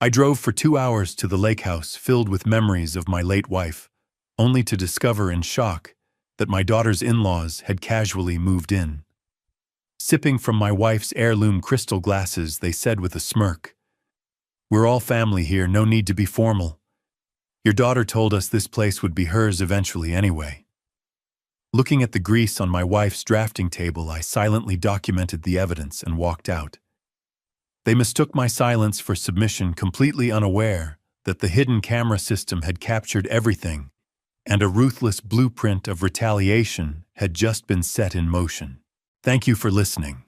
I drove for 2 hours to the lake house filled with memories of my late wife, only to discover in shock that my daughter's in-laws had casually moved in. Sipping from my wife's heirloom crystal glasses, they said with a smirk, "We're all family here, no need to be formal. Your daughter told us this place would be hers eventually anyway." Looking at the grease on my wife's drafting table, I silently documented the evidence and walked out. They mistook my silence for submission, completely unaware that the hidden camera system had captured everything, and a ruthless blueprint of retaliation had just been set in motion. Thank you for listening.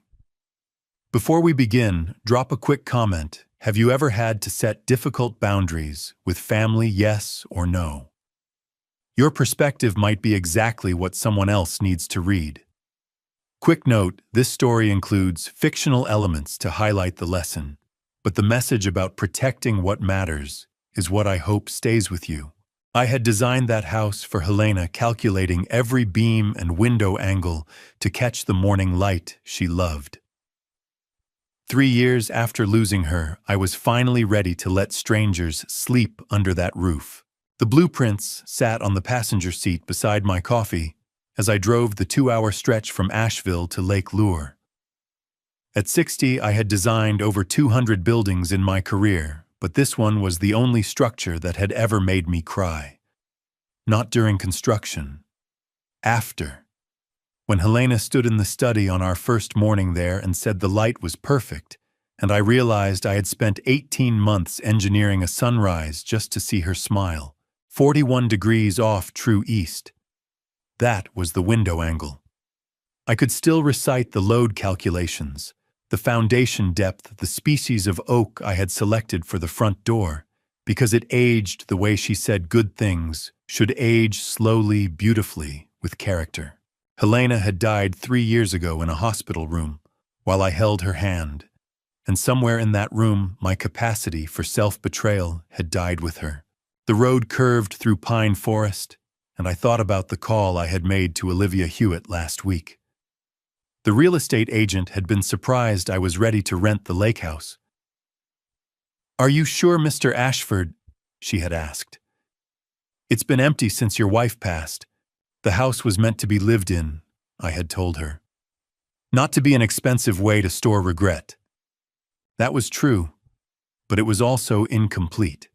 Before we begin, drop a quick comment. Have you ever had to set difficult boundaries with family, yes or no? Your perspective might be exactly what someone else needs to read. Quick note, this story includes fictional elements to highlight the lesson, but the message about protecting what matters is what I hope stays with you. I had designed that house for Helena, calculating every beam and window angle to catch the morning light she loved. 3 years after losing her, I was finally ready to let strangers sleep under that roof. The blueprints sat on the passenger seat beside my coffee as I drove the 2-hour stretch from Asheville to Lake Lure. At 60, I had designed over 200 buildings in my career, but this one was the only structure that had ever made me cry. Not during construction. After. When Helena stood in the study on our first morning there and said the light was perfect, and I realized I had spent 18 months engineering a sunrise just to see her smile, 41 degrees off true east. That was the window angle. I could still recite the load calculations, the foundation depth, the species of oak I had selected for the front door, because it aged the way she said good things should age slowly, beautifully, with character. Helena had died 3 years ago in a hospital room, while I held her hand, and somewhere in that room my capacity for self-betrayal had died with her. The road curved through pine forest, and I thought about the call I had made to Olivia Hewitt last week. The real estate agent had been surprised I was ready to rent the lake house. "Are you sure, Mr. Ashford?" she had asked. "It's been empty since your wife passed. The house was meant to be lived in," I had told her. Not to be an expensive way to store regret. That was true, but it was also incomplete.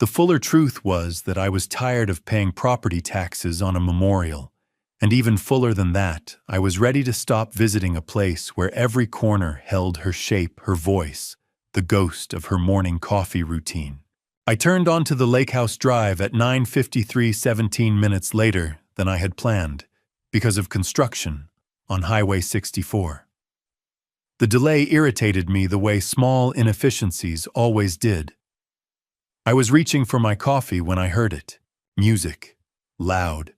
The fuller truth was that I was tired of paying property taxes on a memorial, and even fuller than that, I was ready to stop visiting a place where every corner held her shape, her voice, the ghost of her morning coffee routine. I turned onto the Lake House Drive at 9:53, 17 minutes later than I had planned, because of construction on Highway 64. The delay irritated me the way small inefficiencies always did. I was reaching for my coffee when I heard it. Music. Loud.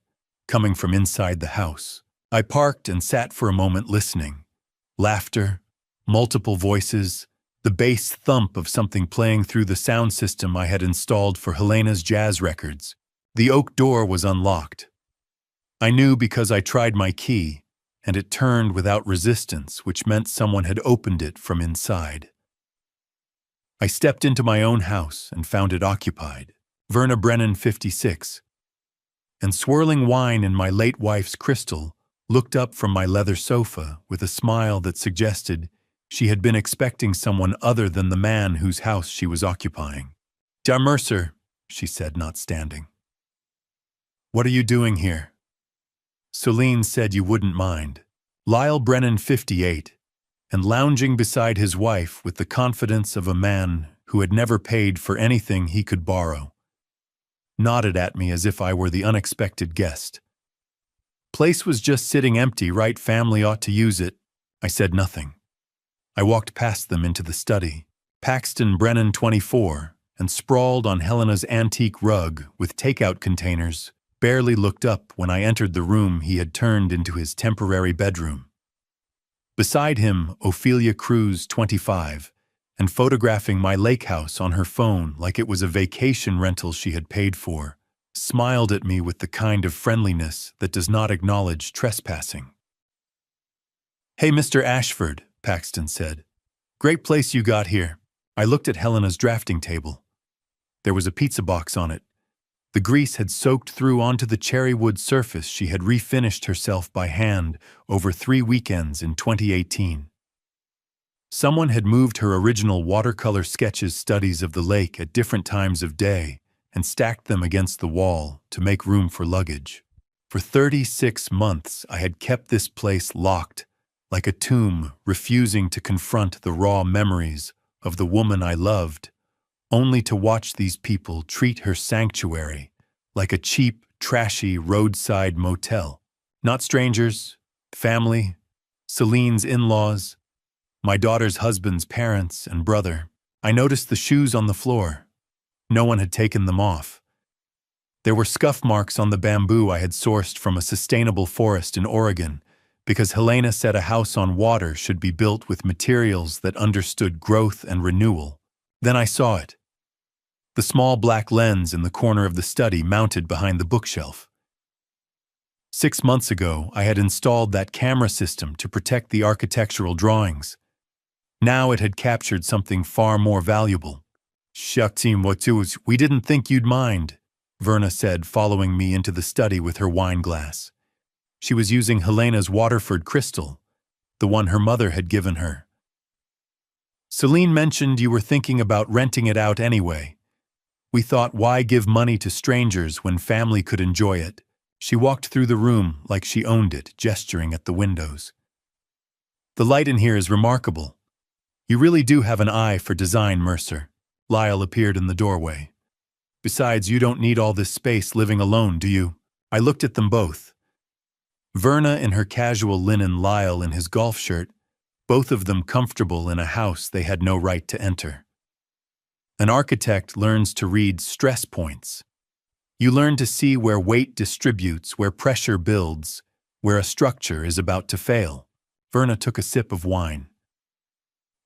Coming from inside the house. I parked and sat for a moment listening. Laughter. Multiple voices. The bass thump of something playing through the sound system I had installed for Helena's jazz records. The oak door was unlocked. I knew because I tried my key, and it turned without resistance, which meant someone had opened it from inside. I stepped into my own house and found it occupied. Verna Brennan, 56. And swirling wine in my late wife's crystal, looked up from my leather sofa with a smile that suggested she had been expecting someone other than the man whose house she was occupying. "Ja Mercer," she said, not standing. "What are you doing here?" "Celine said you wouldn't mind." Lyle Brennan, 58. And lounging beside his wife with the confidence of a man who had never paid for anything he could borrow, nodded at me as if I were the unexpected guest. "Place was just sitting empty, right? Family ought to use it." I said nothing. I walked past them into the study. Paxton Brennan, 24, and sprawled on Helena's antique rug with takeout containers, barely looked up when I entered the room he had turned into his temporary bedroom. Beside him, Ophelia Cruz, 25, and photographing my lake house on her phone like it was a vacation rental she had paid for, smiled at me with the kind of friendliness that does not acknowledge trespassing. "Hey, Mr. Ashford," Paxton said. "Great place you got here. I looked at Helena's drafting table. There was a pizza box on it. The grease had soaked through onto the cherry wood surface she had refinished herself by hand over 3 weekends in 2018. Someone had moved her original watercolor sketches studies of the lake at different times of day and stacked them against the wall to make room for luggage. For 36 months, I had kept this place locked, like a tomb, refusing to confront the raw memories of the woman I loved, only to watch these people treat her sanctuary like a cheap, trashy roadside motel. Not strangers, family, Celine's in-laws, my daughter's husband's parents and brother. I noticed the shoes on the floor. No one had taken them off. There were scuff marks on the bamboo I had sourced from a sustainable forest in Oregon, because Helena said a house on water should be built with materials that understood growth and renewal. Then I saw it. The small black lens in the corner of the study mounted behind the bookshelf. 6 months ago, I had installed that camera system to protect the architectural drawings. Now it had captured something far more valuable. "Shucks, we didn't think you'd mind," Verna said, following me into the study with her wine glass. She was using Helena's Waterford crystal, the one her mother had given her. "Celine mentioned you were thinking about renting it out anyway. We thought, why give money to strangers when family could enjoy it?" She walked through the room like she owned it, gesturing at the windows. "The light in here is remarkable. You really do have an eye for design, Mercer." Lyle appeared in the doorway. "Besides, you don't need all this space living alone, do you?" I looked at them both. Verna in her casual linen, Lyle in his golf shirt, both of them comfortable in a house they had no right to enter. An architect learns to read stress points. You learn to see where weight distributes, where pressure builds, where a structure is about to fail. Verna took a sip of wine.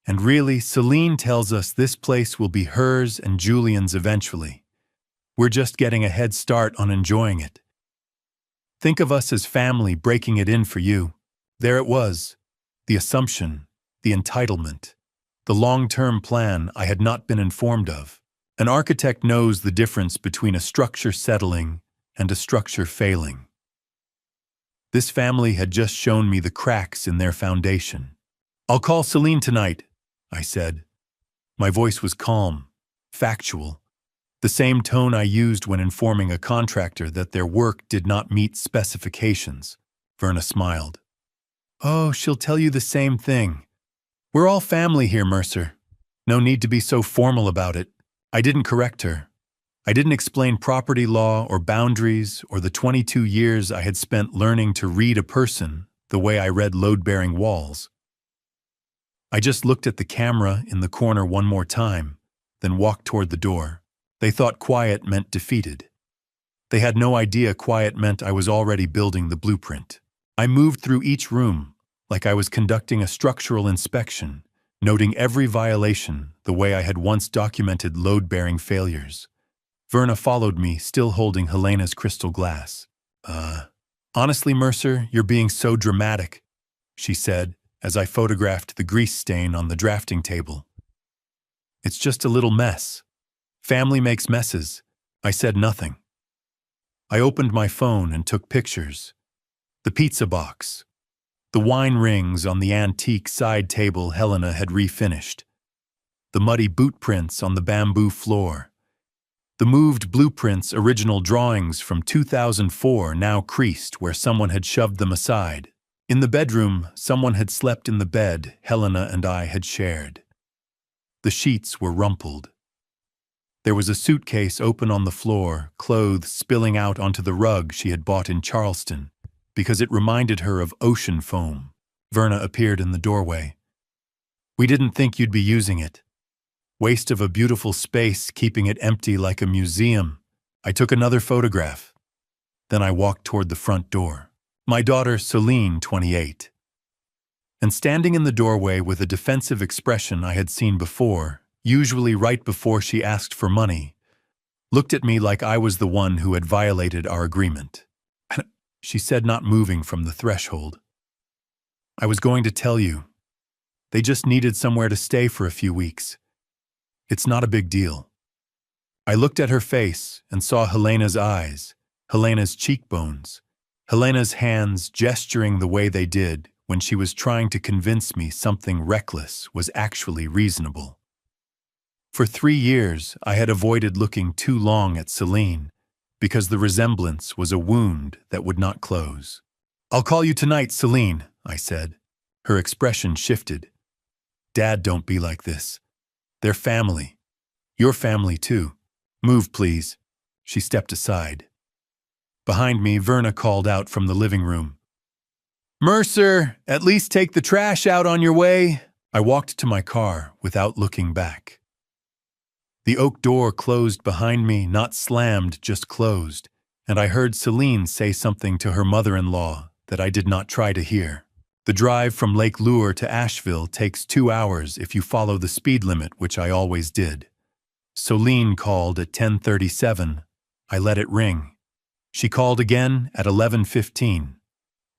"And really, Celine tells us this place will be hers and Julian's eventually. We're just getting a head start on enjoying it. Think of us as family breaking it in for you." There it was, the assumption, the entitlement, the long-term plan I had not been informed of. An architect knows the difference between a structure settling and a structure failing. This family had just shown me the cracks in their foundation. "I'll call Celine tonight," I said. My voice was calm, factual, the same tone I used when informing a contractor that their work did not meet specifications. Verna smiled. "Oh, she'll tell you the same thing. We're all family here, Mercer. No need to be so formal about it." I didn't correct her. I didn't explain property law or boundaries or the 22 years I had spent learning to read a person the way I read load-bearing walls. I just looked at the camera in the corner one more time, then walked toward the door. They thought quiet meant defeated. They had no idea quiet meant I was already building the blueprint. I moved through each room like I was conducting a structural inspection, noting every violation the way I had once documented load-bearing failures. Verna followed me, still holding Helena's crystal glass. Honestly, Mercer, you're being so dramatic," she said, as I photographed the grease stain on the drafting table. "It's just a little mess. Family makes messes." I said nothing. I opened my phone and took pictures. The pizza box. The wine rings on the antique side table Helena had refinished. The muddy boot prints on the bamboo floor. The moved blueprints' original drawings from 2004 now creased where someone had shoved them aside. In the bedroom, someone had slept in the bed Helena and I had shared. The sheets were rumpled. There was a suitcase open on the floor, clothes spilling out onto the rug she had bought in Charleston, because it reminded her of ocean foam. Verna appeared in the doorway. "We didn't think you'd be using it. Waste of a beautiful space, keeping it empty like a museum." I took another photograph. Then I walked toward the front door. My daughter, Celine, 28. And standing in the doorway with a defensive expression I had seen before, usually right before she asked for money, looked at me like I was the one who had violated our agreement. She said, not moving from the threshold. "I was going to tell you. They just needed somewhere to stay for a few weeks. It's not a big deal. I looked at her face and saw Helena's eyes, Helena's cheekbones, Helena's hands gesturing the way they did when she was trying to convince me something reckless was actually reasonable. For 3 years, I had avoided looking too long at Celine because the resemblance was a wound that would not close. "I'll call you tonight, Celine," I said. Her expression shifted. "Dad, don't be like this. They're family. Your family, too. Move, please." She stepped aside. Behind me, Verna called out from the living room. "Mercer, at least take the trash out on your way." I walked to my car without looking back. The oak door closed behind me, not slammed, just closed, and I heard Celine say something to her mother-in-law that I did not try to hear. The drive from Lake Lure to Asheville takes 2 hours if you follow the speed limit, which I always did. Celine called at 10:37. I let it ring. She called again at 11:15.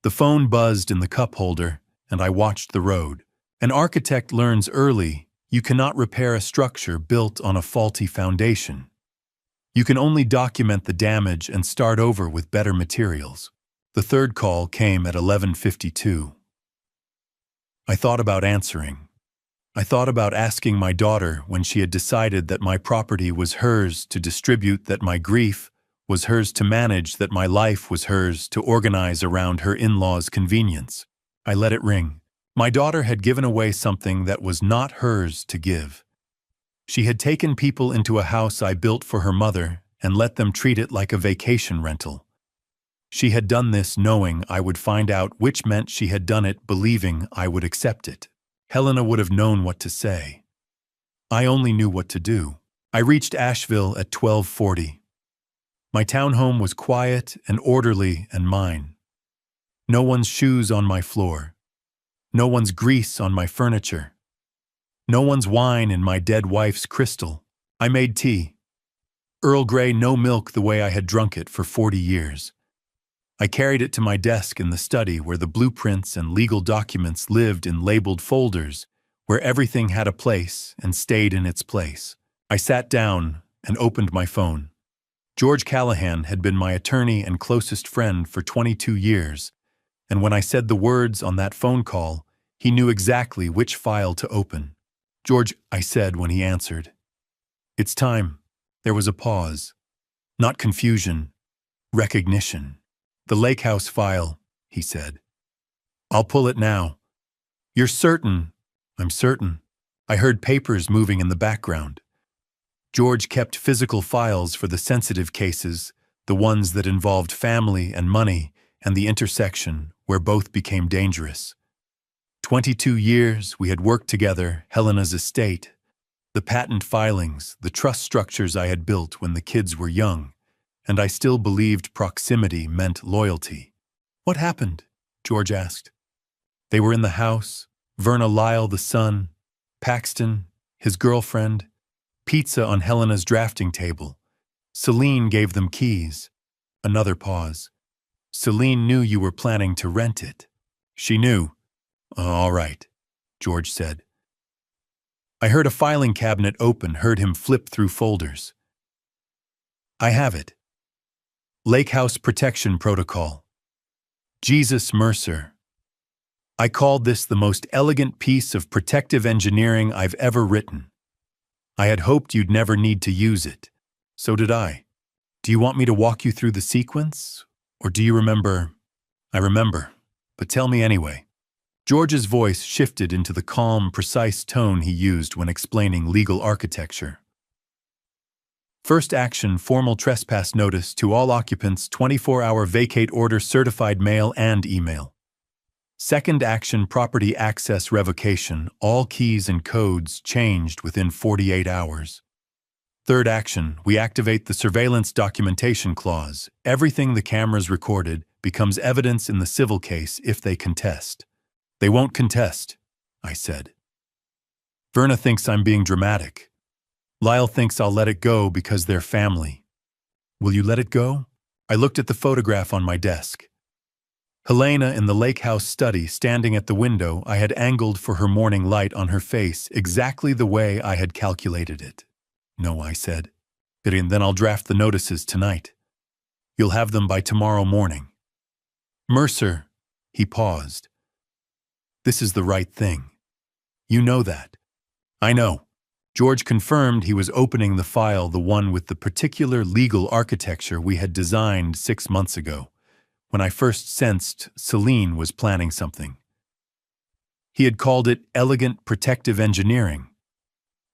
The phone buzzed in the cup holder, and I watched the road. An architect learns early you cannot repair a structure built on a faulty foundation. You can only document the damage and start over with better materials. The third call came at 11:52. I thought about answering. I thought about asking my daughter when she had decided that my property was hers to distribute, that my grief was hers to manage, that my life was hers to organize around her in-laws' convenience. I let it ring. My daughter had given away something that was not hers to give. She had taken people into a house I built for her mother and let them treat it like a vacation rental. She had done this knowing I would find out, which meant she had done it believing I would accept it. Helena would have known what to say. I only knew what to do. I reached Asheville at 12:40. My townhome was quiet and orderly and mine. No one's shoes on my floor. No one's grease on my furniture. No one's wine in my dead wife's crystal. I made tea. Earl Grey, no milk the way I had drunk it for 40 years. I carried it to my desk in the study where the blueprints and legal documents lived in labeled folders, where everything had a place and stayed in its place. I sat down and opened my phone. George Callahan had been my attorney and closest friend for 22 years, and when I said the words on that phone call, he knew exactly which file to open. "George," I said when he answered. "It's time." There was a pause. Not confusion, recognition. "The Lake House file," he said. "I'll pull it now." "You're certain?" "I'm certain." I heard papers moving in the background. George kept physical files for the sensitive cases, the ones that involved family and money, and the intersection where both became dangerous. 22 years we had worked together, Helena's estate, the patent filings, the trust structures I had built when the kids were young, and I still believed proximity meant loyalty. "What happened?" George asked. They were in the house, Verna Lyle the son, Paxton, his girlfriend, pizza on Helena's drafting table. Celine gave them keys. Another pause. "Celine knew you were planning to rent it." "She knew." "All right," George said. I heard a filing cabinet open, heard him flip through folders. "I have it. Lake House Protection Protocol. Jesus Mercer. I called this the most elegant piece of protective engineering I've ever written. I had hoped you'd never need to use it. So did I. Do you want me to walk you through the sequence? Or do you remember?" "I remember, but tell me anyway." George's voice shifted into the calm, precise tone he used when explaining legal architecture. "First action, formal trespass notice to all occupants, 24-hour vacate order, certified mail and email. Second action, property access revocation, all keys and codes changed within 48 hours. Third action, we activate the surveillance documentation clause. Everything the cameras recorded becomes evidence in the civil case if they contest." "They won't contest," I said. "Verna thinks I'm being dramatic. Lyle thinks I'll let it go because they're family. Will you let it go?" I looked at the photograph on my desk. Helena in the lake house study, standing at the window I had angled for her morning light on her face exactly the way I had calculated it. "No," I said. "Then I'll draft the notices tonight. You'll have them by tomorrow morning." "Mercer," he paused. "This is the right thing. You know that." "I know." George confirmed he was opening the file, the one with the particular legal architecture we had designed 6 months ago, when I first sensed Celine was planning something. He had called it elegant protective engineering.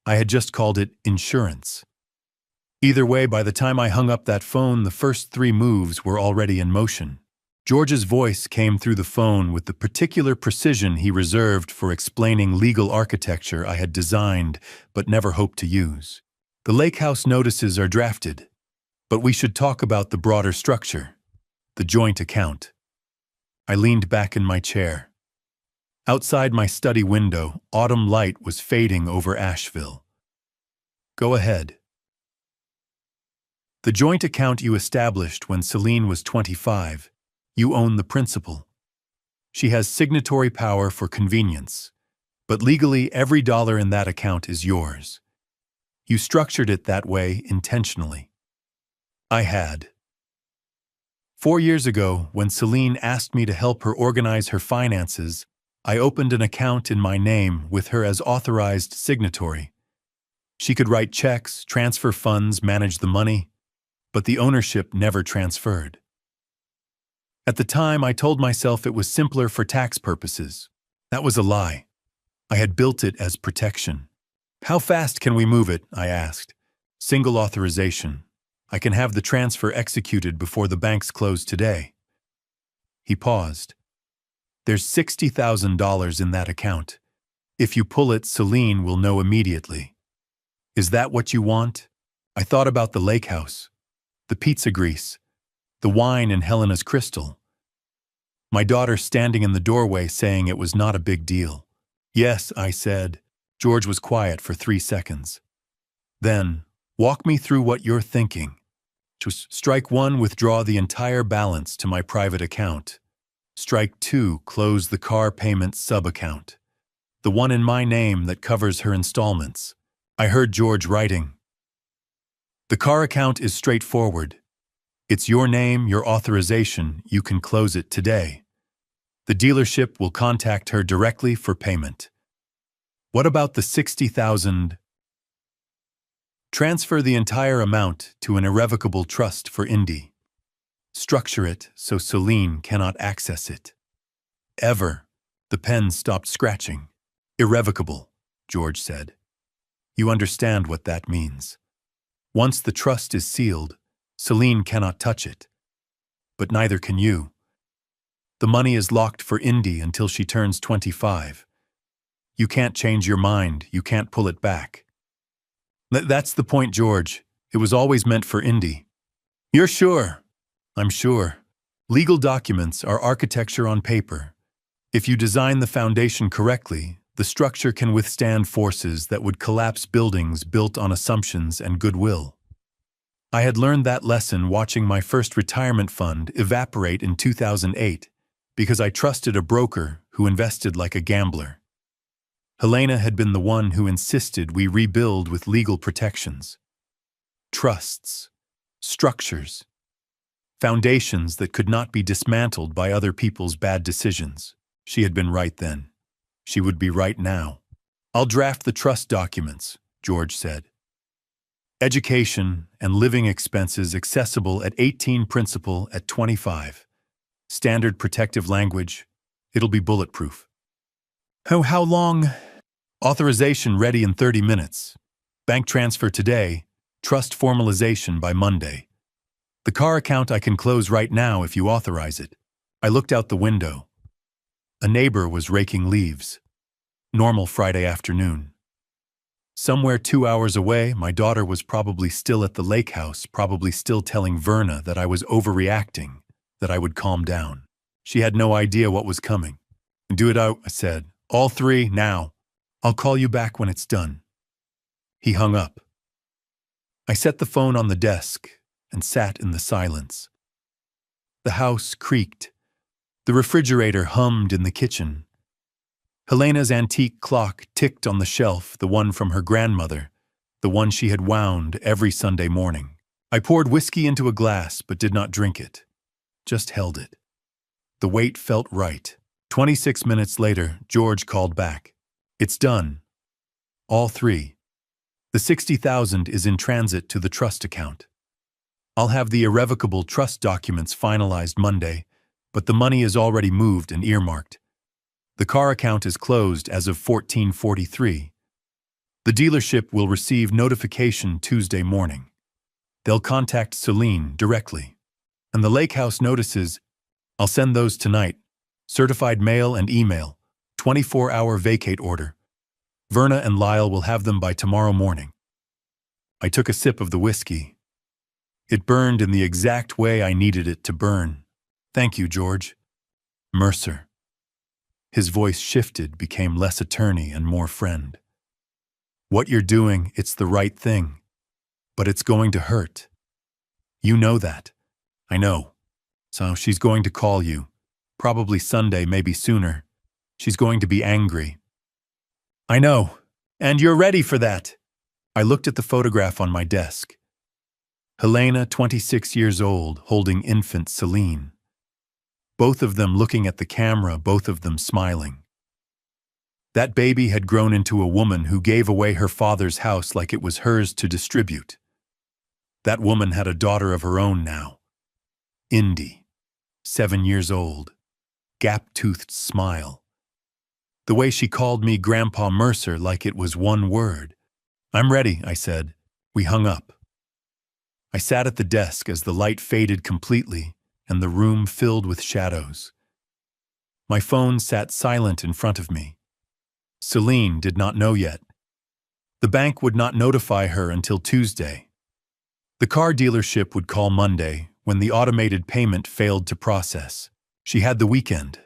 I had just called it insurance. Either way, by the time I hung up that phone, the first 3 moves were already in motion. George's voice came through the phone with the particular precision he reserved for explaining legal architecture I had designed but never hoped to use. "The lake house notices are drafted, but we should talk about the broader structure, the joint account." I leaned back in my chair. Outside my study window, autumn light was fading over Asheville. "Go ahead." "The joint account you established when Celine was 25, you own the principal. She has signatory power for convenience, but legally every dollar in that account is yours. You structured it that way intentionally." I had. 4 years ago, when Celine asked me to help her organize her finances, I opened an account in my name with her as authorized signatory. She could write checks, transfer funds, manage the money, but the ownership never transferred. At the time, I told myself it was simpler for tax purposes. That was a lie. I had built it as protection. "How fast can we move it?" I asked. "Single authorization. I can have the transfer executed before the banks close today." He paused. "There's $60,000 in that account. If you pull it, Celine will know immediately." "Is that what you want?" I thought about the lake house, the pizza grease, the wine in Helena's crystal. My daughter standing in the doorway saying it was not a big deal. "Yes," I said. George was quiet for 3 seconds. Then, "Walk me through what you're thinking." Strike 1, withdraw the entire balance to my private account. Strike 2, close the car payment sub-account, the one in my name that covers her installments. I heard George writing. "The car account is straightforward. It's your name, your authorization. You can close it today. The dealership will contact her directly for payment." "What about the $60,000? Transfer the entire amount to an irrevocable trust for Indy. Structure it so Celine cannot access it. Ever." The pen stopped scratching. "Irrevocable," George said. "You understand what that means. Once the trust is sealed, Celine cannot touch it. But neither can you. The money is locked for Indy until she turns 25. You can't change your mind, you can't pull it back." That's the point, George. It was always meant for Indy." "You're sure?" "I'm sure. Legal documents are architecture on paper. If you design the foundation correctly, the structure can withstand forces that would collapse buildings built on assumptions and goodwill. I had learned that lesson watching my first retirement fund evaporate in 2008 because I trusted a broker who invested like a gambler. Helena had been the one who insisted we rebuild with legal protections. Trusts, structures, foundations that could not be dismantled by other people's bad decisions. She had been right then. She would be right now. "I'll draft the trust documents," George said. "Education and living expenses accessible at 18, principal at 25. Standard protective language. It'll be bulletproof." How long?" "Authorization ready in 30 minutes. Bank transfer today. Trust formalization by Monday. The car account I can close right now if you authorize it." I looked out the window. A neighbor was raking leaves. Normal Friday afternoon. Somewhere 2 hours away, my daughter was probably still at the lake house, probably still telling Verna that I was overreacting, that I would calm down. She had no idea what was coming. "Do it out," I said. "All 3, now. I'll call you back when it's done." He hung up. I set the phone on the desk and sat in the silence. The house creaked. The refrigerator hummed in the kitchen. Helena's antique clock ticked on the shelf, the one from her grandmother, the one she had wound every Sunday morning. I poured whiskey into a glass but did not drink it, just held it. The weight felt right. 26 minutes later, George called back. It's done. All three. The $60,000 is in transit to the trust account. I'll have the irrevocable trust documents finalized Monday, but the money is already moved and earmarked. The car account is closed as of 14:43. The dealership will receive notification Tuesday morning. They'll contact Celine directly. And the lake house notices, I'll send those tonight. Certified mail and email. 24-hour vacate order. Verna and Lyle will have them by tomorrow morning. I took a sip of the whiskey. It burned in the exact way I needed it to burn. Thank you, George. Mercer. His voice shifted, became less attorney and more friend. What you're doing, it's the right thing. But it's going to hurt. You know that. I know. So she's going to call you. Probably Sunday, maybe sooner. She's going to be angry. I know. And you're ready for that. I looked at the photograph on my desk. Helena, 26 years old, holding infant Celine. Both of them looking at the camera, both of them smiling. That baby had grown into a woman who gave away her father's house like it was hers to distribute. That woman had a daughter of her own now. Indy, 7 years old, gap-toothed smile. The way she called me Grandpa Mercer like it was one word. I'm ready, I said. We hung up. I sat at the desk as the light faded completely and the room filled with shadows. My phone sat silent in front of me. Celine did not know yet. The bank would not notify her until Tuesday. The car dealership would call Monday when the automated payment failed to process. She had the weekend.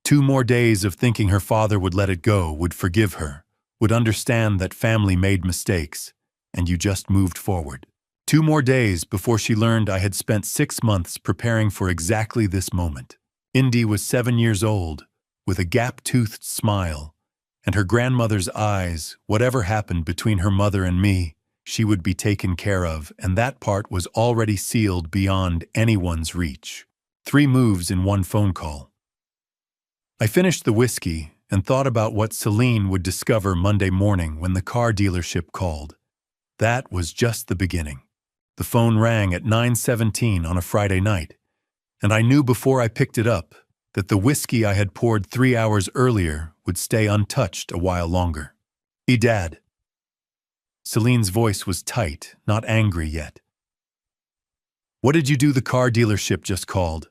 2 more days of thinking her father would let it go, would forgive her, would understand that family made mistakes, and you just moved forward. 2 more days before she learned I had spent 6 months preparing for exactly this moment. Indy was 7 years old, with a gap-toothed smile, and her grandmother's eyes. Whatever happened between her mother and me, she would be taken care of, and that part was already sealed beyond anyone's reach. 3 moves in 1 phone call. I finished the whiskey and thought about what Celine would discover Monday morning when the car dealership called. That was just the beginning. The phone rang at 9:17 on a Friday night, and I knew before I picked it up that the whiskey I had poured 3 hours earlier would stay untouched a while longer. Dad. Celine's voice was tight, not angry yet. What did you do? The car dealership just called.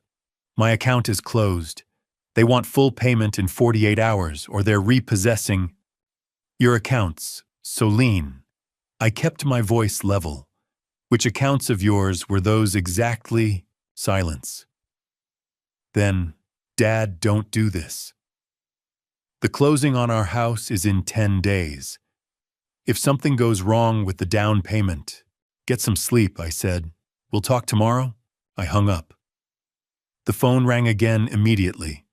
My account is closed. They want full payment in 48 hours or they're repossessing your accounts. Celine. I kept my voice level. Which accounts of yours were those exactly? Silence. Then, Dad, don't do this. The closing on our house is in 10 days. If something goes wrong with the down payment, get some sleep, I said. We'll talk tomorrow? I hung up. The phone rang again immediately.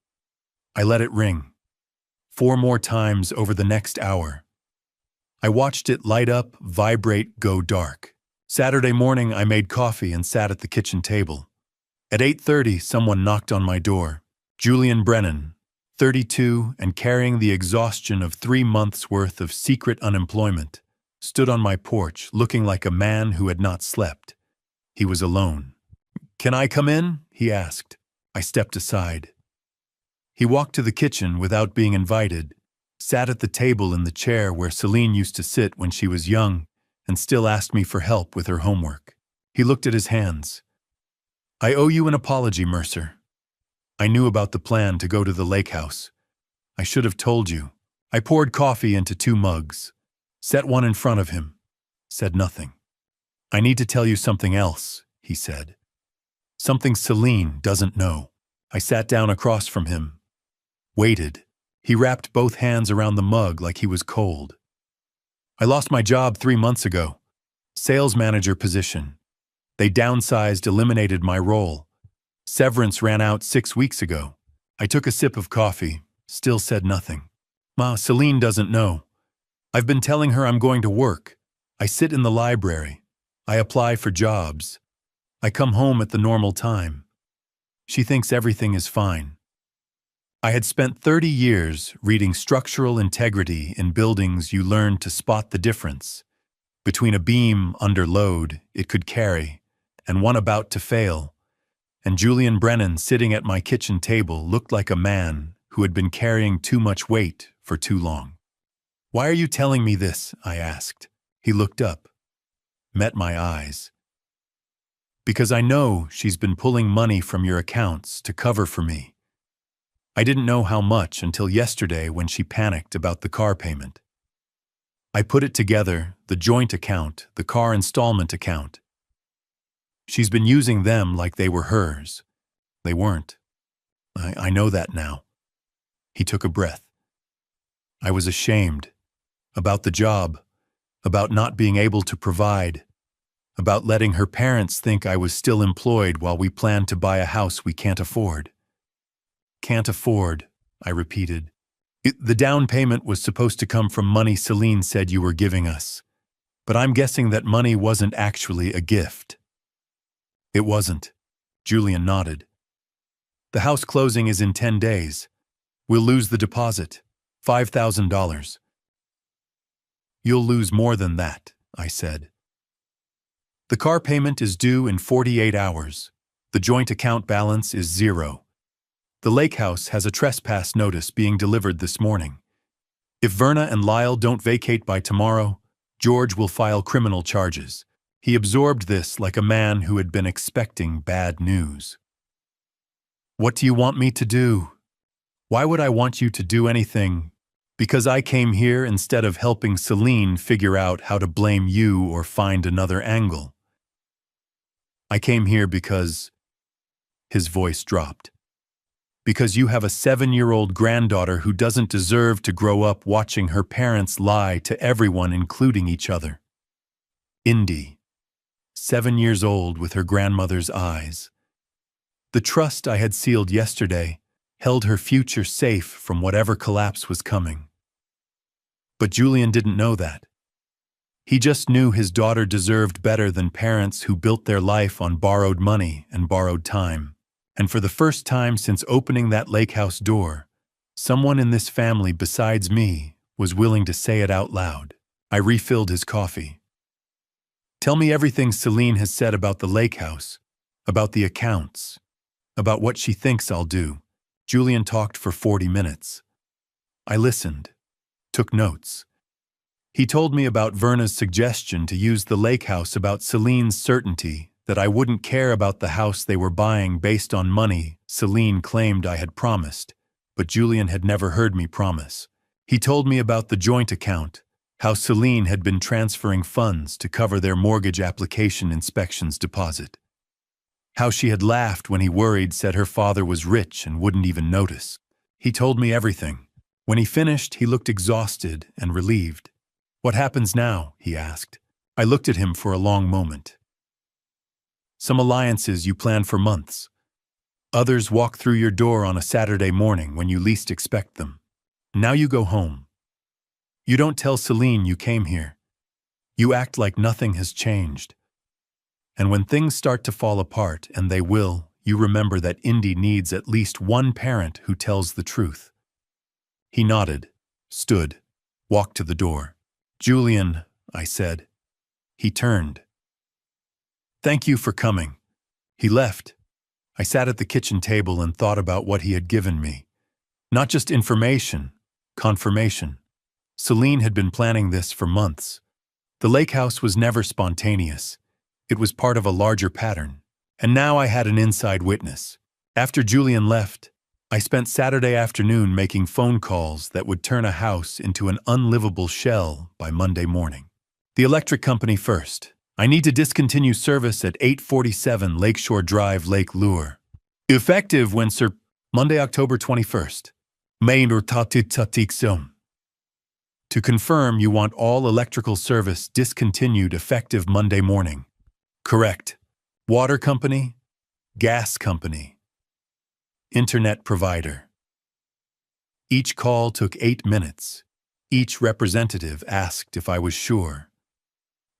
I let it ring. 4 more times over the next hour. I watched it light up, vibrate, go dark. Saturday morning, I made coffee and sat at the kitchen table. At 8:30, someone knocked on my door. Julian Brennan, 32 and carrying the exhaustion of 3 months' worth of secret unemployment, stood on my porch looking like a man who had not slept. He was alone. Can I come in? He asked. I stepped aside. He walked to the kitchen without being invited, sat at the table in the chair where Celine used to sit when she was young, and still asked me for help with her homework. He looked at his hands. I owe you an apology, Mercer. I knew about the plan to go to the lake house. I should have told you. I poured coffee into 2 mugs, set one in front of him, said nothing. I need to tell you something else, he said. Something Celine doesn't know. I sat down across from him, waited. He wrapped both hands around the mug like he was cold. I lost my job 3 months ago. Sales manager position. They downsized, eliminated my role. Severance ran out 6 weeks ago. I took a sip of coffee, still said nothing. Ma, Celine doesn't know. I've been telling her I'm going to work. I sit in the library. I apply for jobs. I come home at the normal time. She thinks everything is fine. I had spent 30 years reading structural integrity in buildings. You learn to spot the difference between a beam under load it could carry and one about to fail. And Julian Brennan sitting at my kitchen table looked like a man who had been carrying too much weight for too long. "Why are you telling me this?" I asked. He looked up, met my eyes. "Because I know she's been pulling money from your accounts to cover for me. I didn't know how much until yesterday when she panicked about the car payment. I put it together, the joint account, the car installment account. She's been using them like they were hers. They weren't. I know that now." He took a breath. I was ashamed. About the job. About not being able to provide. About letting her parents think I was still employed while we planned to buy a house we can't afford. "Can't afford," I repeated. "The down payment was supposed to come from money Celine said you were giving us. But I'm guessing that money wasn't actually a gift." "It wasn't." Julian nodded. "The house closing is in 10 days. We'll lose the deposit, $5,000. "You'll lose more than that," I said. "The car payment is due in 48 hours. The joint account balance is 0. The lake house has a trespass notice being delivered this morning. If Verna and Lyle don't vacate by tomorrow, George will file criminal charges." He absorbed this like a man who had been expecting bad news. "What do you want me to do?" "Why would I want you to do anything? Because I came here instead of helping Celine figure out how to blame you or find another angle. I came here because..." His voice dropped. "Because you have a 7-year-old granddaughter who doesn't deserve to grow up watching her parents lie to everyone, including each other." Indy, 7 years old with her grandmother's eyes. The trust I had sealed yesterday held her future safe from whatever collapse was coming. But Julian didn't know that. He just knew his daughter deserved better than parents who built their life on borrowed money and borrowed time. And for the first time since opening that lake house door, someone in this family besides me was willing to say it out loud. I refilled his coffee. "Tell me everything Celine has said about the lake house, about the accounts, about what she thinks I'll do." Julian talked for 40 minutes. I listened, took notes. He told me about Verna's suggestion to use the lake house, about Celine's certainty that I wouldn't care about the house they were buying based on money Celine claimed I had promised, but Julian had never heard me promise. He told me about the joint account, how Celine had been transferring funds to cover their mortgage application inspections deposit. How she had laughed when he worried, said her father was rich and wouldn't even notice. He told me everything. When he finished, he looked exhausted and relieved. "What happens now?" he asked. I looked at him for a long moment. "Some alliances you plan for months. Others walk through your door on a Saturday morning when you least expect them. Now you go home. You don't tell Celine you came here. You act like nothing has changed. And when things start to fall apart, and they will, you remember that Indy needs at least one parent who tells the truth." He nodded, stood, walked to the door. "Julian," I said. He turned. "Thank you for coming." He left. I sat at the kitchen table and thought about what he had given me. Not just information, confirmation. Celine had been planning this for months. The lake house was never spontaneous. It was part of a larger pattern. And now I had an inside witness. After Julian left, I spent Saturday afternoon making phone calls that would turn a house into an unlivable shell by Monday morning. The electric company first. "I need to discontinue service at 847 Lakeshore Drive, Lake Lure. Effective when Monday, October 21st. Main or zone. To confirm, you want all electrical service discontinued effective Monday morning." "Correct. Water company, gas company, internet provider." Each call took 8 minutes. Each representative asked if I was sure.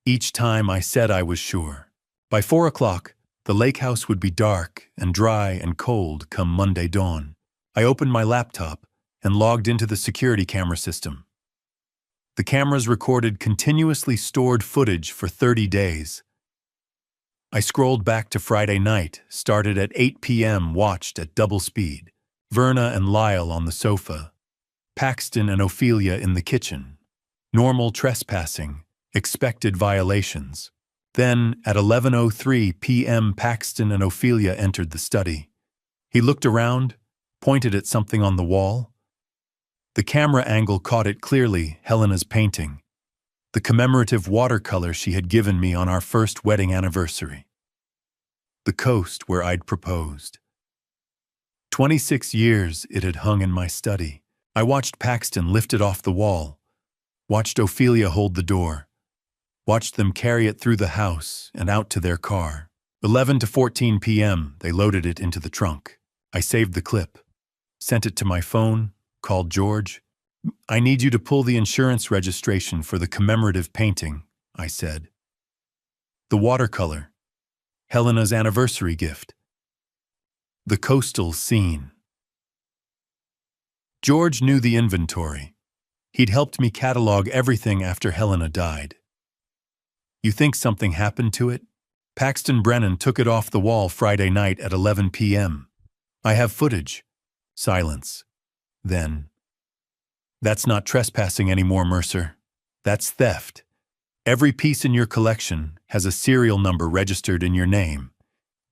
Each time I said I was sure. By 4 o'clock, the lake house would be dark and dry and cold come Monday dawn. I opened my laptop and logged into the security camera system. The cameras recorded continuously stored footage for 30 days. I scrolled back to Friday night, started at 8 p.m., watched at double speed. Verna and Lyle on the sofa. Paxton and Ophelia in the kitchen. Normal trespassing. Expected violations. Then, at 11:03 p.m., Paxton and Ophelia entered the study. He looked around, pointed at something on the wall. The camera angle caught it clearly, Helena's painting. The commemorative watercolor she had given me on our first wedding anniversary. The coast where I'd proposed. 26 years it had hung in my study. I watched Paxton lift it off the wall, watched Ophelia hold the door, watched them carry it through the house and out to their car. 11 to 14 p.m., they loaded it into the trunk. I saved the clip, sent it to my phone, called George. "I need you to pull the insurance registration for the commemorative painting," I said. The watercolor. Helena's anniversary gift. The coastal scene. George knew the inventory. He'd helped me catalog everything after Helena died. "You think something happened to it?" Paxton Brennan took it off the wall Friday night at 11 p.m. "I have footage." Silence. Then, "That's not trespassing anymore, Mercer. That's theft. Every piece in your collection has a serial number registered in your name.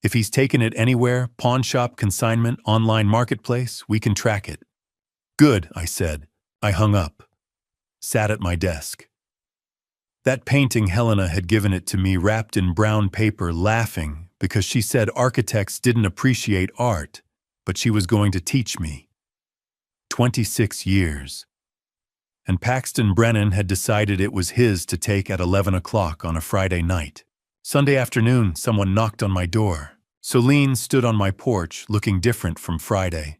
If he's taken it anywhere, pawn shop, consignment, online marketplace, we can track it." "Good," I said. I hung up. Sat at my desk. That painting, Helena had given it to me wrapped in brown paper, laughing because she said architects didn't appreciate art, but she was going to teach me. 26 years. And Paxton Brennan had decided it was his to take at 11 o'clock on a Friday night. Sunday afternoon, someone knocked on my door. Celine stood on my porch, looking different from Friday.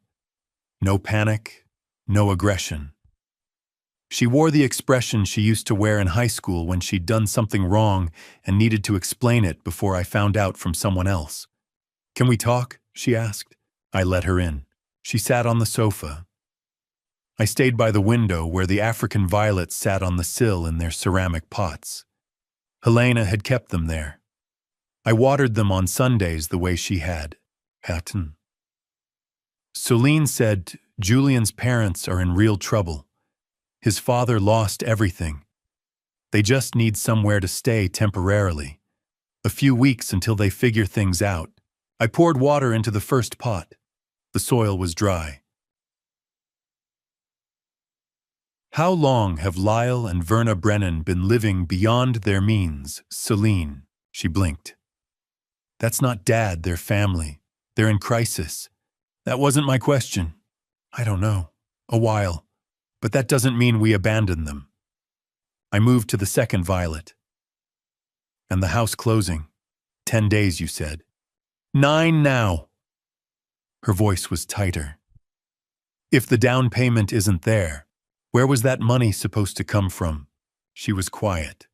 No panic, no aggression. She wore the expression she used to wear in high school when she'd done something wrong and needed to explain it before I found out from someone else. "Can we talk?" she asked. I let her in. She sat on the sofa. I stayed by the window where the African violets sat on the sill in their ceramic pots. Helena had kept them there. I watered them on Sundays the way she had. Hatton. Celine said, "Julian's parents are in real trouble. His father lost everything. They just need somewhere to stay temporarily. A few weeks until they figure things out." I poured water into the first pot. The soil was dry. "How long have Lyle and Verna Brennan been living beyond their means, Celine?" She blinked. "That's not Dad, their family. They're in crisis." "That wasn't my question." "I don't know. A while. But that doesn't mean we abandon them." I moved to the second violet. "And the house closing. 10 days, you said." 9 now." Her voice was tighter. "If the down payment isn't there, where was that money supposed to come from?" She was quiet.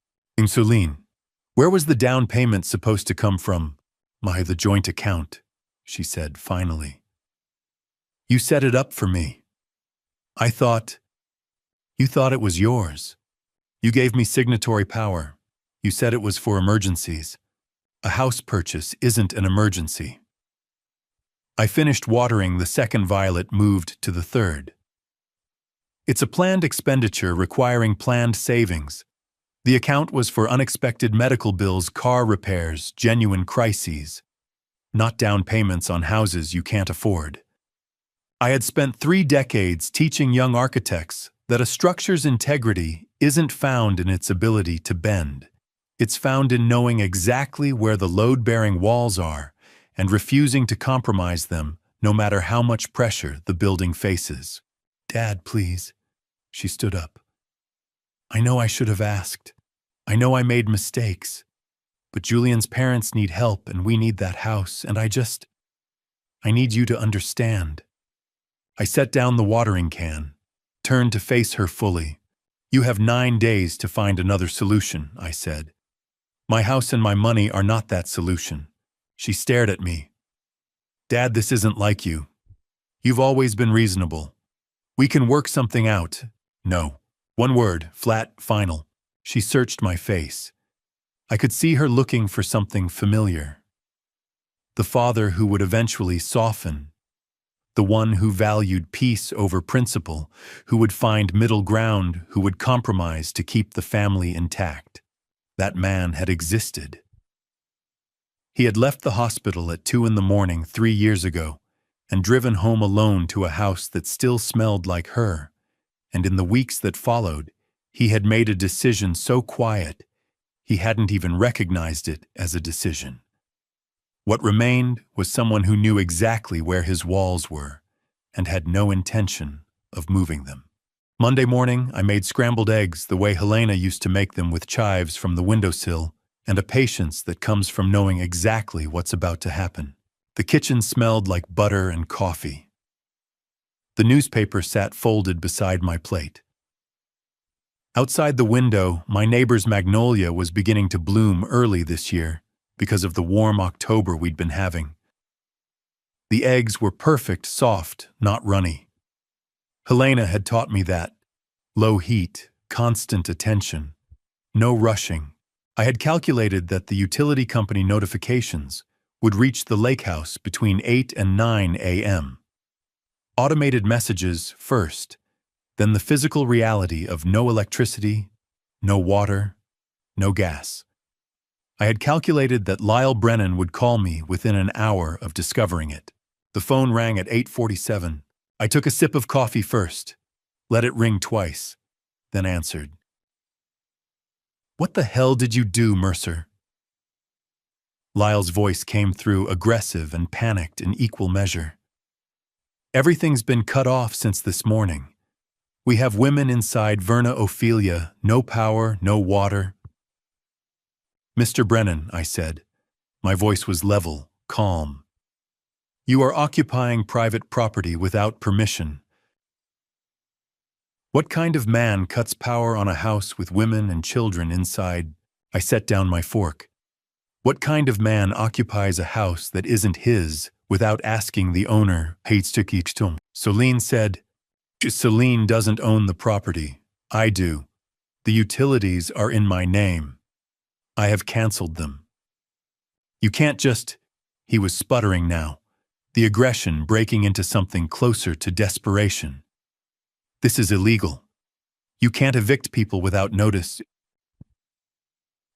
"Celine, where was the down payment supposed to come from?" The joint account," she said finally. "You set it up for me. I thought, you thought it was yours. You gave me signatory power. You said it was for emergencies. A house purchase isn't an emergency." I finished watering the second violet, moved to the third. "It's a planned expenditure requiring planned savings. The account was for unexpected medical bills, car repairs, genuine crises, not down payments on houses you can't afford." I had spent 3 decades teaching young architects that a structure's integrity isn't found in its ability to bend. It's found in knowing exactly where the load-bearing walls are and refusing to compromise them no matter how much pressure the building faces. "Dad, please." She stood up. "I know I should have asked. I know I made mistakes. But Julian's parents need help and we need that house, and I need you to understand." I set down the watering can. turned to face her fully. "You have 9 days to find another solution," I said. "My house and my money are not that solution." She stared at me. "Dad, this isn't like you. You've always been reasonable. We can work something out." "No." One word, flat, final. She searched my face. I could see her looking for something familiar. The father who would eventually soften. The one who valued peace over principle, who would find middle ground, who would compromise to keep the family intact. That man had existed. He had left the hospital at 2 in the morning 3 years ago and driven home alone to a house that still smelled like her, and in the weeks that followed, he had made a decision so quiet, he hadn't even recognized it as a decision. What remained was someone who knew exactly where his walls were and had no intention of moving them. Monday morning, I made scrambled eggs the way Helena used to make them, with chives from the windowsill and a patience that comes from knowing exactly what's about to happen. The kitchen smelled like butter and coffee. The newspaper sat folded beside my plate. Outside the window, my neighbor's magnolia was beginning to bloom early this year because of the warm October we'd been having. The eggs were perfect, soft, not runny. Helena had taught me that. Low heat, constant attention, no rushing. I had calculated that the utility company notifications would reach the lake house between 8 and 9 a.m. Automated messages first, then the physical reality of no electricity, no water, no gas. I had calculated that Lyle Brennan would call me within an hour of discovering it. The phone rang at 8:47. I took a sip of coffee first, let it ring twice, then answered. "What the hell did you do, Mercer?" Lyle's voice came through, aggressive and panicked in equal measure. "Everything's been cut off since this morning. We have women inside Verna Ophelia, no power, no water." "Mr. Brennan," I said. My voice was level, calm. "You are occupying private property without permission. What kind of man cuts power on a house with women and children inside?" I set down my fork. "What kind of man occupies a house that isn't his without asking the owner?" Celine said, "Celine doesn't own the property. I do. The utilities are in my name. I have canceled them. You can't just..." He was sputtering now, the aggression breaking into something closer to desperation. "This is illegal. You can't evict people without notice."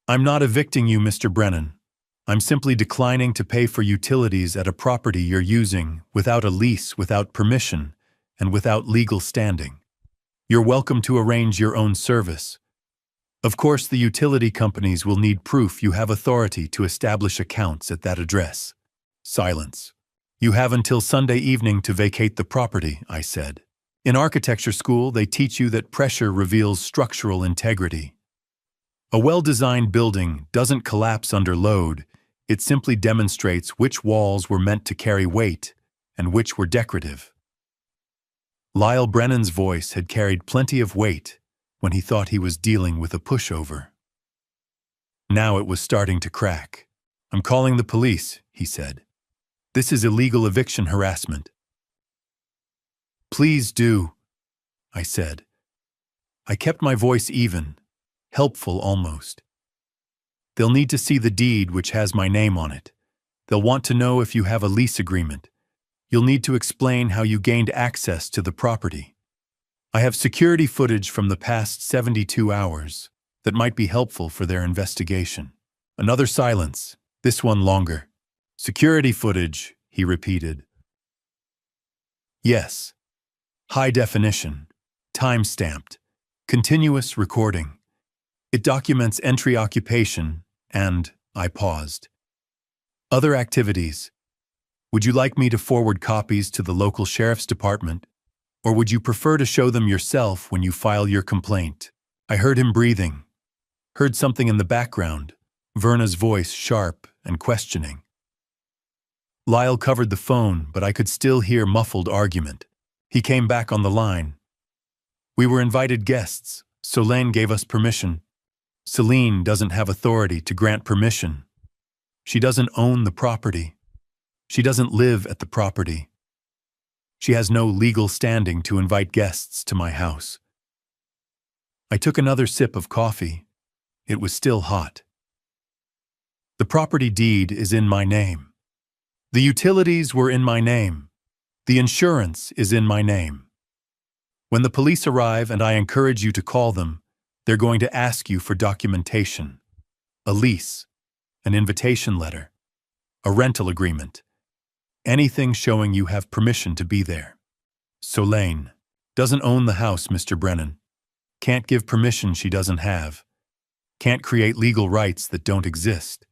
"I'm not evicting you, Mr. Brennan. I'm simply declining to pay for utilities at a property you're using without a lease, without permission, and without legal standing. You're welcome to arrange your own service. Of course, the utility companies will need proof you have authority to establish accounts at that address." Silence. "You have until Sunday evening to vacate the property," I said. "In architecture school, they teach you that pressure reveals structural integrity. A well-designed building doesn't collapse under load. It simply demonstrates which walls were meant to carry weight and which were decorative." Lyle Brennan's voice had carried plenty of weight when he thought he was dealing with a pushover. Now it was starting to crack. "I'm calling the police," he said. "This is illegal eviction harassment." "Please do," I said. I kept my voice even, helpful almost. "They'll need to see the deed which has my name on it. They'll want to know if you have a lease agreement. You'll need to explain how you gained access to the property. I have security footage from the past 72 hours that might be helpful for their investigation." Another silence, this one longer. "Security footage," he repeated. "Yes. High definition, time-stamped, continuous recording. It documents entry, occupation, and," I paused, "other activities. Would you like me to forward copies to the local sheriff's department? Or would you prefer to show them yourself when you file your complaint?" I heard him breathing, heard something in the background, Verna's voice sharp and questioning. Lyle covered the phone, but I could still hear muffled argument. He came back on the line. We were invited guests. Solane gave us permission. Celine doesn't have authority to grant permission. She doesn't own the property. She doesn't live at the property. She has no legal standing to invite guests to my house. I took another sip of coffee. It was still hot. The property deed is in my name. The utilities were in my name. The insurance is in my name. When the police arrive and I encourage you to call them, they're going to ask you for documentation, a lease, an invitation letter, a rental agreement, anything showing you have permission to be there. Solane doesn't own the house, Mr. Brennan. Can't give permission she doesn't have. Can't create legal rights that don't exist.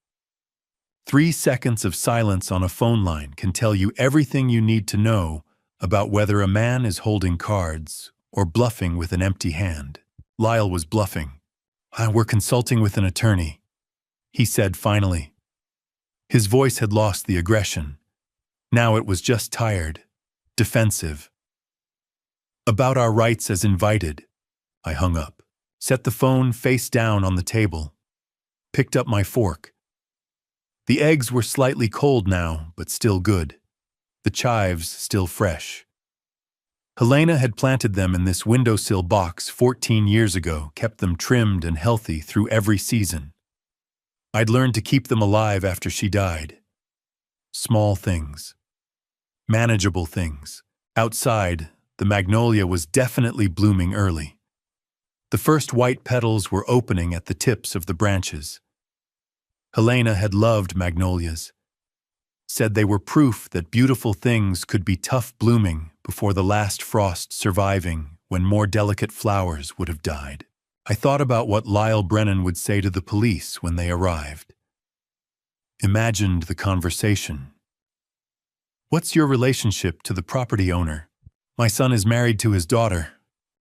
3 seconds of silence on a phone line can tell you everything you need to know about whether a man is holding cards or bluffing with an empty hand. Lyle was bluffing. We're consulting with an attorney, he said finally. His voice had lost the aggression. Now it was just tired, defensive. About our rights as invited. I hung up, set the phone face down on the table, picked up my fork. The eggs were slightly cold now, but still good. The chives still fresh. Helena had planted them in this windowsill box 14 years ago, kept them trimmed and healthy through every season. I'd learned to keep them alive after she died. Small things. Manageable things. Outside, the magnolia was definitely blooming early. The first white petals were opening at the tips of the branches. Helena had loved magnolias, said they were proof that beautiful things could be tough blooming before the last frost surviving when more delicate flowers would have died. I thought about what Lyle Brennan would say to the police when they arrived. Imagined the conversation. What's your relationship to the property owner? My son is married to his daughter.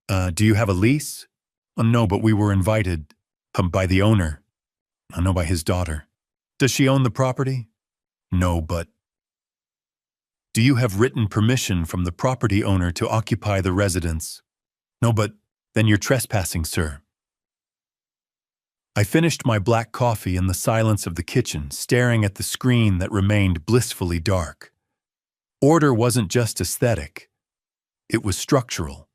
Do you have a lease? No, but we were invited. By the owner. No, by his daughter. Does she own the property? No, but... Do you have written permission from the property owner to occupy the residence? No, but then you're trespassing, sir. I finished my black coffee in the silence of the kitchen, staring at the screen that remained blissfully dark. Order wasn't just aesthetic. It was structural.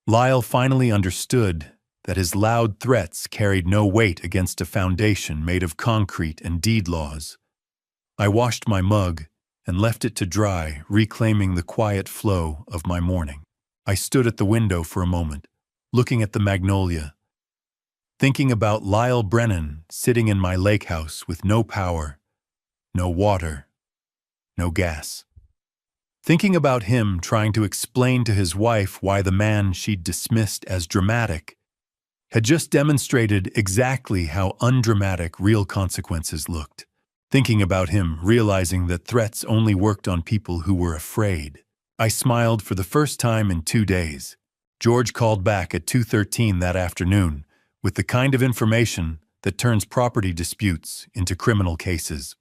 Lyle finally understood that his loud threats carried no weight against a foundation made of concrete and deed laws. I washed my mug and left it to dry, reclaiming the quiet flow of my morning. I stood at the window for a moment, looking at the magnolia, thinking about Lyle Brennan sitting in my lake house with no power, no water, no gas. Thinking about him trying to explain to his wife why the man she'd dismissed as dramatic had just demonstrated exactly how undramatic real consequences looked. Thinking about him, realizing that threats only worked on people who were afraid. I smiled for the first time in 2 days. George called back at 2:13 that afternoon with the kind of information that turns property disputes into criminal cases.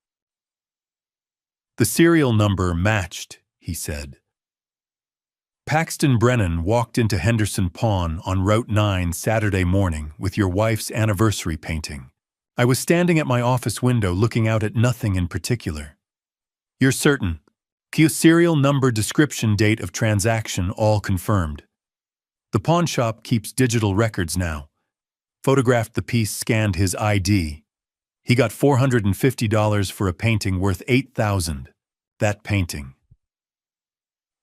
The serial number matched, he said. Paxton Brennan walked into Henderson Pawn on Route 9 Saturday morning with your wife's anniversary painting. I was standing at my office window looking out at nothing in particular. You're certain. Serial number, description, date of transaction, all confirmed. The pawn shop keeps digital records now. Photographed the piece, scanned his ID. He got $450 for a painting worth $8,000. That painting.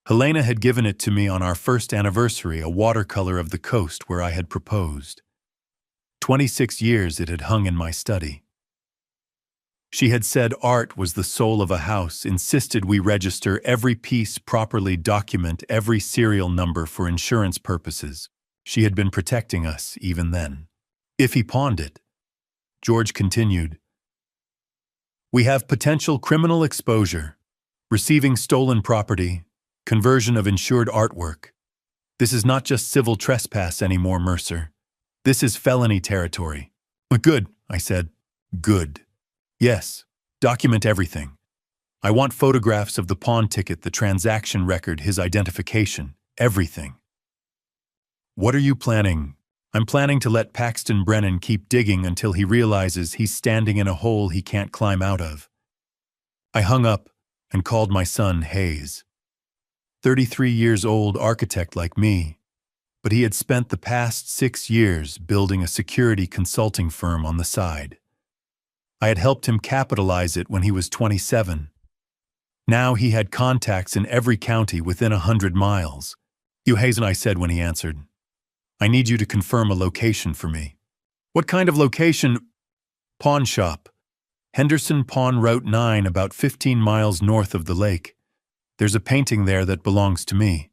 Helena had given it to me on our first anniversary, a watercolor of the coast where I had proposed. 26 years it had hung in my study. She had said art was the soul of a house, insisted we register every piece properly, document every serial number for insurance purposes. She had been protecting us even then. If he pawned it, George continued, we have potential criminal exposure, receiving stolen property, conversion of insured artwork. This is not just civil trespass anymore, Mercer. This is felony territory. Good, I said. Good. Yes, document everything. I want photographs of the pawn ticket, the transaction record, his identification, everything. What are you planning? I'm planning to let Paxton Brennan keep digging until he realizes he's standing in a hole he can't climb out of. I hung up and called my son Hayes. 33 years old architect like me, but he had spent the past 6 years building a security consulting firm on the side. I had helped him capitalize it when he was 27. Now he had contacts in every county within 100 miles. "You Hazen," I said when he answered. "I need you to confirm a location for me." "What kind of location?" "Pawn shop. Henderson Pawn Route 9, about 15 miles north of the lake. There's a painting there that belongs to me.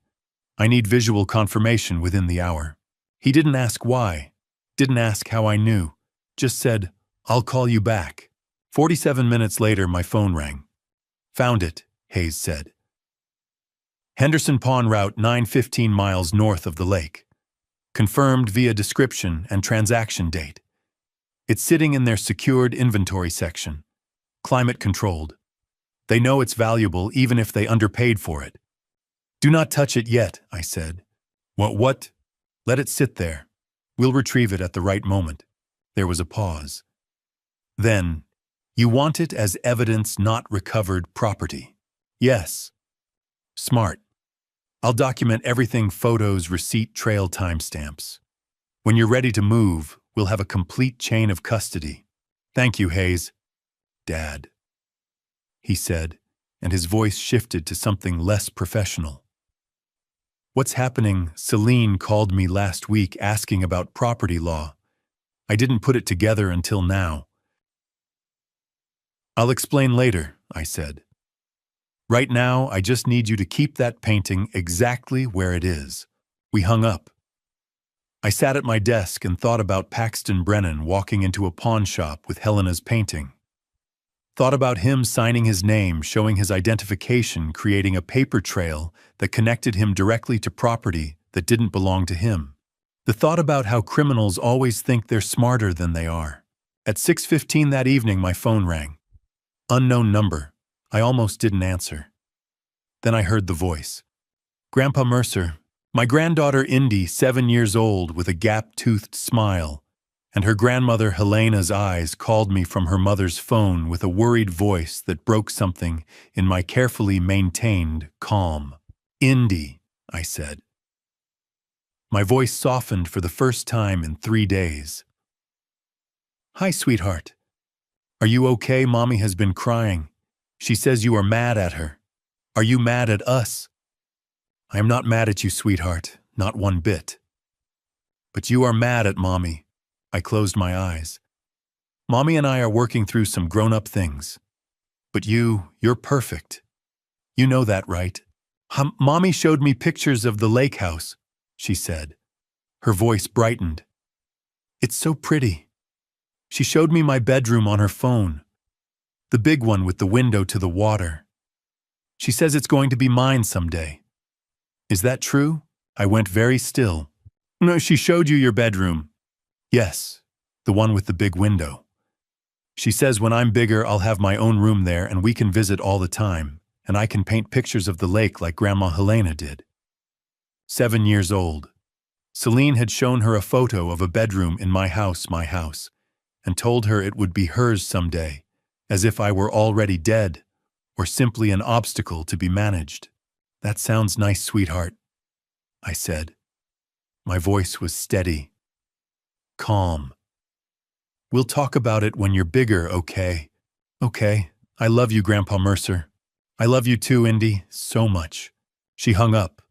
I need visual confirmation within the hour." He didn't ask why, didn't ask how I knew, just said, "I'll call you back." 47 minutes later, my phone rang. "Found it," Hayes said. "Henderson Pawn Route 9, 15 miles north of the lake. Confirmed via description and transaction date. It's sitting in their secured inventory section. Climate controlled. They know it's valuable even if they underpaid for it." "Do not touch it yet," I said. What? "Let it sit there. We'll retrieve it at the right moment." There was a pause. Then, "You want it as evidence, not recovered property?" "Yes." "Smart. I'll document everything: photos, receipt, trail, timestamps. When you're ready to move, we'll have a complete chain of custody." "Thank you, Hayes." "Dad," he said, and his voice shifted to something less professional. "What's happening? Celine called me last week asking about property law. I didn't put it together until now." "I'll explain later," I said. "Right now, I just need you to keep that painting exactly where it is." We hung up. I sat at my desk and thought about Paxton Brennan walking into a pawn shop with Helena's painting. Thought about him signing his name, showing his identification, creating a paper trail that connected him directly to property that didn't belong to him. The thought about how criminals always think they're smarter than they are. At 6:15 that evening, my phone rang. Unknown number. I almost didn't answer. Then I heard the voice. "Grandpa Mercer, my granddaughter Indy, 7 years old, with a gap-toothed smile, and her grandmother Helena's eyes called me from her mother's phone with a worried voice that broke something in my carefully maintained calm. "Indy," I said. My voice softened for the first time in 3 days. "Hi, sweetheart. Are you okay? Mommy has been crying. She says you are mad at her. Are you mad at us?" "I am not mad at you, sweetheart, not one bit." "But you are mad at Mommy." I closed my eyes. "Mommy and I are working through some grown-up things. But you're perfect. You know that, right?" Mommy showed me pictures of the lake house," she said. Her voice brightened. "It's so pretty. She showed me my bedroom on her phone. The big one with the window to the water. She says it's going to be mine someday." "Is that true?" I went very still. "No, she showed you your bedroom." "Yes, the one with the big window. She says when I'm bigger, I'll have my own room there and we can visit all the time, and I can paint pictures of the lake like Grandma Helena did." 7 years old. Celine had shown her a photo of a bedroom in my house, and told her it would be hers someday, as if I were already dead, or simply an obstacle to be managed. "That sounds nice, sweetheart," I said. My voice was steady, calm. "We'll talk about it when you're bigger, okay?" "Okay. I love you, Grandpa Mercer." "I love you too, Indy, so much." She hung up.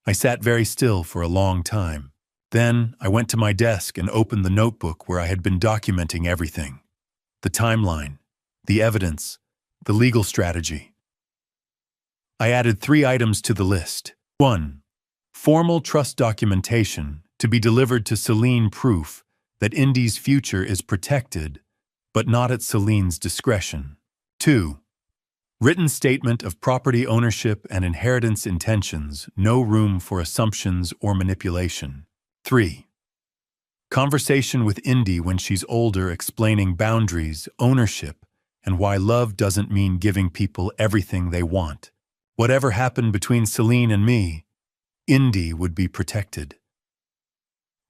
I sat very still for a long time. Then I went to my desk and opened the notebook where I had been documenting everything. The timeline, the evidence, the legal strategy. I added 3 items to the list. 1. Formal trust documentation to be delivered to Celine, proof that Indy's future is protected, but not at Celine's discretion. 2. Written statement of property ownership and inheritance intentions, no room for assumptions or manipulation. 3. Conversation with Indy when she's older, explaining boundaries, ownership, and why love doesn't mean giving people everything they want. Whatever happened between Celine and me, Indy would be protected.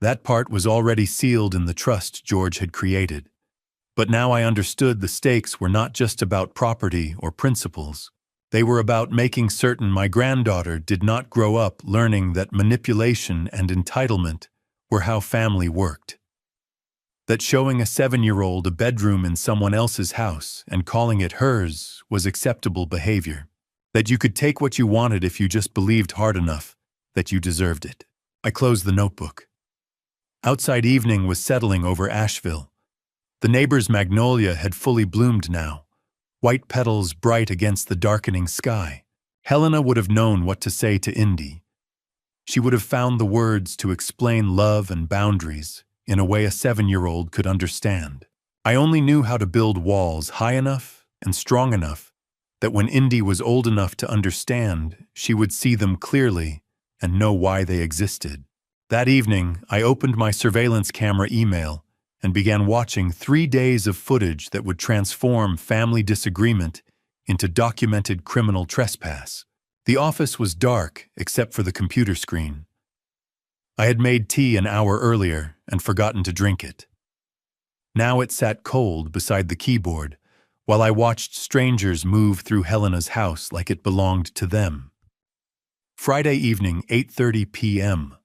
That part was already sealed in the trust George had created. But now I understood the stakes were not just about property or principles. They were about making certain my granddaughter did not grow up learning that manipulation and entitlement were how family worked. That showing a 7-year-old a bedroom in someone else's house and calling it hers was acceptable behavior. That you could take what you wanted if you just believed hard enough that you deserved it. I closed the notebook. Outside evening was settling over Asheville. The neighbor's magnolia had fully bloomed now, white petals bright against the darkening sky. Helena would have known what to say to Indy. She would have found the words to explain love and boundaries in a way a 7-year-old could understand. I only knew how to build walls high enough and strong enough that when Indy was old enough to understand, she would see them clearly and know why they existed. That evening, I opened my surveillance camera email and began watching 3 days of footage that would transform family disagreement into documented criminal trespass. The office was dark except for the computer screen. I had made tea an hour earlier and forgotten to drink it. Now it sat cold beside the keyboard while I watched strangers move through Helena's house like it belonged to them. Friday evening, 8:30 p.m.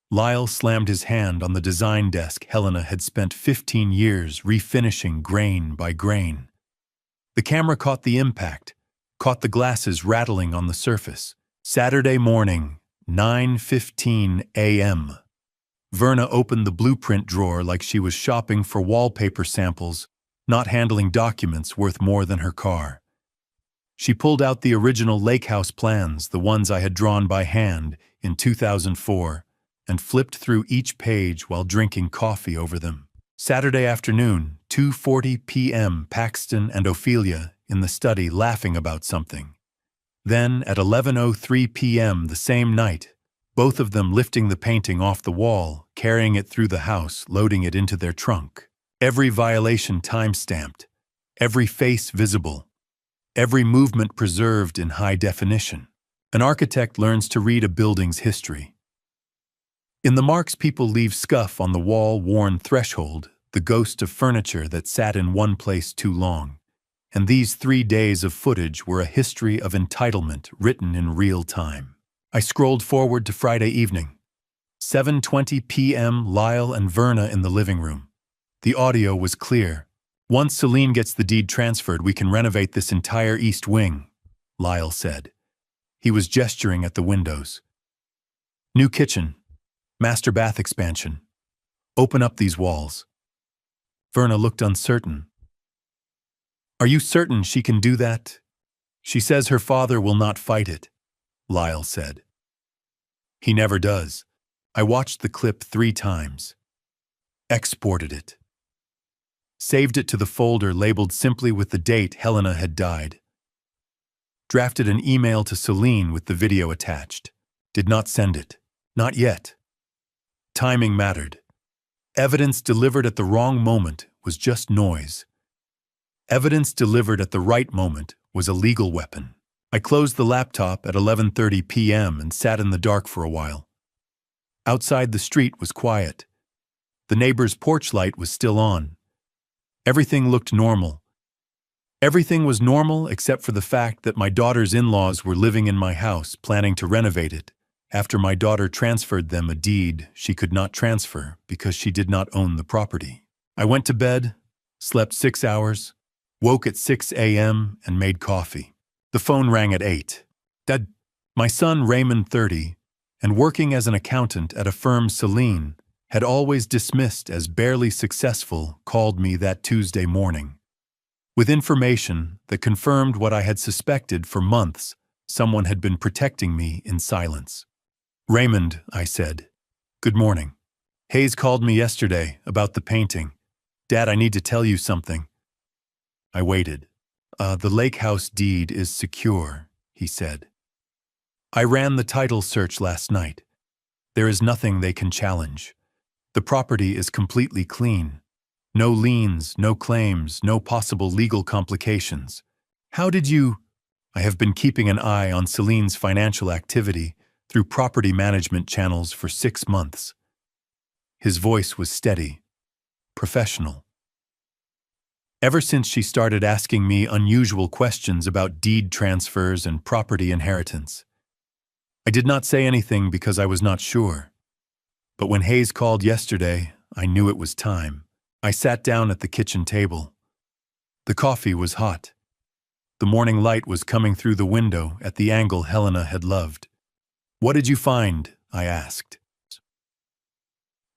Lyle slammed his hand on the design desk Helena had spent 15 years refinishing grain by grain. The camera caught the impact, caught the glasses rattling on the surface. Saturday morning, 9:15 a.m. Verna opened the blueprint drawer like she was shopping for wallpaper samples, not handling documents worth more than her car. She pulled out the original lake house plans, the ones I had drawn by hand in 2004, and flipped through each page while drinking coffee over them. Saturday afternoon, 2:40 p.m. Paxton and Ophelia in the study laughing about something. Then, at 11:03 p.m. the same night, both of them lifting the painting off the wall, carrying it through the house, loading it into their trunk. Every violation time-stamped, every face visible, every movement preserved in high definition. An architect learns to read a building's history. In the marks people leave scuff on the wall-worn threshold, the ghost of furniture that sat in one place too long. And these 3 days of footage were a history of entitlement written in real time. I scrolled forward to Friday evening. 7:20 p.m. Lyle and Verna in the living room. The audio was clear. Once Celine gets the deed transferred, we can renovate this entire east wing, Lyle said. He was gesturing at the windows. New kitchen. Master bath expansion. Open up these walls. Verna looked uncertain. Are you certain she can do that? She says her father will not fight it, Lyle said. He never does. I watched the clip 3 times. Exported it. Saved it to the folder labeled simply with the date Helena had died. Drafted an email to Celine with the video attached. Did not send it. Not yet. Timing mattered. Evidence delivered at the wrong moment was just noise. Evidence delivered at the right moment was a legal weapon. I closed the laptop at 11:30 p.m. and sat in the dark for a while. Outside the street was quiet. The neighbor's porch light was still on. Everything looked normal. Everything was normal except for the fact that my daughter's in-laws were living in my house, planning to renovate it, after my daughter transferred them a deed she could not transfer because she did not own the property. I went to bed, slept 6 hours, woke at 6 a.m. and made coffee. The phone rang at 8. Dad, my son Raymond, 30, and working as an accountant at a firm Celine had always dismissed as barely successful, called me that Tuesday morning. With information that confirmed what I had suspected for months, someone had been protecting me in silence. Raymond, I said. Good morning. Hayes called me yesterday about the painting. Dad, I need to tell you something. I waited. The lake house deed is secure, he said. I ran the title search last night. There is nothing they can challenge. The property is completely clean. No liens, no claims, no possible legal complications. How did you... I have been keeping an eye on Celine's financial activity through property management channels for 6 months. His voice was steady, professional. Ever since she started asking me unusual questions about deed transfers and property inheritance, I did not say anything because I was not sure. But when Hayes called yesterday, I knew it was time. I sat down at the kitchen table. The coffee was hot. The morning light was coming through the window at the angle Helena had loved. "What did you find?" I asked.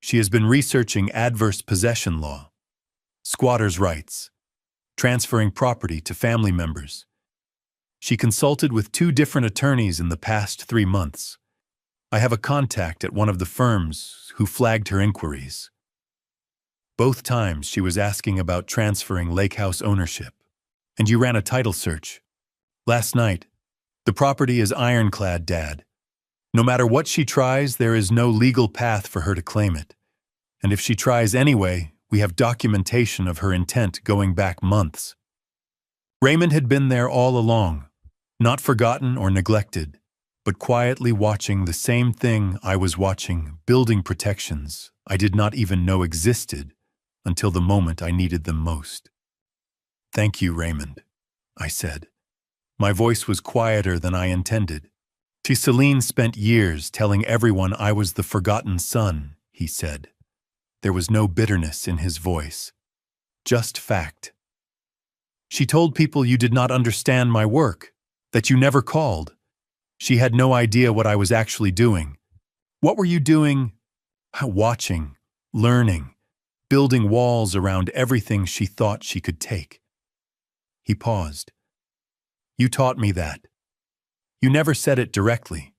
She has been researching adverse possession law, squatters' rights, transferring property to family members. She consulted with 2 different attorneys in the past 3 months. I have a contact at one of the firms who flagged her inquiries. Both times she was asking about transferring lake house ownership. And you ran a title search. Last night, the property is ironclad, Dad. No matter what she tries, there is no legal path for her to claim it. And if she tries anyway, we have documentation of her intent going back months. Raymond had been there all along, not forgotten or neglected, but quietly watching the same thing I was watching, building protections I did not even know existed until the moment I needed them most. "Thank you, Raymond," I said. My voice was quieter than I intended. "Celine spent years telling everyone I was the forgotten son," he said. There was no bitterness in his voice, just fact. "She told people you did not understand my work, that you never called. She had no idea what I was actually doing. What were you doing?" "Watching, learning, building walls around everything she thought she could take." He paused. "You taught me that. You never said it directly.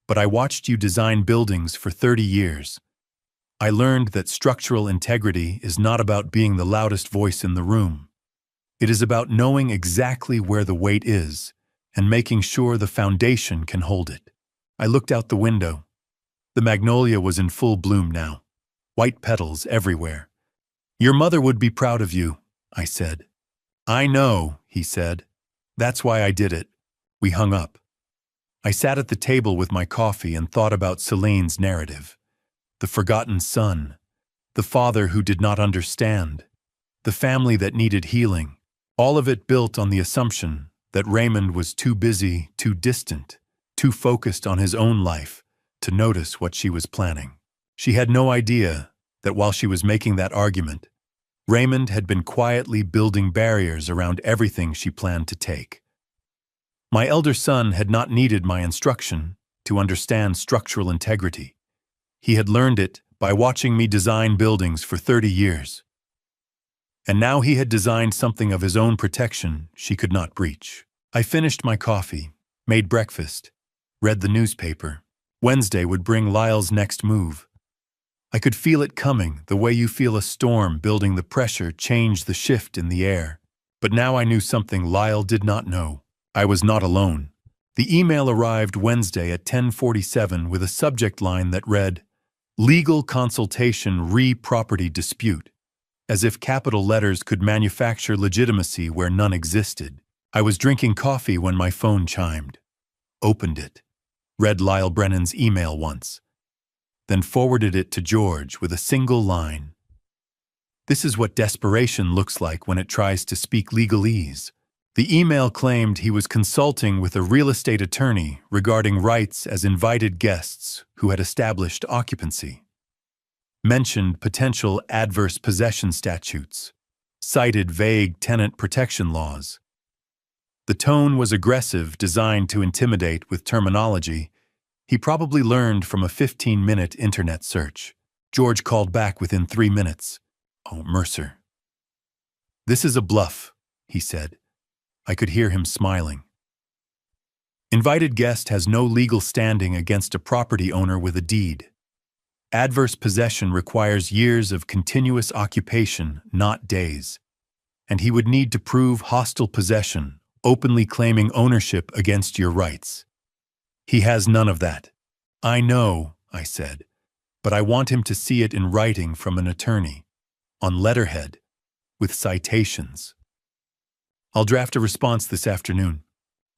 But I watched you design buildings for 30 years. I learned that structural integrity is not about being the loudest voice in the room. It is about knowing exactly where the weight is and making sure the foundation can hold it." I looked out the window. The magnolia was in full bloom now, white petals everywhere. "Your mother would be proud of you," I said. "I know," he said. "That's why I did it." We hung up. I sat at the table with my coffee and thought about Celine's narrative. The forgotten son, the father who did not understand, the family that needed healing, all of it built on the assumption that Raymond was too busy, too distant, too focused on his own life to notice what she was planning. She had no idea that while she was making that argument, Raymond had been quietly building barriers around everything she planned to take. My elder son had not needed my instruction to understand structural integrity. He had learned it by watching me design buildings for 30 years. And now he had designed something of his own protection she could not breach. I finished my coffee, made breakfast, read the newspaper. Wednesday would bring Lyle's next move. I could feel it coming, the way you feel a storm building, the pressure change, the shift in the air. But now I knew something Lyle did not know. I was not alone. The email arrived Wednesday at 10:47 with a subject line that read, "Legal consultation re-property dispute," as if capital letters could manufacture legitimacy where none existed. I was drinking coffee when my phone chimed. Opened it. Read Lyle Brennan's email once. Then forwarded it to George with a single line. This is what desperation looks like when it tries to speak legalese. The email claimed he was consulting with a real estate attorney regarding rights as invited guests who had established occupancy. Mentioned potential adverse possession statutes. Cited vague tenant protection laws. The tone was aggressive, designed to intimidate with terminology he probably learned from a 15-minute internet search. George called back within 3 minutes. "Oh, Mercer." "This is a bluff," he said. I could hear him smiling. "Invited guest has no legal standing against a property owner with a deed. Adverse possession requires years of continuous occupation, not days. And he would need to prove hostile possession, openly claiming ownership against your rights. He has none of that." "I know," I said, "but I want him to see it in writing from an attorney, on letterhead, with citations. I'll draft a response this afternoon.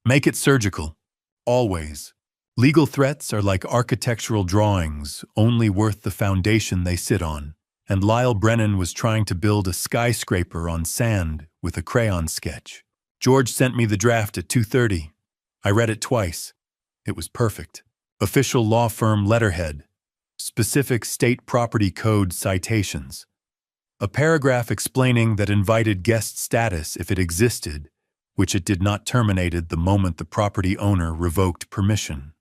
Make it surgical, always." Legal threats are like architectural drawings, only worth the foundation they sit on, and Lyle Brennan was trying to build a skyscraper on sand with a crayon sketch. George sent me the draft at 2:30. I read it twice. It was perfect. Official law firm letterhead. Specific state property code citations. A paragraph explaining that invited guest status if it existed, which it did not terminated the moment the property owner revoked permission.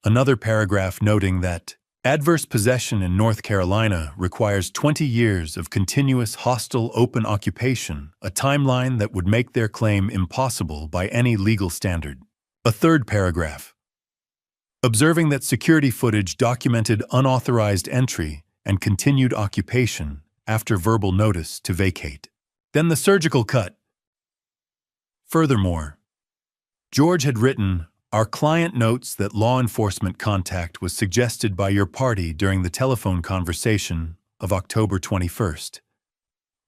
Another paragraph noting that adverse possession in North Carolina requires 20 years of continuous hostile open occupation, a timeline that would make their claim impossible by any legal standard. A third paragraph, observing that security footage documented unauthorized entry and continued occupation after verbal notice to vacate. Then the surgical cut. Furthermore, George had written, "Our client notes that law enforcement contact was suggested by your party during the telephone conversation of October 21st.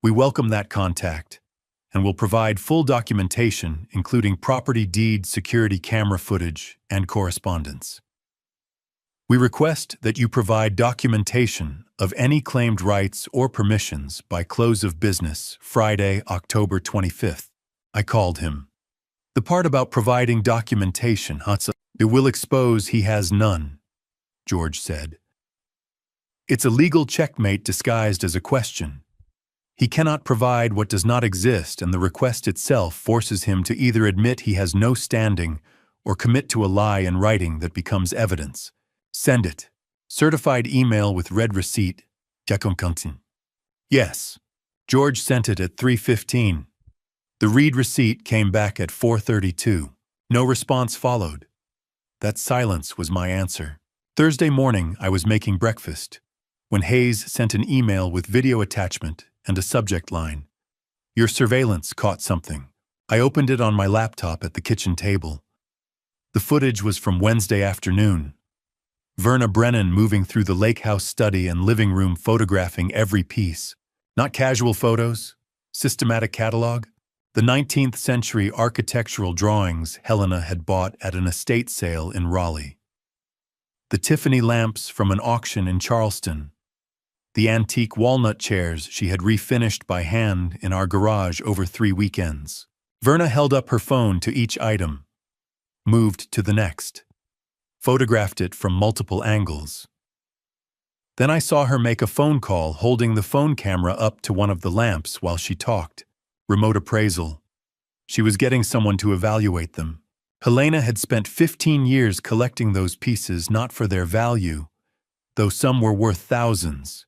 We welcome that contact and will provide full documentation, including property deed, security camera footage, and correspondence. We request that you provide documentation of any claimed rights or permissions by close of business Friday, October 25th. I called him. The part about providing documentation, it will expose he has none, George said. It's a legal checkmate disguised as a question. He cannot provide what does not exist, and the request itself forces him to either admit he has no standing or commit to a lie in writing that becomes evidence. Send it. Certified email with red receipt. Yes. George sent it at 3:15. The read receipt came back at 4:32. No response followed. That silence was my answer. Thursday morning, I was making breakfast when Hayes sent an email with video attachment and a subject line. Your surveillance caught something. I opened it on my laptop at the kitchen table. The footage was from Wednesday afternoon. Verna Brennan moving through the lake house study and living room photographing every piece. Not casual photos, systematic catalog. The 19th century architectural drawings Helena had bought at an estate sale in Raleigh. The Tiffany lamps from an auction in Charleston. The antique walnut chairs she had refinished by hand in our garage over 3 weekends. Verna held up her phone to each item, moved to the next, photographed it from multiple angles. Then I saw her make a phone call holding the phone camera up to one of the lamps while she talked. Remote appraisal. She was getting someone to evaluate them. Helena had spent 15 years collecting those pieces not for their value, though some were worth thousands,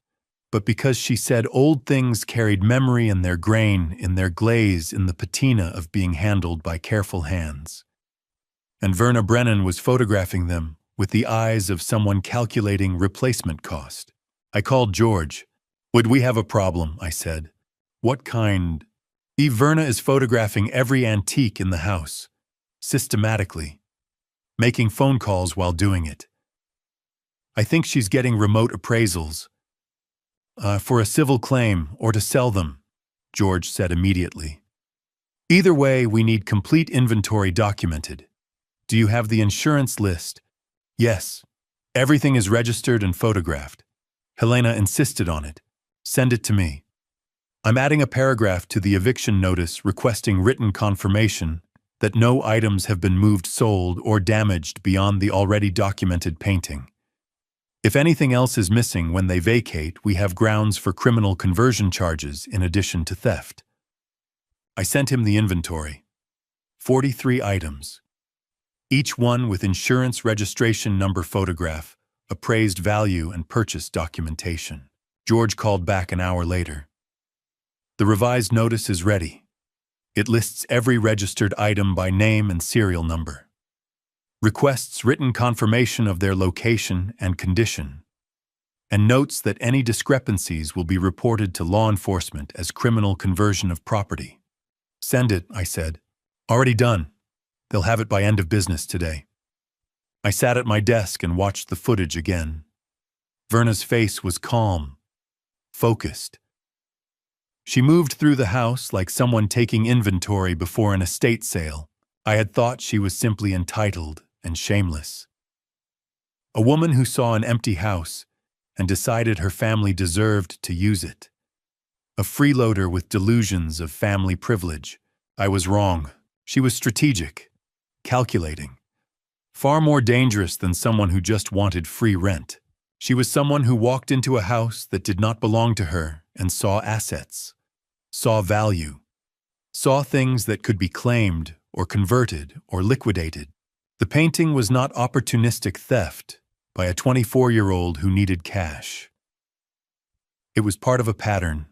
but because she said old things carried memory in their grain, in their glaze, in the patina of being handled by careful hands. And Verna Brennan was photographing them with the eyes of someone calculating replacement cost. I called George. Would we have a problem? I said. What kind? Verna is photographing every antique in the house, systematically, making phone calls while doing it. I think she's getting remote appraisals. For a civil claim or to sell them, George said immediately. Either way, we need complete inventory documented. Do you have the insurance list? Yes. Everything is registered and photographed. Helena insisted on it. Send it to me. I'm adding a paragraph to the eviction notice requesting written confirmation that no items have been moved, sold, or damaged beyond the already documented painting. If anything else is missing when they vacate, we have grounds for criminal conversion charges in addition to theft. I sent him the inventory. 43 items. Each one with insurance registration number, photograph, appraised value, and purchase documentation. George called back an hour later. The revised notice is ready. It lists every registered item by name and serial number. Requests written confirmation of their location and condition, and notes that any discrepancies will be reported to law enforcement as criminal conversion of property. Send it, I said. Already done. They'll have it by end of business today. I sat at my desk and watched the footage again. Verna's face was calm, focused. She moved through the house like someone taking inventory before an estate sale. I had thought she was simply entitled and shameless. A woman who saw an empty house and decided her family deserved to use it. A freeloader with delusions of family privilege. I was wrong. She was strategic, calculating. Far more dangerous than someone who just wanted free rent. She was someone who walked into a house that did not belong to her and saw assets, saw value, saw things that could be claimed or converted or liquidated. The painting was not opportunistic theft by a 24-year-old who needed cash. It was part of a pattern,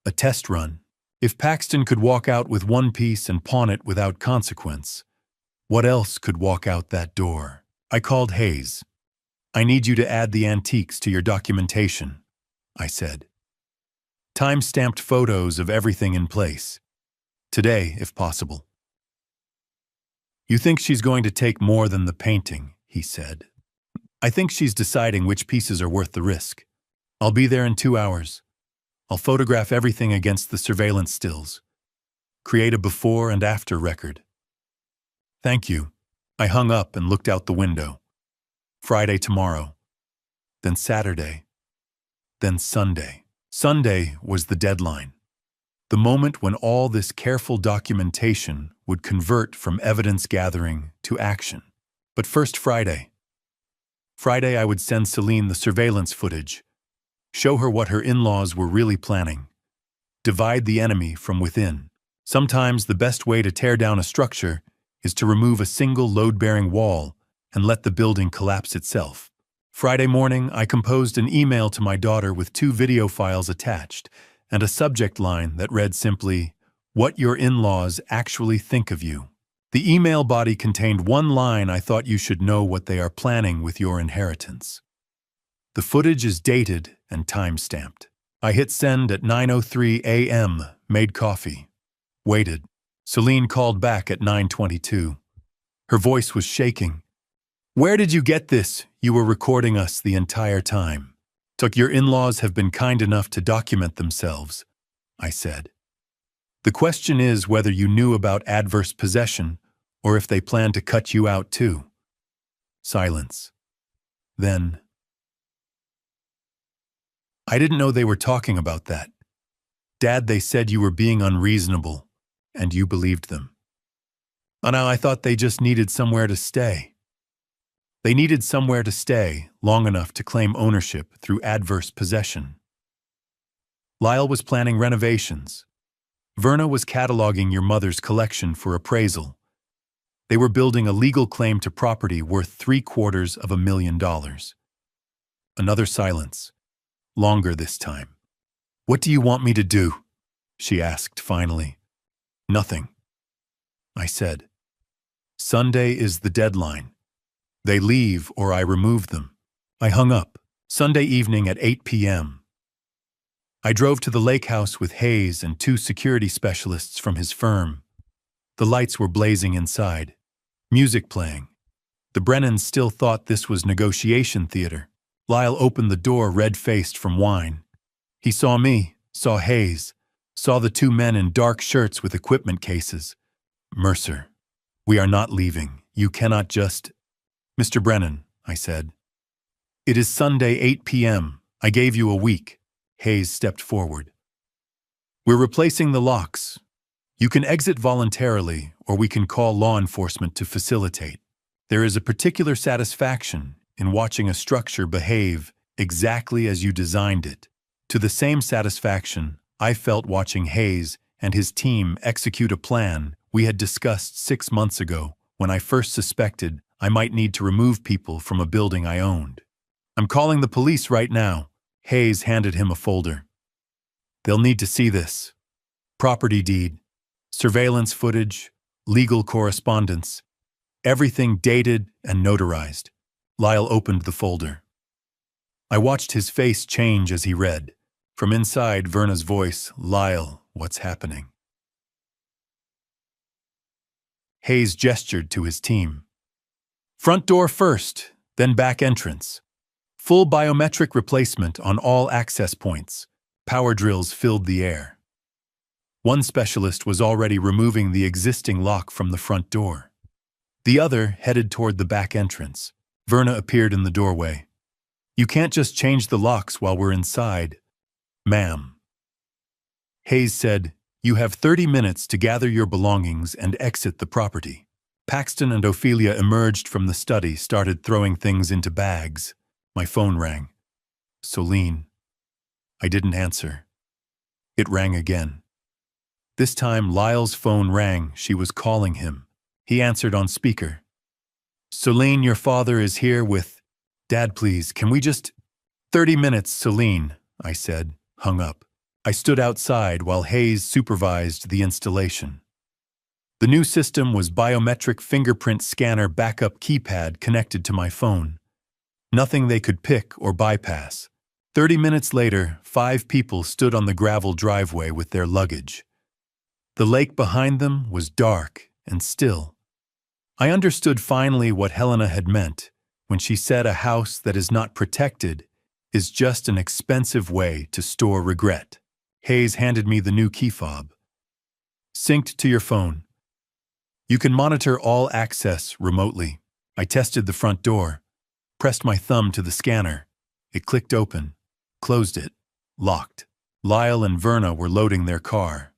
a test run. If Paxton could walk out with one piece and pawn it without consequence, what else could walk out that door? I called Hayes. I need you to add the antiques to your documentation, I said. Time-stamped photos of everything in place. Today, if possible. You think she's going to take more than the painting, he said. I think she's deciding which pieces are worth the risk. I'll be there in 2 hours. I'll photograph everything against the surveillance stills. Create a before and after record. Thank you. I hung up and looked out the window. Friday tomorrow. Then Saturday. Then Sunday. Sunday was the deadline. The moment when all this careful documentation would convert from evidence gathering to action. But first Friday. Friday I would send Celine the surveillance footage, show her what her in-laws were really planning, divide the enemy from within. Sometimes the best way to tear down a structure is to remove a single load-bearing wall and let the building collapse itself. Friday morning, I composed an email to my daughter with 2 video files attached and a subject line that read simply, "What your in-laws actually think of you." The email body contained one line I thought you should know what they are planning with your inheritance. The footage is dated and time-stamped. I hit send at 9:03 a.m., made coffee, waited. Celine called back at 9:22. Her voice was shaking. "Where did you get this? You were recording us the entire time." Your in-laws have been kind enough to document themselves, I said. The question is whether you knew about adverse possession or if they plan to cut you out too. Silence. Then, I didn't know they were talking about that. Dad, they said you were being unreasonable, and you believed them. And now I thought they just needed somewhere to stay. They needed somewhere to stay long enough to claim ownership through adverse possession. Lyle was planning renovations. Verna was cataloging your mother's collection for appraisal. They were building a legal claim to property worth $750,000. Another silence. Longer this time. "What do you want me to do?" she asked finally. "Nothing," I said. "Sunday is the deadline. They leave or I remove them." I hung up. Sunday evening at 8 p.m. I drove to the lake house with Hayes and 2 security specialists from his firm. The lights were blazing inside. Music playing. The Brennans still thought this was negotiation theater. Lyle opened the door red-faced from wine. He saw me, saw Hayes, saw the 2 men in dark shirts with equipment cases. "Mercer, we are not leaving. You cannot just—" "Mr. Brennan," I said. "It is Sunday 8 p.m. I gave you a week." Hayes stepped forward. "We're replacing the locks. You can exit voluntarily, or we can call law enforcement to facilitate. There is a particular satisfaction in watching a structure behave exactly as you designed it. To the same satisfaction I felt watching Hayes and his team execute a plan we had discussed 6 months ago when I first suspected I might need to remove people from a building I owned. "I'm calling the police right now." Hayes handed him a folder. "They'll need to see this. Property deed, surveillance footage, legal correspondence, everything dated and notarized." Lyle opened the folder. I watched his face change as he read. From inside, Verna's voice, "Lyle, what's happening?" Hayes gestured to his team. "Front door first, then back entrance. Full biometric replacement on all access points." Power drills filled the air. One specialist was already removing the existing lock from the front door. The other headed toward the back entrance. Verna appeared in the doorway. "You can't just change the locks while we're inside, ma'am." Hayes said, "You have 30 minutes to gather your belongings and exit the property." Paxton and Ophelia emerged from the study, started throwing things into bags. My phone rang. "Solene." I didn't answer. It rang again. This time, Lyle's phone rang. She was calling him. He answered on speaker. "Solene, your father is here with—" "Dad, please, can we just—" "30 minutes, Solene," I said, hung up. I stood outside while Hayes supervised the installation. The new system was biometric fingerprint scanner backup keypad connected to my phone. Nothing they could pick or bypass. 30 minutes later, 5 people stood on the gravel driveway with their luggage. The lake behind them was dark and still. I understood finally what Helena had meant when she said a house that is not protected is just an expensive way to store regret. Hayes handed me the new key fob. "Synced to your phone. You can monitor all access remotely." I tested the front door, pressed my thumb to the scanner. It clicked open, closed it, locked. Lyle and Verna were loading their car.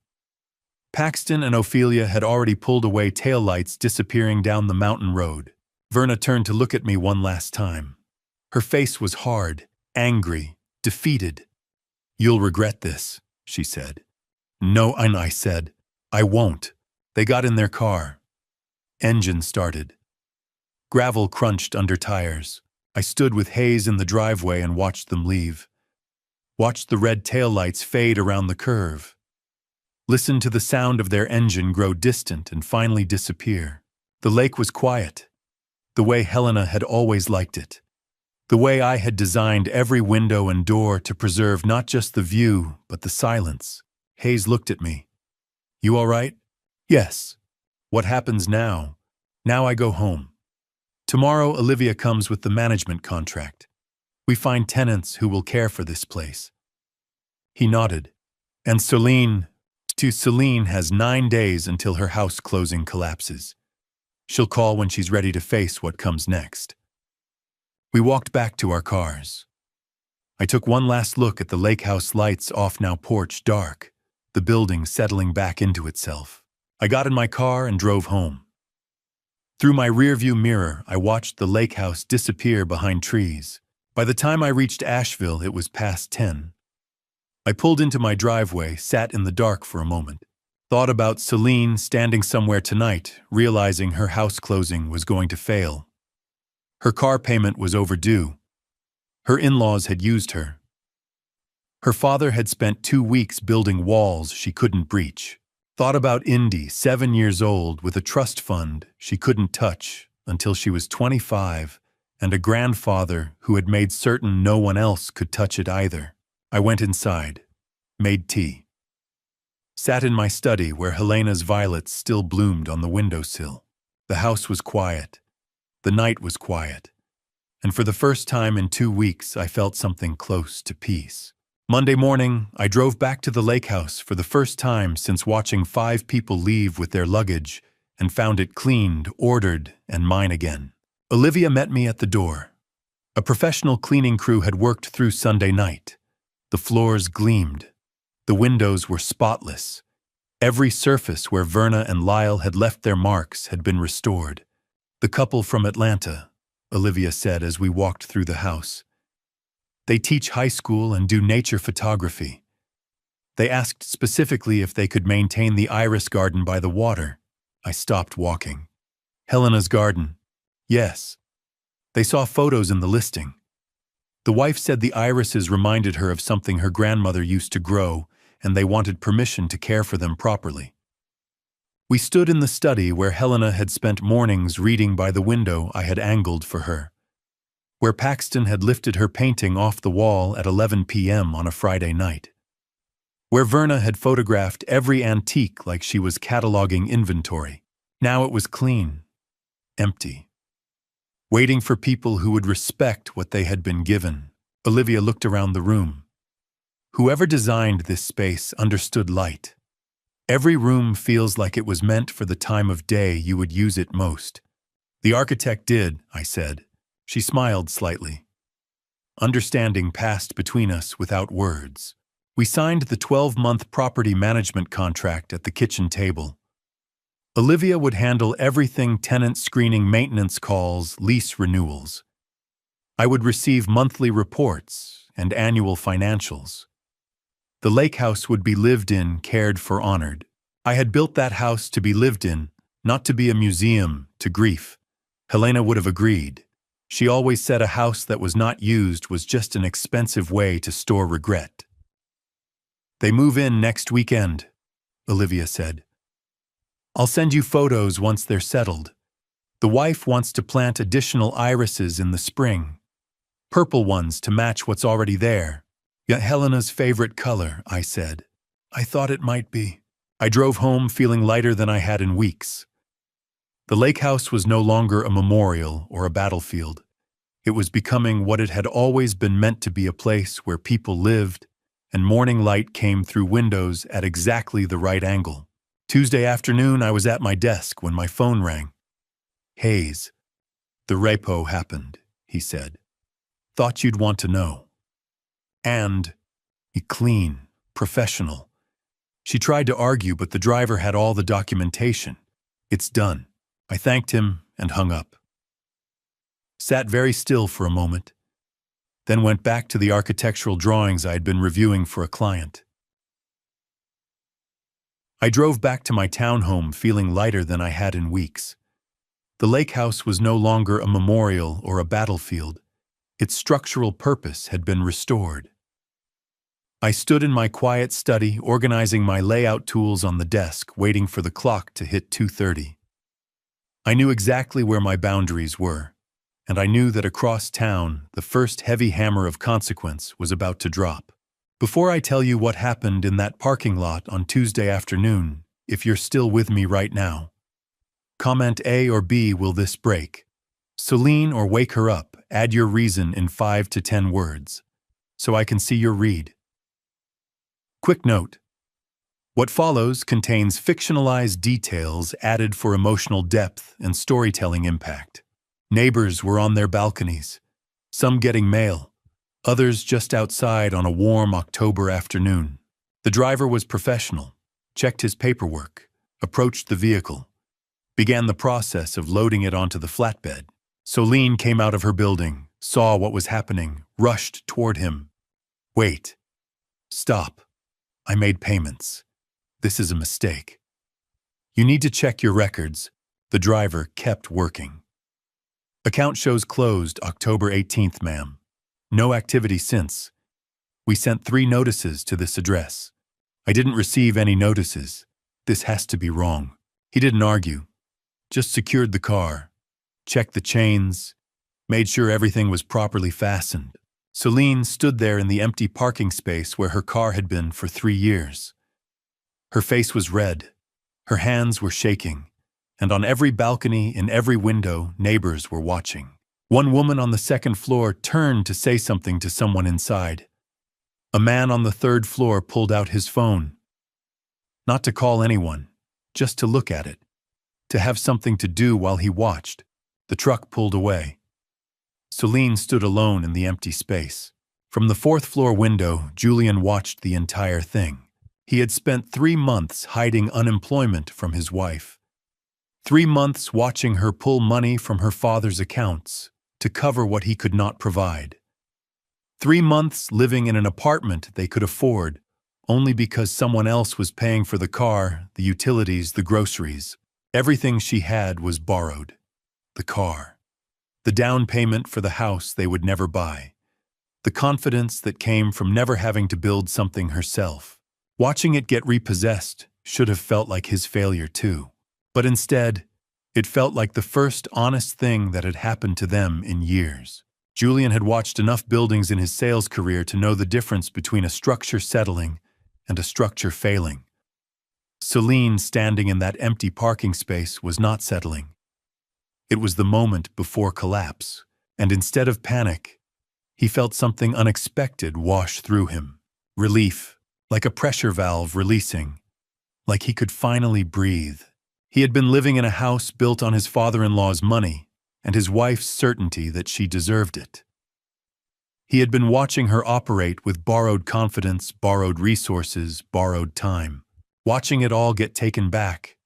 Paxton and Ophelia had already pulled away, taillights disappearing down the mountain road. Verna turned to look at me one last time. Her face was hard, angry, defeated. "You'll regret this," she said. "No," and I said, "I won't." They got in their car. Engine started. Gravel crunched under tires. I stood with Hayes in the driveway and watched them leave. Watched the red taillights fade around the curve. Listened to the sound of their engine grow distant and finally disappear. The lake was quiet, the way Helena had always liked it. The way I had designed every window and door to preserve not just the view, but the silence. Hayes looked at me. "You all right?" "Yes." "What happens now?" "Now I go home. Tomorrow Olivia comes with the management contract. We find tenants who will care for this place." He nodded. "And Solene has 9 days until her house closing collapses. She'll call when she's ready to face what comes next." We walked back to our cars. I took one last look at the lake house lights off, now porch dark, the building settling back into itself. I got in my car and drove home. Through my rearview mirror, I watched the lake house disappear behind trees. By the time I reached Asheville, it was past 10. I pulled into my driveway, sat in the dark for a moment. Thought about Celine standing somewhere tonight, realizing her house closing was going to fail. Her car payment was overdue. Her in-laws had used her. Her father had spent 2 weeks building walls she couldn't breach. Thought about Indy, 7 years old, with a trust fund she couldn't touch until she was 25, and a grandfather who had made certain no one else could touch it either. I went inside, made tea. Sat in my study where Helena's violets still bloomed on the windowsill. The house was quiet. The night was quiet. And for the first time in 2 weeks, I felt something close to peace. Monday morning, I drove back to the lake house for the first time since watching 5 people leave with their luggage and found it cleaned, ordered, and mine again. Olivia met me at the door. A professional cleaning crew had worked through Sunday night. The floors gleamed. The windows were spotless. Every surface where Verna and Lyle had left their marks had been restored. "The couple from Atlanta," Olivia said as we walked through the house. "They teach high school and do nature photography. They asked specifically if they could maintain the iris garden by the water." I stopped walking. "Helena's garden?" "Yes." They saw photos in the listing. The wife said the irises reminded her of something her grandmother used to grow, and they wanted permission to care for them properly. We stood in the study where Helena had spent mornings reading by the window I had angled for her, where Paxton had lifted her painting off the wall at 11 p.m. on a Friday night, where Verna had photographed every antique like she was cataloging inventory. Now it was clean, empty, waiting for people who would respect what they had been given. Olivia looked around the room. Whoever designed this space understood light. Every room feels like it was meant for the time of day you would use it most. The architect did, I said. She smiled slightly. Understanding passed between us without words. We signed the 12-month property management contract at the kitchen table. Olivia would handle everything: tenant screening, maintenance calls, lease renewals. I would receive monthly reports and annual financials. The lake house would be lived in, cared for, honored. I had built that house to be lived in, not to be a museum to grief. Helena would have agreed. She always said a house that was not used was just an expensive way to store regret. They move in next weekend, Olivia said. I'll send you photos once they're settled. The wife wants to plant additional irises in the spring. Purple ones to match what's already there. Yet Helena's favorite color, I said. I thought it might be. I drove home feeling lighter than I had in weeks. The lake house was no longer a memorial or a battlefield. It was becoming what it had always been meant to be: a place where people lived, and morning light came through windows at exactly the right angle. Tuesday afternoon, I was at my desk when my phone rang. Hayes, the repo happened, he said. Thought you'd want to know. And, clean, professional. She tried to argue, but the driver had all the documentation. It's done. I thanked him and hung up. Sat very still for a moment, then went back to the architectural drawings I had been reviewing for a client. I drove back to my townhome feeling lighter than I had in weeks. The lake house was no longer a memorial or a battlefield. Its structural purpose had been restored. I stood in my quiet study, organizing my layout tools on the desk, waiting for the clock to hit 2:30. I knew exactly where my boundaries were, and I knew that across town, the first heavy hammer of consequence was about to drop. Before I tell you what happened in that parking lot on Tuesday afternoon, if you're still with me right now, comment A or B: will this break? Celine or wake her up? Add your reason in 5 to 10 words, so I can see your read. Quick note: what follows contains fictionalized details added for emotional depth and storytelling impact. Neighbors were on their balconies, some getting mail, others just outside on a warm October afternoon. The driver was professional, checked his paperwork, approached the vehicle, began the process of loading it onto the flatbed. Celine came out of her building, saw what was happening, rushed toward him. Wait. Stop. I made payments. This is a mistake. You need to check your records. The driver kept working. Account shows closed October 18th, ma'am. No activity since. We sent 3 notices to this address. I didn't receive any notices. This has to be wrong. He didn't argue. Just secured the car, checked the chains, made sure everything was properly fastened. Celine stood there in the empty parking space where her car had been for 3 years. Her face was red, her hands were shaking, and on every balcony, in every window, neighbors were watching. One woman on the 2nd floor turned to say something to someone inside. A man on the 3rd floor pulled out his phone. Not to call anyone, just to look at it, to have something to do while he watched. The truck pulled away. Celine stood alone in the empty space. From the 4th floor window, Julian watched the entire thing. He had spent 3 months hiding unemployment from his wife. 3 months watching her pull money from her father's accounts to cover what he could not provide. 3 months living in an apartment they could afford only because someone else was paying for the car, the utilities, the groceries. Everything she had was borrowed. The car. The down payment for the house they would never buy. The confidence that came from never having to build something herself. Watching it get repossessed should have felt like his failure too. But instead, it felt like the first honest thing that had happened to them in years. Julian had watched enough buildings in his sales career to know the difference between a structure settling and a structure failing. Celine standing in that empty parking space was not settling. It was the moment before collapse, and instead of panic, he felt something unexpected wash through him. Relief, like a pressure valve releasing, like he could finally breathe. He had been living in a house built on his father-in-law's money, and his wife's certainty that she deserved it. He had been watching her operate with borrowed confidence, borrowed resources, borrowed time. Watching it all get taken back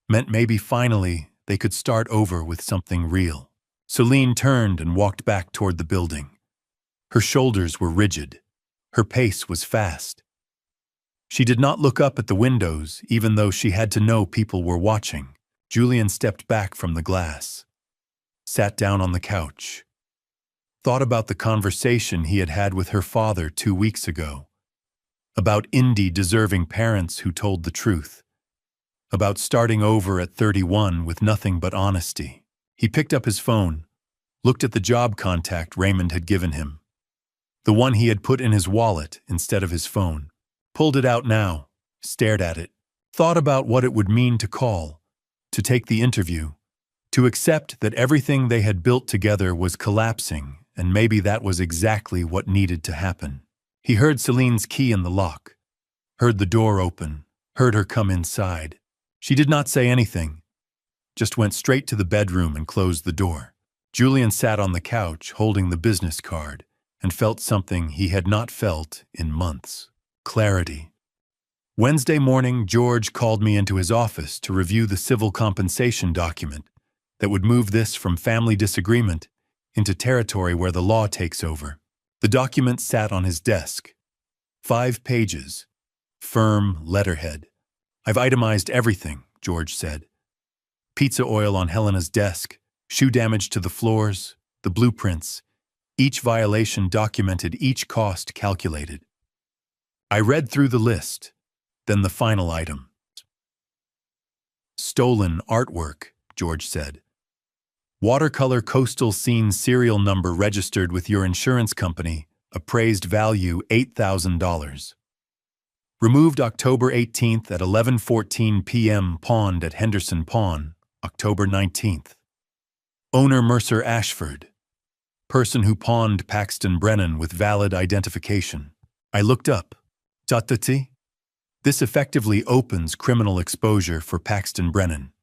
meant maybe finally they could start over with something real. Celine turned and walked back toward the building. Her shoulders were rigid. Her pace was fast. She did not look up at the windows, even though she had to know people were watching. Julian stepped back from the glass, sat down on the couch, thought about the conversation he had had with her father 2 weeks ago, about indie deserving parents who told the truth, about starting over at 31 with nothing but honesty. He picked up his phone, looked at the job contact Raymond had given him, the one he had put in his wallet instead of his phone, pulled it out now, stared at it, thought about what it would mean to call, to take the interview, to accept that everything they had built together was collapsing, and maybe that was exactly what needed to happen. He heard Celine's key in the lock, heard the door open, heard her come inside. She did not say anything, just went straight to the bedroom and closed the door. Julian sat on the couch holding the business card and felt something he had not felt in months. Clarity. Wednesday morning, George called me into his office to review the civil compensation document that would move this from family disagreement into territory where the law takes over. The document sat on his desk. 5 pages. Firm letterhead. "I've itemized everything," George said. Pizza oil on Helena's desk, shoe damage to the floors, the blueprints. Each violation documented, each cost calculated. I read through the list, then the final item. "Stolen artwork," George said. "Watercolor coastal scene serial number registered with your insurance company, appraised value $8,000. Removed October 18th at 11:14 p.m. Pawned at Henderson Pawn, October 19th. Owner Mercer Ashford. Person who pawned Paxton Brennan with valid identification." I looked up. Tatati? This effectively opens criminal exposure for Paxton Brennan.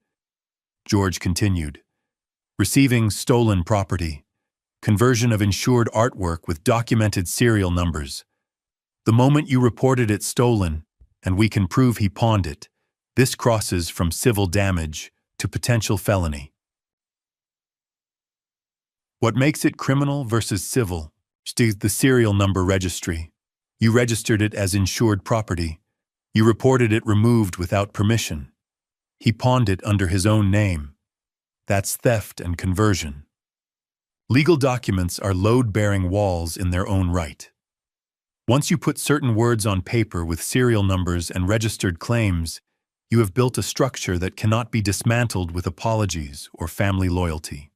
George continued. "Receiving stolen property. Conversion of insured artwork with documented serial numbers. The moment you reported it stolen, and we can prove he pawned it, this crosses from civil damage to potential felony." What makes it criminal versus civil? The serial number registry. You registered it as insured property. You reported it removed without permission. He pawned it under his own name. That's theft and conversion. Legal documents are load-bearing walls in their own right. Once you put certain words on paper with serial numbers and registered claims, you have built a structure that cannot be dismantled with apologies or family loyalty.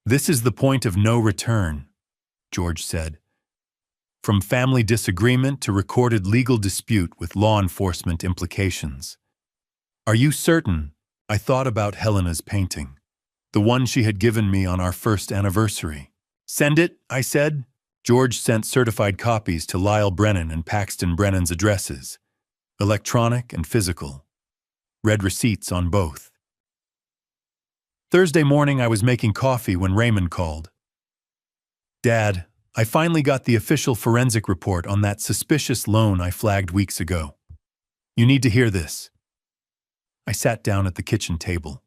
"This is the point of no return," George said. "From family disagreement to recorded legal dispute with law enforcement implications." "Are you certain?" I thought about Helena's painting, the one she had given me on our first anniversary. "Send it," I said. George sent certified copies to Lyle Brennan and Paxton Brennan's addresses, electronic and physical. Read receipts on both. Thursday morning, I was making coffee when Raymond called. "Dad, I finally got the official forensic report on that suspicious loan I flagged weeks ago. You need to hear this." I sat down at the kitchen table.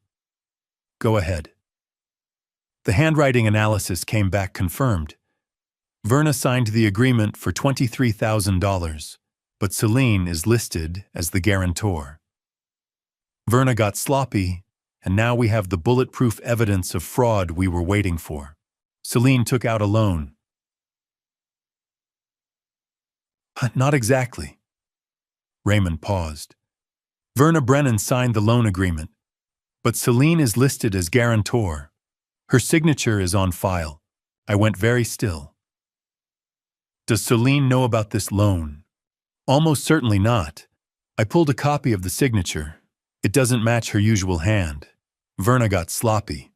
"Go ahead." The handwriting analysis came back confirmed. Verna signed the agreement for $23,000, but Celine is listed as the guarantor. Verna got sloppy, and now we have the bulletproof evidence of fraud we were waiting for. Celine took out a loan. Not exactly. Raymond paused. Verna Brennan signed the loan agreement, but Celine is listed as guarantor. Her signature is on file. I went very still. Does Celine know about this loan? Almost certainly not. I pulled a copy of the signature. It doesn't match her usual hand. Verna got sloppy.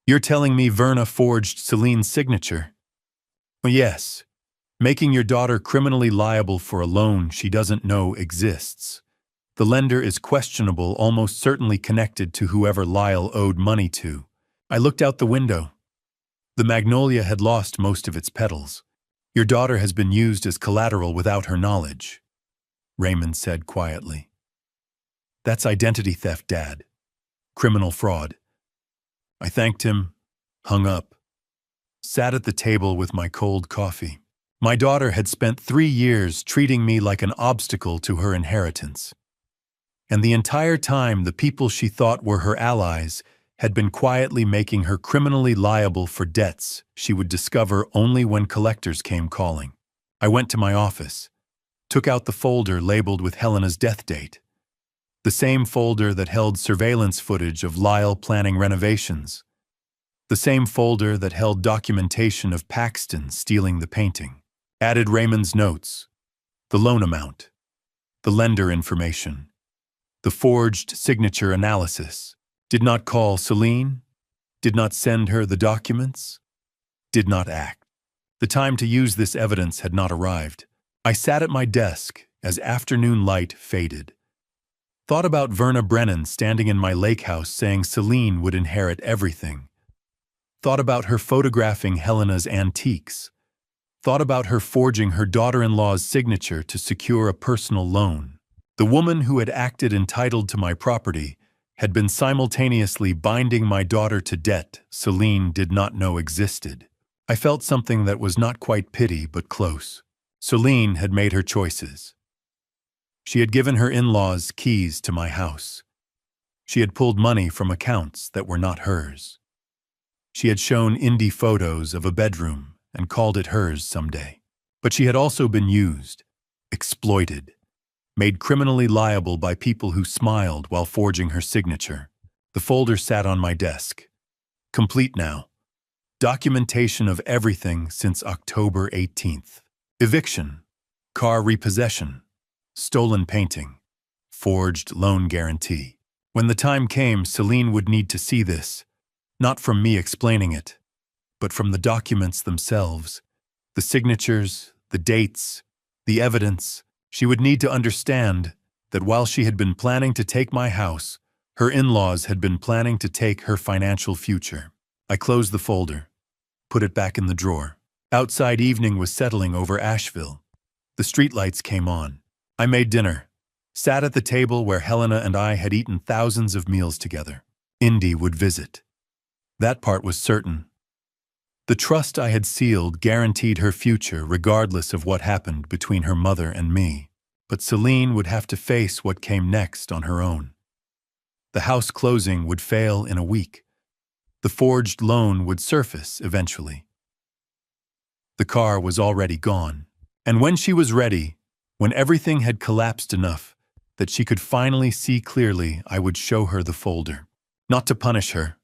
You're telling me Verna forged Celine's signature? Well, yes. Making your daughter criminally liable for a loan she doesn't know exists. The lender is questionable, almost certainly connected to whoever Lyle owed money to. I looked out the window. The magnolia had lost most of its petals. Your daughter has been used as collateral without her knowledge, Raymond said quietly. That's identity theft, Dad. Criminal fraud. I thanked him, hung up, sat at the table with my cold coffee. My daughter had spent 3 years treating me like an obstacle to her inheritance. And the entire time, the people she thought were her allies had been quietly making her criminally liable for debts she would discover only when collectors came calling. I went to my office, took out the folder labeled with Helena's death date, the same folder that held surveillance footage of Lyle planning renovations, the same folder that held documentation of Paxton stealing the painting, added Raymond's notes, the loan amount, the lender information, the forged signature analysis. Did not call Celine, did not send her the documents, did not act. The time to use this evidence had not arrived. I sat at my desk as afternoon light faded. Thought about Verna Brennan standing in my lake house saying Celine would inherit everything. Thought about her photographing Helena's antiques. Thought about her forging her daughter-in-law's signature to secure a personal loan. The woman who had acted entitled to my property had been simultaneously binding my daughter to debt Celine did not know existed. I felt something that was not quite pity but close. Celine had made her choices. She had given her in-laws keys to my house. She had pulled money from accounts that were not hers. She had shown indie photos of a bedroom and called it hers someday. But she had also been used, exploited, made criminally liable by people who smiled while forging her signature. The folder sat on my desk. Complete now. Documentation of everything since October 18th. Eviction, car repossession, stolen painting, forged loan guarantee. When the time came, Celine would need to see this, not from me explaining it, but from the documents themselves, the signatures, the dates, the evidence. She would need to understand that while she had been planning to take my house, her in-laws had been planning to take her financial future. I closed the folder, put it back in the drawer. Outside evening was settling over Asheville. The streetlights came on. I made dinner, sat at the table where Helena and I had eaten thousands of meals together. Indy would visit. That part was certain. The trust I had sealed guaranteed her future regardless of what happened between her mother and me. But Celine would have to face what came next on her own. The house closing would fail in a week. The forged loan would surface eventually. The car was already gone. And when she was ready, when everything had collapsed enough that she could finally see clearly, I would show her the folder. Not to punish her,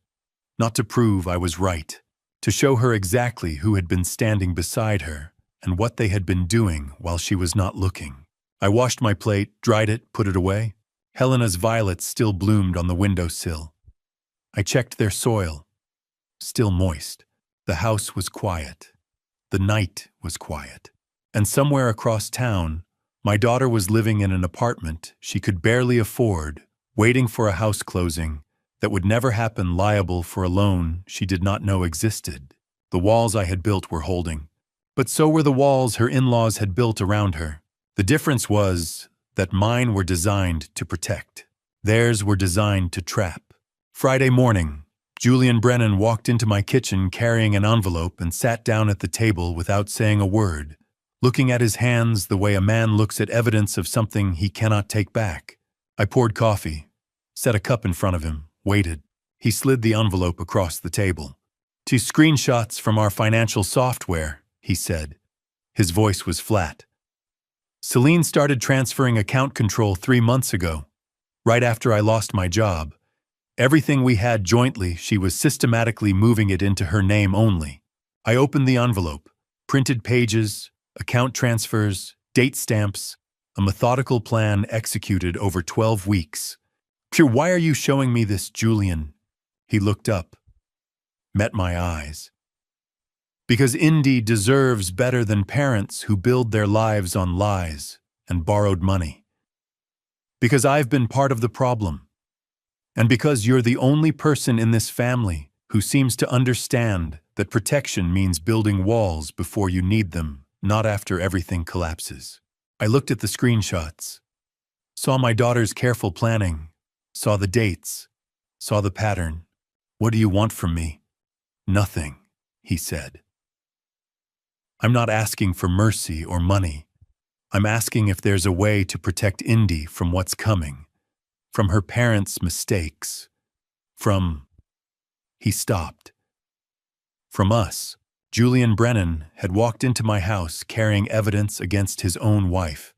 not to prove I was right, to show her exactly who had been standing beside her and what they had been doing while she was not looking. I washed my plate, dried it, put it away. Helena's violets still bloomed on the windowsill. I checked their soil, still moist. The house was quiet. The night was quiet. And somewhere across town, my daughter was living in an apartment she could barely afford, waiting for a house closing that would never happen, liable for a loan she did not know existed. The walls I had built were holding, but so were the walls her in-laws had built around her. The difference was that mine were designed to protect. Theirs were designed to trap. Friday morning, Julian Brennan walked into my kitchen carrying an envelope and sat down at the table without saying a word, looking at his hands the way a man looks at evidence of something he cannot take back. I poured coffee, set a cup in front of him, waited. He slid the envelope across the table. "2 screenshots from our financial software," he said. His voice was flat. "Celine started transferring account control 3 months ago, right after I lost my job. Everything we had jointly, she was systematically moving it into her name only." I opened the envelope, printed pages, account transfers, date stamps, a methodical plan executed over 12 weeks. "Why are you showing me this, Julian?" He looked up, met my eyes. "Because Indy deserves better than parents who build their lives on lies and borrowed money. Because I've been part of the problem. And because you're the only person in this family who seems to understand that protection means building walls before you need them, not after everything collapses. I looked at the screenshots, saw my daughter's careful planning, saw the dates, saw the pattern. "What do you want from me?" "Nothing," he said. "I'm not asking for mercy or money. I'm asking if there's a way to protect Indy from what's coming, from her parents' mistakes, from—" He stopped. "From us." Julian Brennan had walked into my house carrying evidence against his own wife.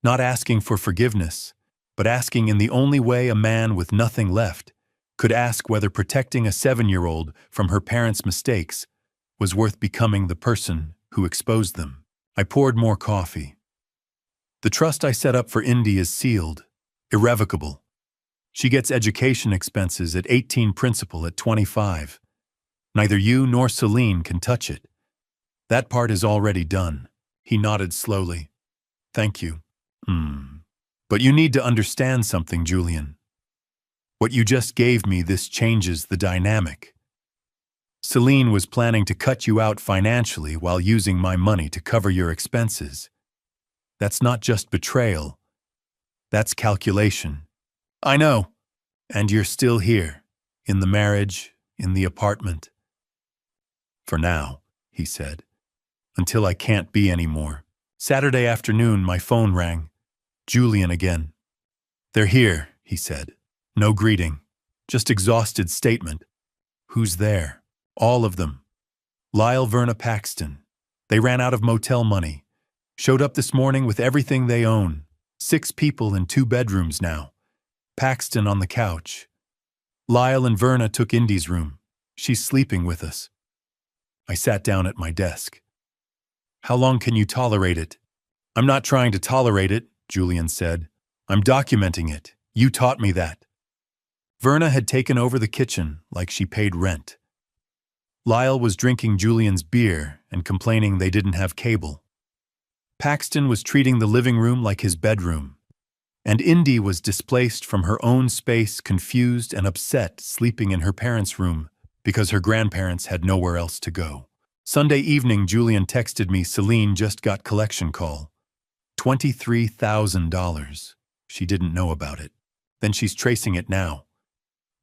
Not asking for forgiveness, but asking in the only way a man with nothing left could ask whether protecting a 7-year-old from her parents' mistakes was worth becoming the person who exposed them. I poured more coffee. The trust I set up for Indy is sealed, irrevocable. She gets education expenses at 18, principal at 25. Neither you nor Celine can touch it. That part is already done. He nodded slowly. "Thank you." But you need to understand something, Julian. What you just gave me, this changes the dynamic. Celine was planning to cut you out financially while using my money to cover your expenses. That's not just betrayal. That's calculation. I know. And you're still here, in the marriage, in the apartment. "For now," he said, "until I can't be anymore." Saturday afternoon, my phone rang. Julian again. "They're here," he said. No greeting, just exhausted statement. "Who's there?" "All of them. Lyle, Verna, Paxton. They ran out of motel money. Showed up this morning with everything they own. 6 people in 2 bedrooms now. Paxton on the couch. Lyle and Verna took Indy's room. She's sleeping with us." I sat down at my desk. "How long can you tolerate it?" "I'm not trying to tolerate it," Julian said. "I'm documenting it. You taught me that." Verna had taken over the kitchen like she paid rent. Lyle was drinking Julian's beer and complaining they didn't have cable. Paxton was treating the living room like his bedroom. And Indy was displaced from her own space, confused and upset, sleeping in her parents' room because her grandparents had nowhere else to go. Sunday evening, Julian texted me, "Celine just got collection call. $23,000. She didn't know about it. Then she's tracing it now.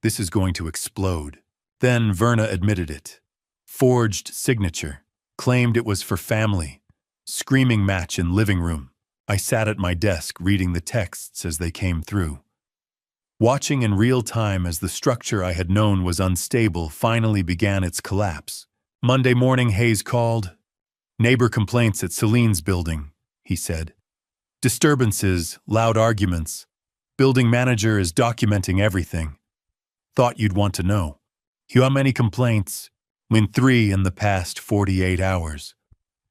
This is going to explode." Then Verna admitted it. Forged signature. Claimed it was for family. Screaming match in living room. I sat at my desk reading the texts as they came through. Watching in real time as the structure I had known was unstable finally began its collapse. Monday morning, Hayes called. "Neighbor complaints at Celine's building," he said. "Disturbances, loud arguments. Building manager is documenting everything. Thought you'd want to know." "How many complaints?" "3 in the past 48 hours.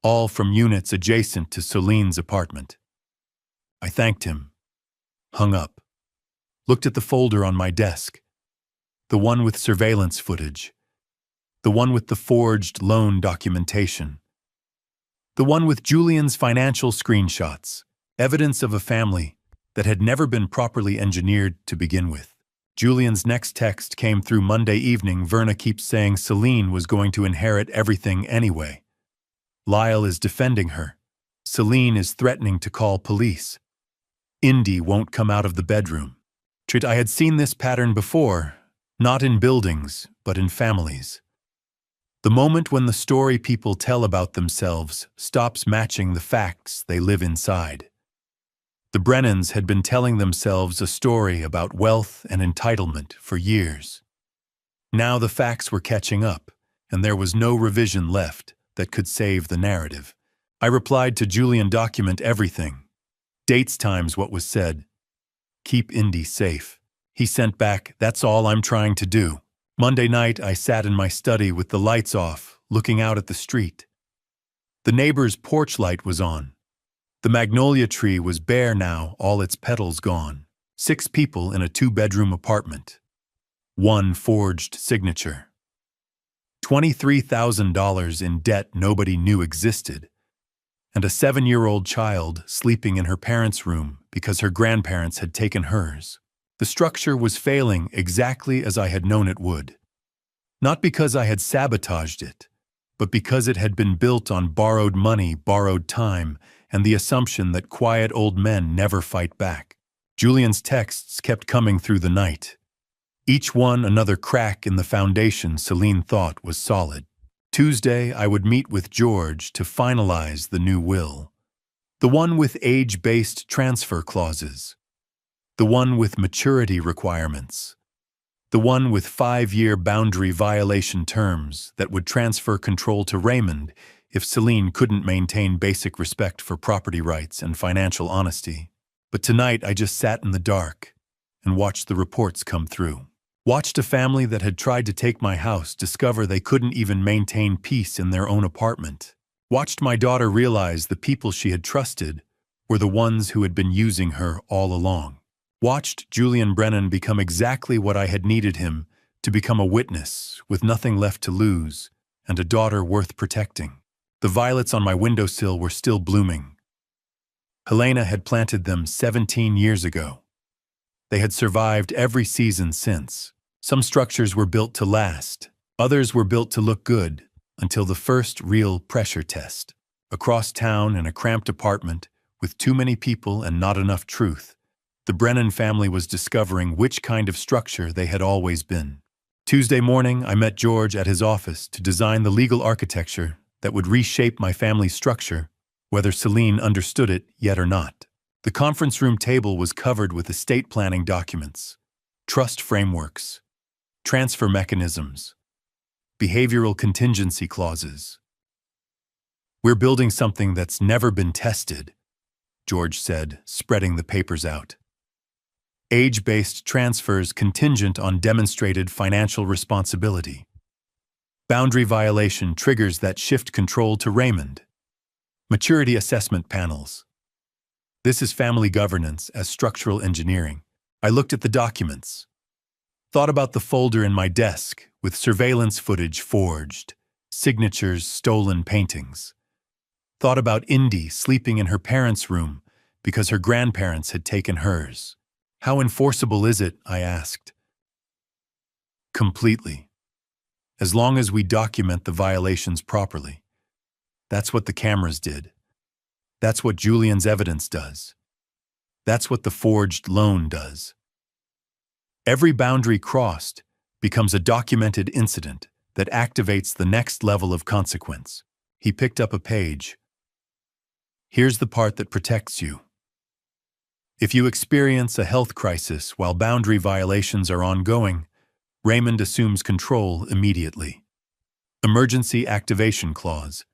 All from units adjacent to Celine's apartment." I thanked him. Hung up. Looked at the folder on my desk. The one with surveillance footage. The one with the forged loan documentation. The one with Julian's financial screenshots. Evidence of a family that had never been properly engineered to begin with. Julian's next text came through Monday evening. "Verna keeps saying Celine was going to inherit everything anyway. Lyle is defending her. Celine is threatening to call police. Indy won't come out of the bedroom." I had seen this pattern before, not in buildings, but in families. The moment when the story people tell about themselves stops matching the facts they live inside. The Brennans had been telling themselves a story about wealth and entitlement for years. Now the facts were catching up, and there was no revision left that could save the narrative. I replied to Julian, "Document everything. Dates, times, what was said. Keep Indy safe." He sent back, "That's all I'm trying to do." Monday night, I sat in my study with the lights off, looking out at the street. The neighbor's porch light was on. The magnolia tree was bare now, all its petals gone. 6 people in a 2-bedroom apartment. 1 forged signature. $23,000 in debt nobody knew existed. And a 7-year-old child sleeping in her parents' room because her grandparents had taken hers. The structure was failing exactly as I had known it would. Not because I had sabotaged it, but because it had been built on borrowed money, borrowed time, and the assumption that quiet old men never fight back. Julian's texts kept coming through the night. Each one another crack in the foundation Celine thought was solid. Tuesday, I would meet with George to finalize the new will. The one with age-based transfer clauses. The one with maturity requirements. The one with 5-year boundary violation terms that would transfer control to Raymond if Celine couldn't maintain basic respect for property rights and financial honesty. But tonight I just sat in the dark and watched the reports come through. Watched a family that had tried to take my house discover they couldn't even maintain peace in their own apartment. Watched my daughter realize the people she had trusted were the ones who had been using her all along. Watched Julian Brennan become exactly what I had needed him to become, a witness with nothing left to lose and a daughter worth protecting. The violets on my windowsill were still blooming. Helena had planted them 17 years ago. They had survived every season since. Some structures were built to last, others were built to look good, until the first real pressure test. Across town in a cramped apartment, with too many people and not enough truth, the Brennan family was discovering which kind of structure they had always been. Tuesday morning, I met George at his office to design the legal architecture that would reshape my family's structure, whether Celine understood it yet or not. The conference room table was covered with estate planning documents, trust frameworks, transfer mechanisms, behavioral contingency clauses. "We're building something that's never been tested," George said, spreading the papers out. "Age-based transfers contingent on demonstrated financial responsibility. Boundary violation triggers that shift control to Raymond. Maturity assessment panels. This is family governance as structural engineering." I looked at the documents. Thought about the folder in my desk with surveillance footage forged, signatures, stolen paintings. Thought about Indy sleeping in her parents' room because her grandparents had taken hers. "How enforceable is it?" I asked. "Completely. As long as we document the violations properly. That's what the cameras did. That's what Julian's evidence does. That's what the forged loan does. Every boundary crossed becomes a documented incident that activates the next level of consequence." He picked up a page. "Here's the part that protects you. If you experience a health crisis while boundary violations are ongoing, Raymond assumes control immediately. Emergency activation clause.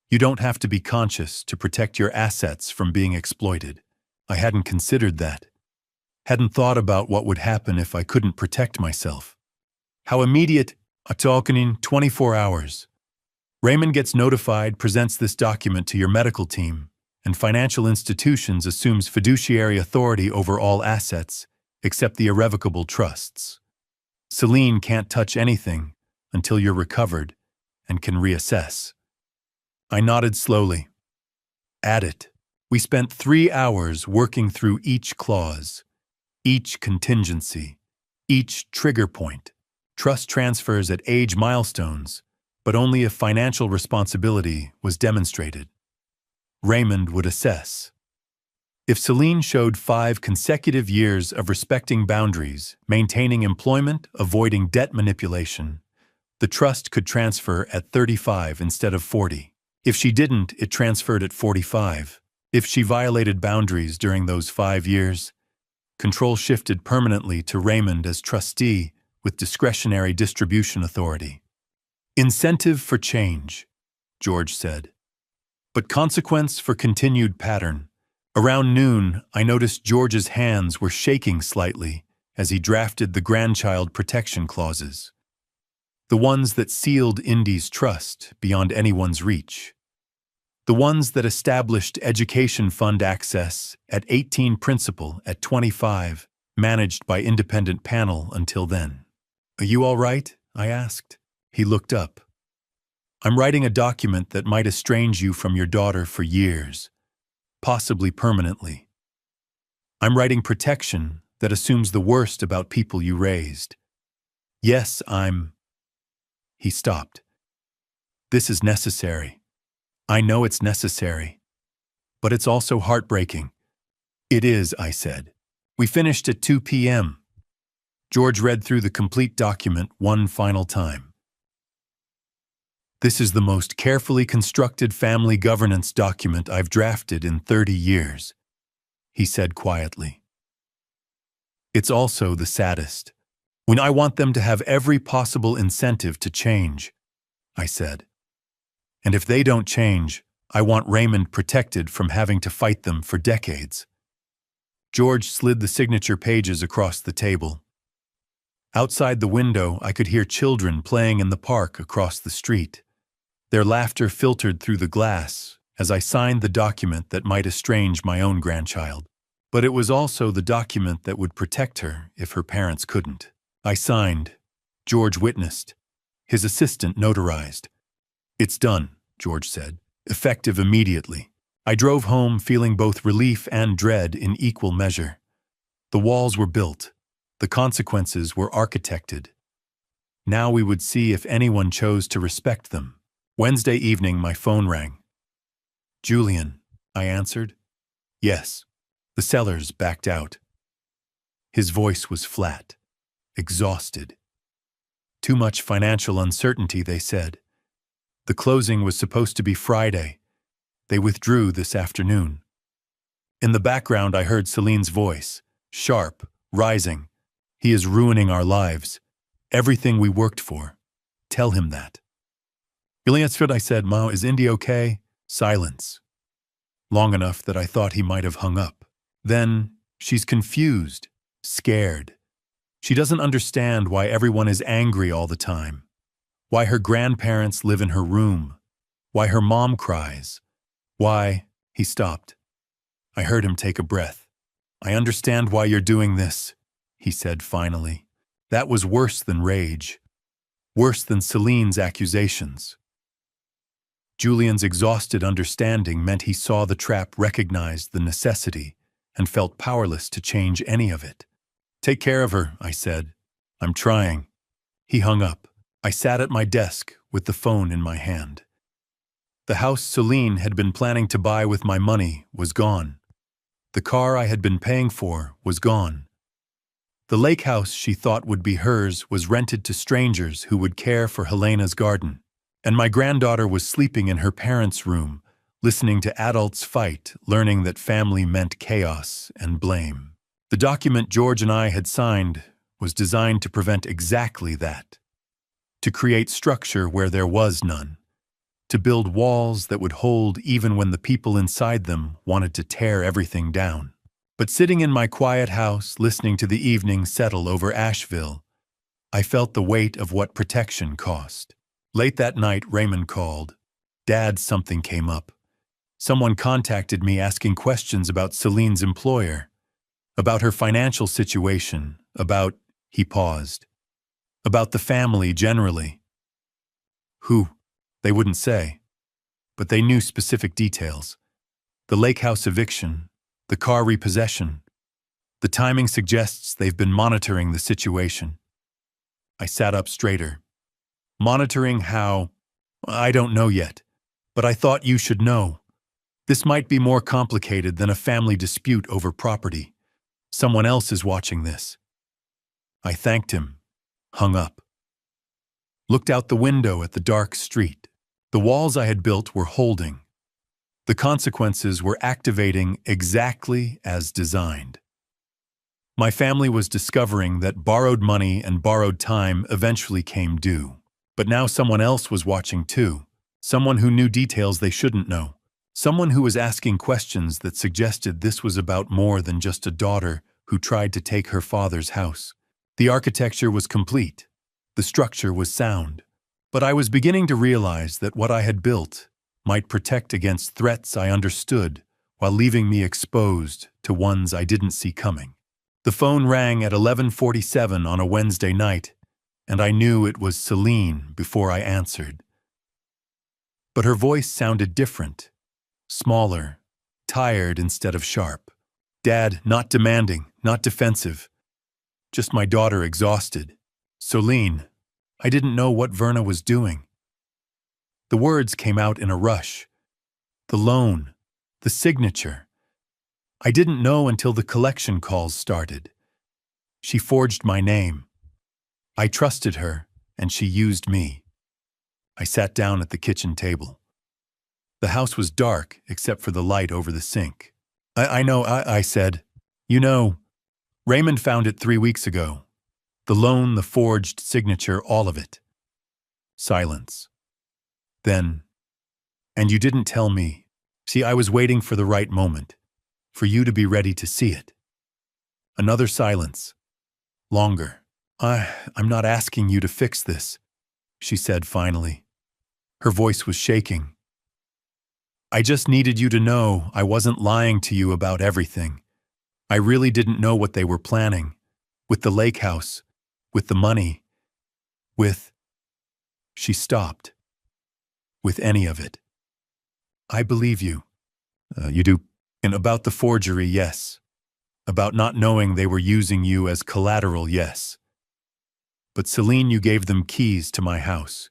You don't have to be conscious to protect your assets from being exploited." I hadn't considered that. Hadn't thought about what would happen if I couldn't protect myself. How immediate, in 24 hours. Raymond gets notified, presents this document to your medical team, and financial institutions assumes fiduciary authority over all assets, except the irrevocable trusts. Celine can't touch anything until you're recovered and can reassess. I nodded slowly. At it. We spent 3 hours working through each clause, each contingency, each trigger point. Trust transfers at age milestones, but only if financial responsibility was demonstrated. Raymond would assess. If Celine showed 5 consecutive years of respecting boundaries, maintaining employment, avoiding debt manipulation, the trust could transfer at 35 instead of 40. If she didn't, it transferred at 45. If she violated boundaries during those 5 years, control shifted permanently to Raymond as trustee with discretionary distribution authority. "Incentive for change," George said. "But consequence for continued pattern." Around noon, I noticed George's hands were shaking slightly as he drafted the grandchild protection clauses. The ones that sealed Indy's trust beyond anyone's reach. The ones that established education fund access at 18 principal at 25, managed by independent panel until then. "Are you all right?" I asked. He looked up. "I'm writing a document that might estrange you from your daughter for years, possibly permanently. I'm writing protection that assumes the worst about people you raised. Yes, I'm..." He stopped. This is necessary. I know it's necessary. But it's also heartbreaking. It is, I said. We finished at 2 p.m. George read through the complete document one final time. This is the most carefully constructed family governance document I've drafted in 30 years, he said quietly. It's also the saddest. When I want them to have every possible incentive to change, I said. And if they don't change, I want Raymond protected from having to fight them for decades. George slid the signature pages across the table. Outside the window, I could hear children playing in the park across the street. Their laughter filtered through the glass as I signed the document that might estrange my own grandchild. But it was also the document that would protect her if her parents couldn't. I signed. George witnessed. His assistant notarized. It's done, George said, effective immediately. I drove home feeling both relief and dread in equal measure. The walls were built. The consequences were architected. Now we would see if anyone chose to respect them. Wednesday evening, my phone rang. Julian, I answered. Yes. The sellers backed out. His voice was flat, exhausted. Too much financial uncertainty, they said. The closing was supposed to be Friday. They withdrew this afternoon. In the background, I heard Celine's voice, sharp, rising. He is ruining our lives. Everything we worked for. Tell him that. I said, Ma, is Indy okay? Silence. Long enough that I thought he might have hung up. Then, she's confused, scared. She doesn't understand why everyone is angry all the time. Why her grandparents live in her room. Why her mom cries. Why, he stopped. I heard him take a breath. I understand why you're doing this, he said finally. That was worse than rage. Worse than Celine's accusations. Julian's exhausted understanding meant he saw the trap, recognized the necessity, and felt powerless to change any of it. Take care of her, I said. I'm trying. He hung up. I sat at my desk with the phone in my hand. The house Celine had been planning to buy with my money was gone. The car I had been paying for was gone. The lake house she thought would be hers was rented to strangers who would care for Helena's garden. And my granddaughter was sleeping in her parents' room, listening to adults fight, learning that family meant chaos and blame. The document George and I had signed was designed to prevent exactly that. To create structure where there was none. To build walls that would hold even when the people inside them wanted to tear everything down. But sitting in my quiet house, listening to the evening settle over Asheville, I felt the weight of what protection cost. Late that night, Raymond called. Dad, something came up. Someone contacted me asking questions about Celine's employer, about her financial situation, about, he paused, about the family generally. Who? They wouldn't say. But they knew specific details. The lake house eviction, the car repossession. The timing suggests they've been monitoring the situation. I sat up straighter. Monitoring how? I don't know yet, but I thought you should know. This might be more complicated than a family dispute over property. Someone else is watching this. I thanked him, hung up. Looked out the window at the dark street. The walls I had built were holding. The consequences were activating exactly as designed. My family was discovering that borrowed money and borrowed time eventually came due. But now someone else was watching too. Someone who knew details they shouldn't know. Someone who was asking questions that suggested this was about more than just a daughter who tried to take her father's house. The architecture was complete. The structure was sound. But I was beginning to realize that what I had built might protect against threats I understood while leaving me exposed to ones I didn't see coming. The phone rang at 11:47 on a Wednesday night, and I knew it was Celine before I answered. But her voice sounded different, smaller, tired instead of sharp. Dad, not demanding, not defensive. Just my daughter exhausted. Celine, I didn't know what Verna was doing. The words came out in a rush. The loan, the signature. I didn't know until the collection calls started. She forged my name. I trusted her, and she used me. I sat down at the kitchen table. The house was dark except for the light over the sink. I know, I said. You know, Raymond found it 3 weeks ago. The loan, the forged signature, all of it. Silence. Then, and you didn't tell me. See, I was waiting for the right moment, for you to be ready to see it. Another silence. Longer. I'm not asking you to fix this, she said finally. Her voice was shaking. I just needed you to know I wasn't lying to you about everything. I really didn't know what they were planning. With the lake house, with the money, with... She stopped. With any of it. I believe you. You do? And about the forgery, yes. About not knowing they were using you as collateral, yes. But Celine, you gave them keys to my house.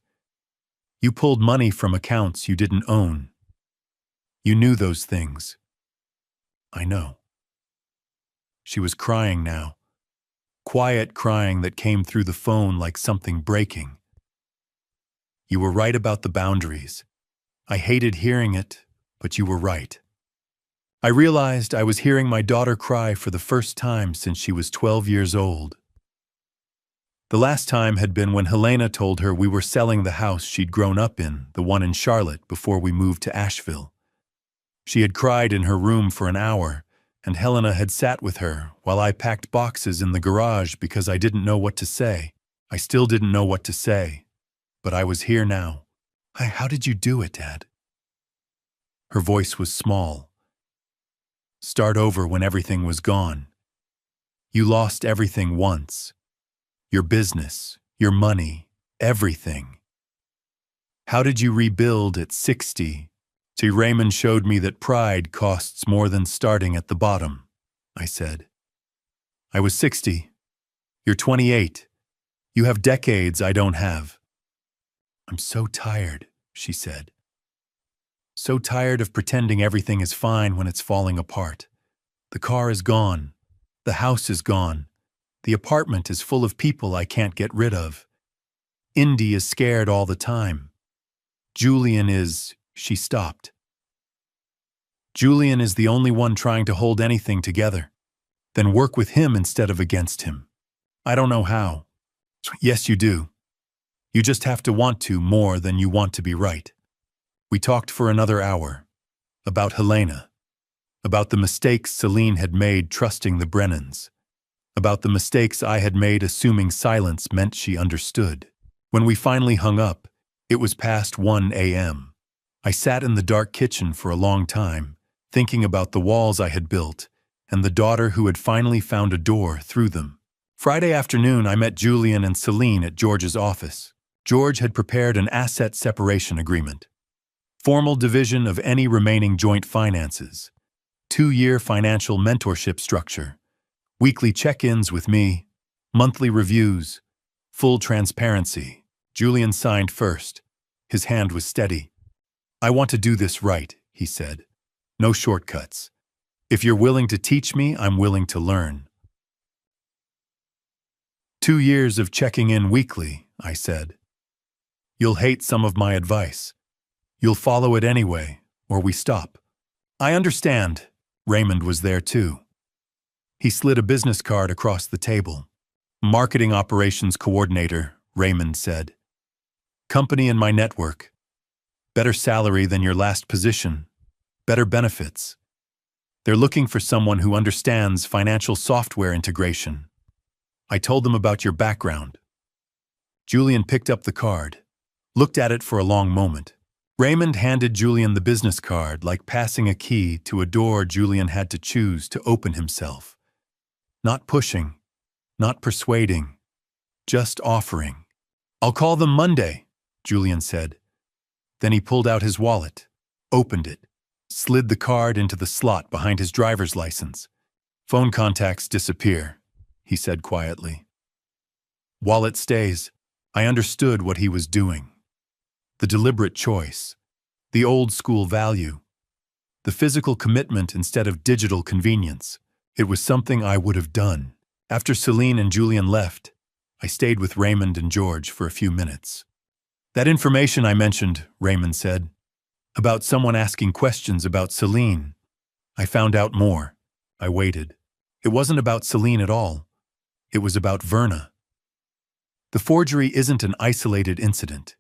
You pulled money from accounts you didn't own. You knew those things. I know. She was crying now. Quiet crying that came through the phone like something breaking. You were right about the boundaries. I hated hearing it, but you were right. I realized I was hearing my daughter cry for the first time since she was 12 years old. The last time had been when Helena told her we were selling the house she'd grown up in, the one in Charlotte, before we moved to Asheville. She had cried in her room for an hour, and Helena had sat with her while I packed boxes in the garage because I didn't know what to say. I still didn't know what to say, but I was here now. How did you do it, Dad? Her voice was small. Start over when everything was gone. You lost everything once. Your business, your money, everything. How did you rebuild at 60? See, Raymond showed me that pride costs more than starting at the bottom, I said. I was 60. You're 28. You have decades I don't have. I'm so tired, she said. So tired of pretending everything is fine when it's falling apart. The car is gone. The house is gone. The apartment is full of people I can't get rid of. Indy is scared all the time. Julian is... She stopped. Julian is the only one trying to hold anything together. Then work with him instead of against him. I don't know how. Yes, you do. You just have to want to more than you want to be right. We talked for another hour. About Helena. About the mistakes Celine had made trusting the Brennans. About the mistakes I had made assuming silence meant she understood. When we finally hung up, it was past 1 a.m. I sat in the dark kitchen for a long time, thinking about the walls I had built and the daughter who had finally found a door through them. Friday afternoon, I met Julian and Celine at George's office. George had prepared an asset separation agreement. Formal division of any remaining joint finances. 2-year financial mentorship structure. Weekly check-ins with me. Monthly reviews. Full transparency. Julian signed first. His hand was steady. I want to do this right, he said. No shortcuts. If you're willing to teach me, I'm willing to learn. 2 years of checking in weekly, I said. You'll hate some of my advice. You'll follow it anyway, or we stop. I understand. Raymond was there too. He slid a business card across the table. Marketing operations coordinator, Raymond said. Company in my network. Better salary than your last position. Better benefits. They're looking for someone who understands financial software integration. I told them about your background. Julian picked up the card, looked at it for a long moment. Raymond handed Julian the business card like passing a key to a door Julian had to choose to open himself. Not pushing, not persuading, just offering. I'll call them Monday, Julian said. Then he pulled out his wallet, opened it, slid the card into the slot behind his driver's license. Phone contacts disappear, he said quietly. Wallet stays. I understood what he was doing. The deliberate choice, the old-school value, the physical commitment instead of digital convenience. It was something I would have done. After Celine and Julian left, I stayed with Raymond and George for a few minutes. That information I mentioned, Raymond said, about someone asking questions about Celine. I found out more. I waited. It wasn't about Celine at all. It was about Verna. The forgery isn't an isolated incident.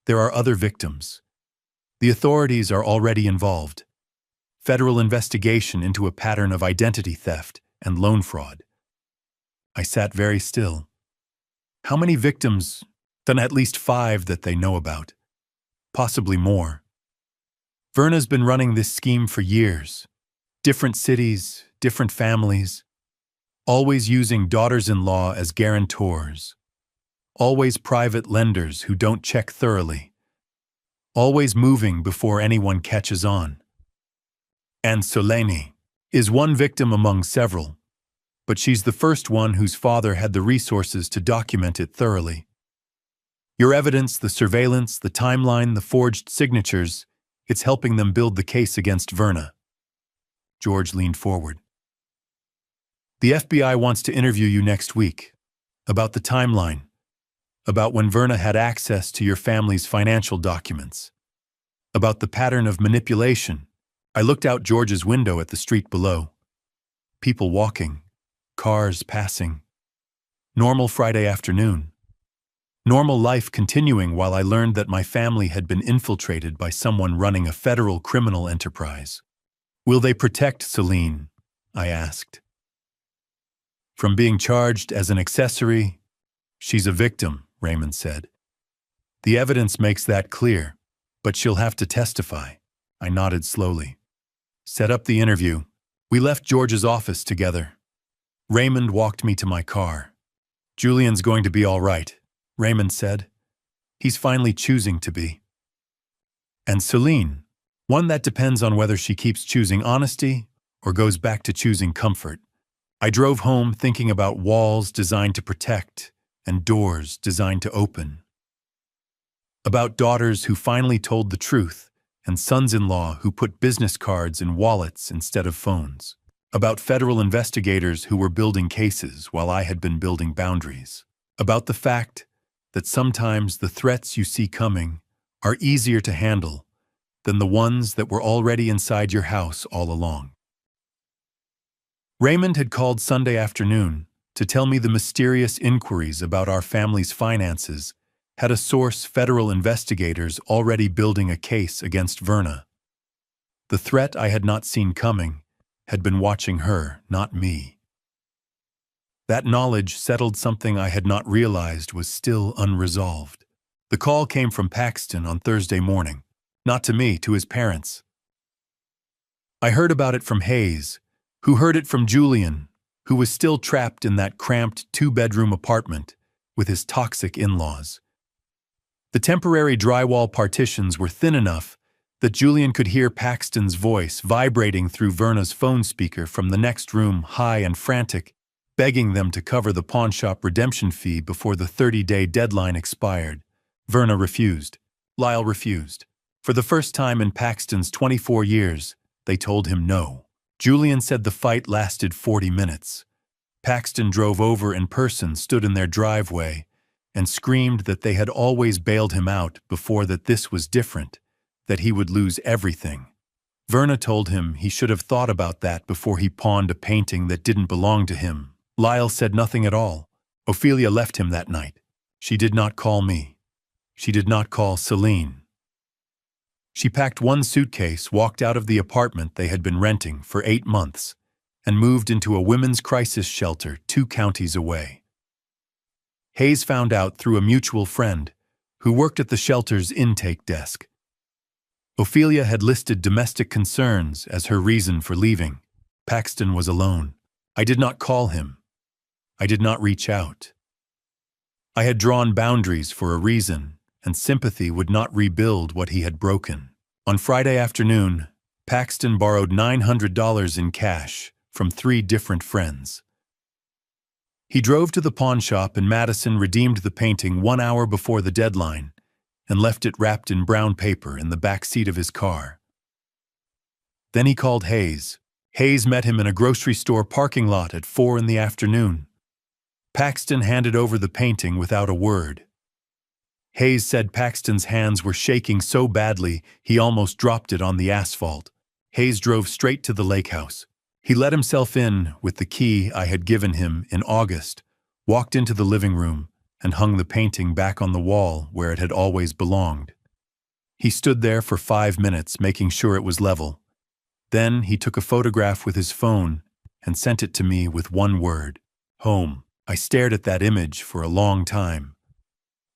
There are other victims. The authorities are already involved. Federal investigation into a pattern of identity theft and loan fraud. I sat very still. How many victims? Then at least 5 that they know about. Possibly more. Verna's been running this scheme for years. Different cities, different families. Always using daughters-in-law as guarantors. Always private lenders who don't check thoroughly. Always moving before anyone catches on. And Soleni is one victim among several, but she's the first one whose father had the resources to document it thoroughly. Your evidence, the surveillance, the timeline, the forged signatures, it's helping them build the case against Verna. George leaned forward. The FBI wants to interview you next week about the timeline, about when Verna had access to your family's financial documents, about the pattern of manipulation. I looked out George's window at the street below. People walking, cars passing. Normal Friday afternoon. Normal life continuing while I learned that my family had been infiltrated by someone running a federal criminal enterprise. Will they protect Celine? I asked. From being charged as an accessory, she's a victim, Raymond said. The evidence makes that clear, but she'll have to testify. I nodded slowly. Set up the interview. We left George's office together. Raymond walked me to my car. Julian's going to be all right, Raymond said. He's finally choosing to be. And Celine, one that depends on whether she keeps choosing honesty or goes back to choosing comfort. I drove home thinking about walls designed to protect and doors designed to open. About daughters who finally told the truth and sons-in-law who put business cards in wallets instead of phones. About federal investigators who were building cases while I had been building boundaries. About the fact that sometimes the threats you see coming are easier to handle than the ones that were already inside your house all along. Raymond had called Sunday afternoon to tell me the mysterious inquiries about our family's finances had a source federal investigators already building a case against Verna. The threat I had not seen coming had been watching her, not me. That knowledge settled something I had not realized was still unresolved. The call came from Paxton on Thursday morning, not to me, to his parents. I heard about it from Hayes, who heard it from Julian, who was still trapped in that cramped 2-bedroom apartment with his toxic in-laws. The temporary drywall partitions were thin enough that Julian could hear Paxton's voice vibrating through Verna's phone speaker from the next room, high and frantic, begging them to cover the pawnshop redemption fee before the 30-day deadline expired. Verna refused. Lyle refused. For the first time in Paxton's 24 years, they told him no. Julian said the fight lasted 40 minutes. Paxton drove over in person, stood in their driveway, and screamed that they had always bailed him out before, that this was different, that he would lose everything. Verna told him he should have thought about that before he pawned a painting that didn't belong to him. Lyle said nothing at all. Ophelia left him that night. She did not call me. She did not call Celine. She packed one suitcase, walked out of the apartment they had been renting for 8 months, and moved into a women's crisis shelter 2 counties away. Hayes found out through a mutual friend who worked at the shelter's intake desk. Ophelia had listed domestic concerns as her reason for leaving. Paxton was alone. I did not call him. I did not reach out. I had drawn boundaries for a reason, and sympathy would not rebuild what he had broken. On Friday afternoon, Paxton borrowed $900 in cash from 3 different friends. He drove to the pawn shop in Madison, redeemed the painting 1 hour before the deadline, and left it wrapped in brown paper in the back seat of his car. Then he called Hayes. Hayes met him in a grocery store parking lot at 4 in the afternoon. Paxton handed over the painting without a word. Hayes said Paxton's hands were shaking so badly he almost dropped it on the asphalt. Hayes drove straight to the lake house. He let himself in with the key I had given him in August, walked into the living room, and hung the painting back on the wall where it had always belonged. He stood there for 5 minutes, making sure it was level. Then he took a photograph with his phone and sent it to me with one word: home. I stared at that image for a long time.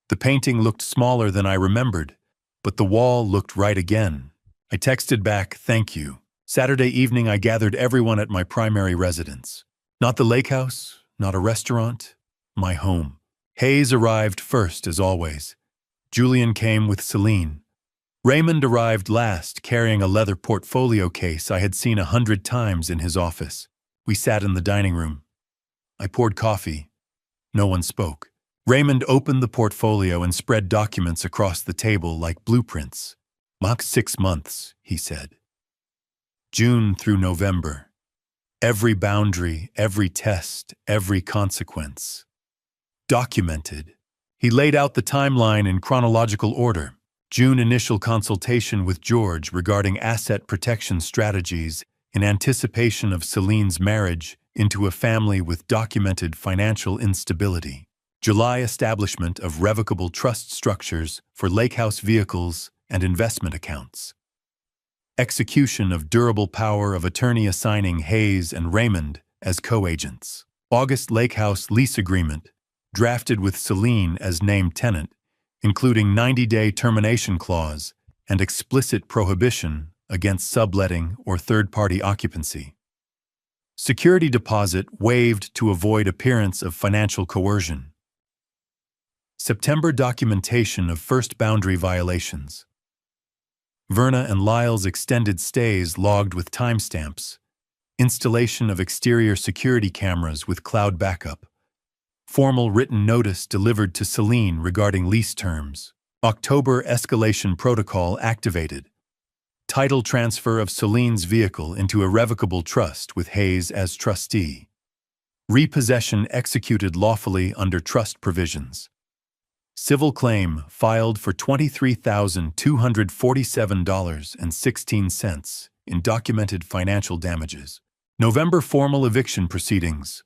The painting looked smaller than I remembered, but the wall looked right again. I texted back, "Thank you." Saturday evening, I gathered everyone at my primary residence. Not the lake house, not a restaurant, my home. Hayes arrived first, as always. Julian came with Celine. Raymond arrived last, carrying a leather portfolio case I had seen 100 times in his office. We sat in the dining room. I poured coffee. No one spoke. Raymond opened the portfolio and spread documents across the table like blueprints. "Max 6 months," he said. June through November. Every boundary, every test, every consequence. Documented. He laid out the timeline in chronological order. June, initial consultation with George regarding asset protection strategies in anticipation of Celine's marriage into a family with documented financial instability. July, establishment of revocable trust structures for lake house vehicles and investment accounts. Execution of durable power of attorney assigning Hayes and Raymond as co-agents. August, lake house lease agreement, drafted with Celine as named tenant, including 90-day termination clause and explicit prohibition against subletting or third-party occupancy. Security deposit waived to avoid appearance of financial coercion. September, documentation of first boundary violations. Verna and Lyle's extended stays logged with timestamps. Installation of exterior security cameras with cloud backup. Formal written notice delivered to Celine regarding lease terms. October, escalation protocol activated. Title transfer of Celine's vehicle into irrevocable trust with Hayes as trustee. Repossession executed lawfully under trust provisions. Civil claim filed for $23,247.16 in documented financial damages. November, formal eviction proceedings.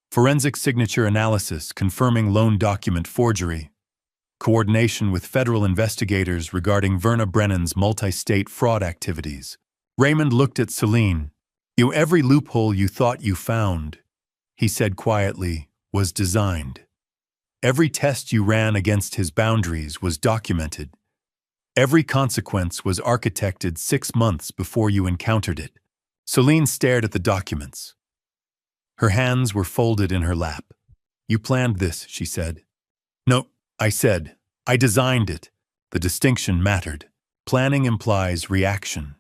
Forensic signature analysis confirming loan document forgery. Coordination with federal investigators regarding Verna Brennan's multi-state fraud activities. Raymond looked at Celine. Every loophole you thought you found," he said quietly, "was designed. Every test you ran against his boundaries was documented. Every consequence was architected 6 months before you encountered it." Celine stared at the documents. Her hands were folded in her lap. "You planned this," she said. "No," I said. "I designed it." The distinction mattered. Planning implies reaction.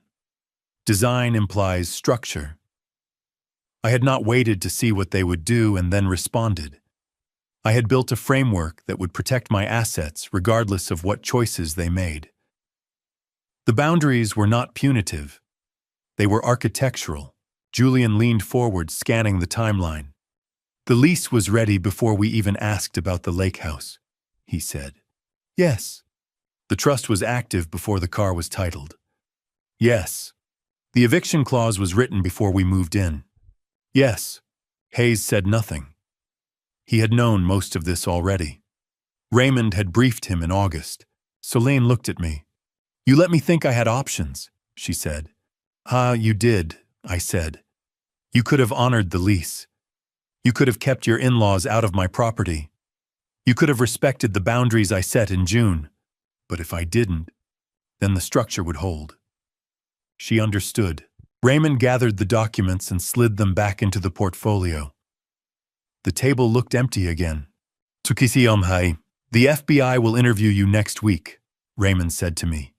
Design implies structure. I had not waited to see what they would do and then responded. I had built a framework that would protect my assets regardless of what choices they made. The boundaries were not punitive. They were architectural. Julian leaned forward, scanning the timeline. "The lease was ready before we even asked about the lake house," he said. "Yes." "The trust was active before the car was titled." "Yes." "The eviction clause was written before we moved in." "Yes." Hayes said nothing. He had known most of this already. Raymond had briefed him in August. Celine looked at me. "You let me think I had options," she said. You did," I said. "You could have honored the lease. You could have kept your in-laws out of my property. You could have respected the boundaries I set in June. But if I didn't, then the structure would hold." She understood. Raymond gathered the documents and slid them back into the portfolio. The table looked empty again. "The FBI will interview you next week," Raymond said to me.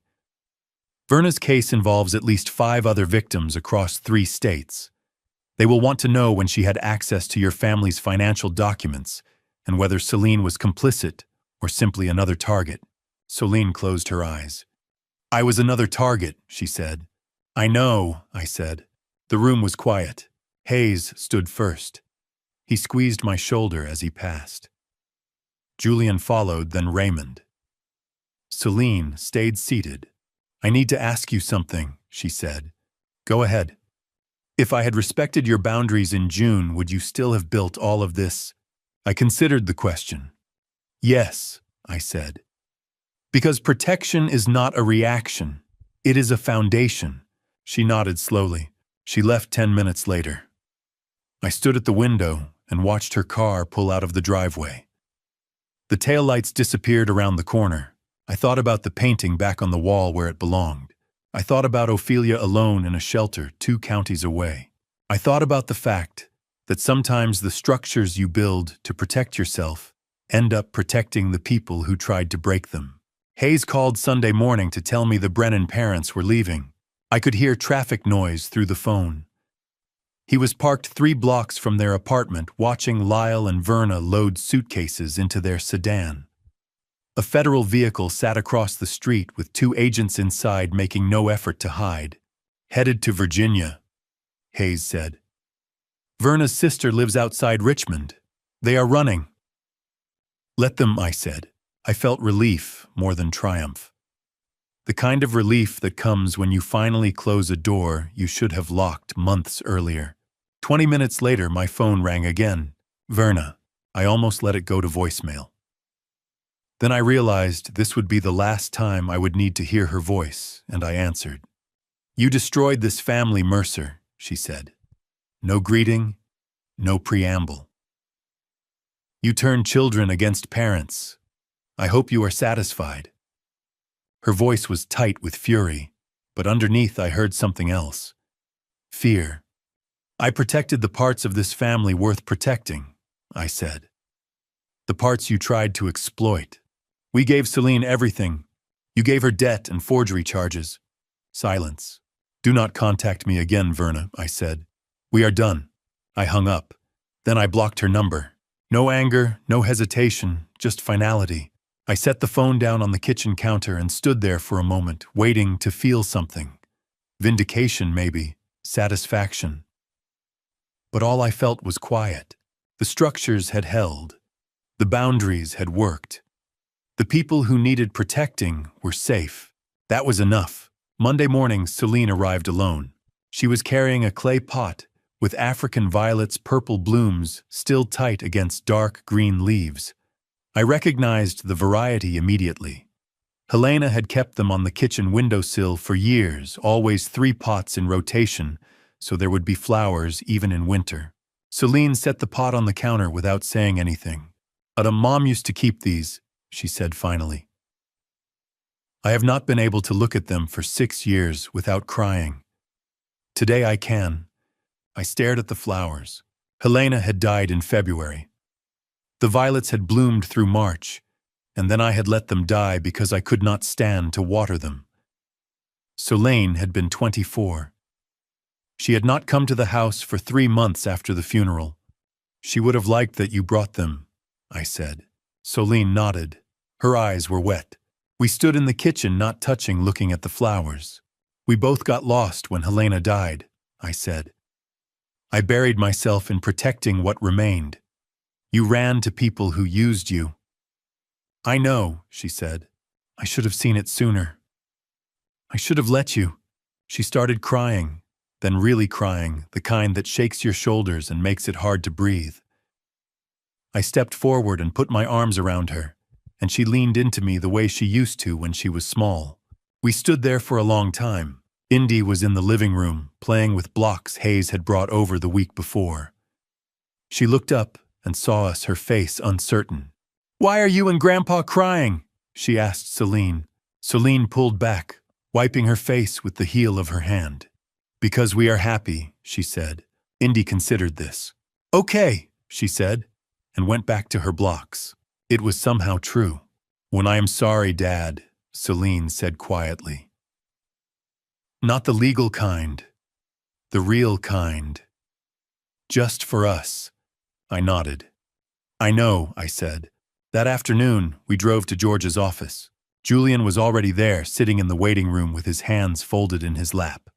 Verna's case involves at least 5 other victims across 3 states. They will want to know when she had access to your family's financial documents and whether Celine was complicit or simply another target. Celine closed her eyes. I was another target, she said. I know, I said. The room was quiet. Hayes stood first. He squeezed my shoulder as he passed. Julian followed, then Raymond. Celine stayed seated. I need to ask you something, she said. Go ahead. If I had respected your boundaries in June, would you still have built all of this? I considered the question. Yes, I said. Because protection is not a reaction. It is a foundation. She nodded slowly. She left 10 minutes later. I stood at the window and watched her car pull out of the driveway. The taillights disappeared around the corner. I thought about the painting back on the wall where it belonged. I thought about Ophelia alone in a shelter 2 counties away. I thought about the fact that sometimes the structures you build to protect yourself end up protecting the people who tried to break them. Hayes called Sunday morning to tell me the Brennan parents were leaving. I could hear traffic noise through the phone. He was parked 3 blocks from their apartment watching Lyle and Verna load suitcases into their sedan. A federal vehicle sat across the street with 2 agents inside making no effort to hide. Headed to Virginia, Hayes said. Verna's sister lives outside Richmond. They are running. Let them, I said. I felt relief more than triumph. The kind of relief that comes when you finally close a door you should have locked months earlier. 20 minutes later, my phone rang again. Verna. I almost let it go to voicemail. Then I realized this would be the last time I would need to hear her voice, and I answered. You destroyed this family, Mercer, she said. No greeting, no preamble. You turned children against parents. I hope you are satisfied. Her voice was tight with fury, but underneath I heard something else. Fear. I protected the parts of this family worth protecting, I said. The parts you tried to exploit. We gave Celine everything. You gave her debt and forgery charges. Silence. Do not contact me again, Verna, I said. We are done. I hung up. Then I blocked her number. No anger, no hesitation, just finality. I set the phone down on the kitchen counter and stood there for a moment, waiting to feel something. Vindication, maybe. Satisfaction. But all I felt was quiet. The structures had held. The boundaries had worked. The people who needed protecting were safe. That was enough. Monday morning, Celine arrived alone. She was carrying a clay pot with African violets' purple blooms still tight against dark green leaves. I recognized the variety immediately. Helena had kept them on the kitchen windowsill for years, always 3 pots in rotation, so there would be flowers even in winter. Celine set the pot on the counter without saying anything. Mom used to keep these, she said finally. I have not been able to look at them for 6 years without crying. Today I can. I stared at the flowers. Helena had died in February. The violets had bloomed through March, and then I had let them die because I could not stand to water them. Solange had been 24. She had not come to the house for 3 months after the funeral. She would have liked that you brought them, I said. Solange nodded. Her eyes were wet. We stood in the kitchen, not touching, looking at the flowers. We both got lost when Helena died, I said. I buried myself in protecting what remained. You ran to people who used you. I know, she said. I should have seen it sooner. I should have let you. She started crying, then really crying, the kind that shakes your shoulders and makes it hard to breathe. I stepped forward and put my arms around her, and she leaned into me the way she used to when she was small. We stood there for a long time. Indy was in the living room, playing with blocks Hayes had brought over the week before. She looked up and saw us, her face uncertain. Why are you and Grandpa crying? She asked Celine. Celine pulled back, wiping her face with the heel of her hand. Because we are happy, she said. Indy considered this. Okay, she said, and went back to her blocks. It was somehow true. When I am sorry, Dad, Celine said quietly. Not the legal kind, the real kind. Just for us. I nodded. I know, I said. That afternoon, we drove to George's office. Julian was already there, sitting in the waiting room with his hands folded in his lap.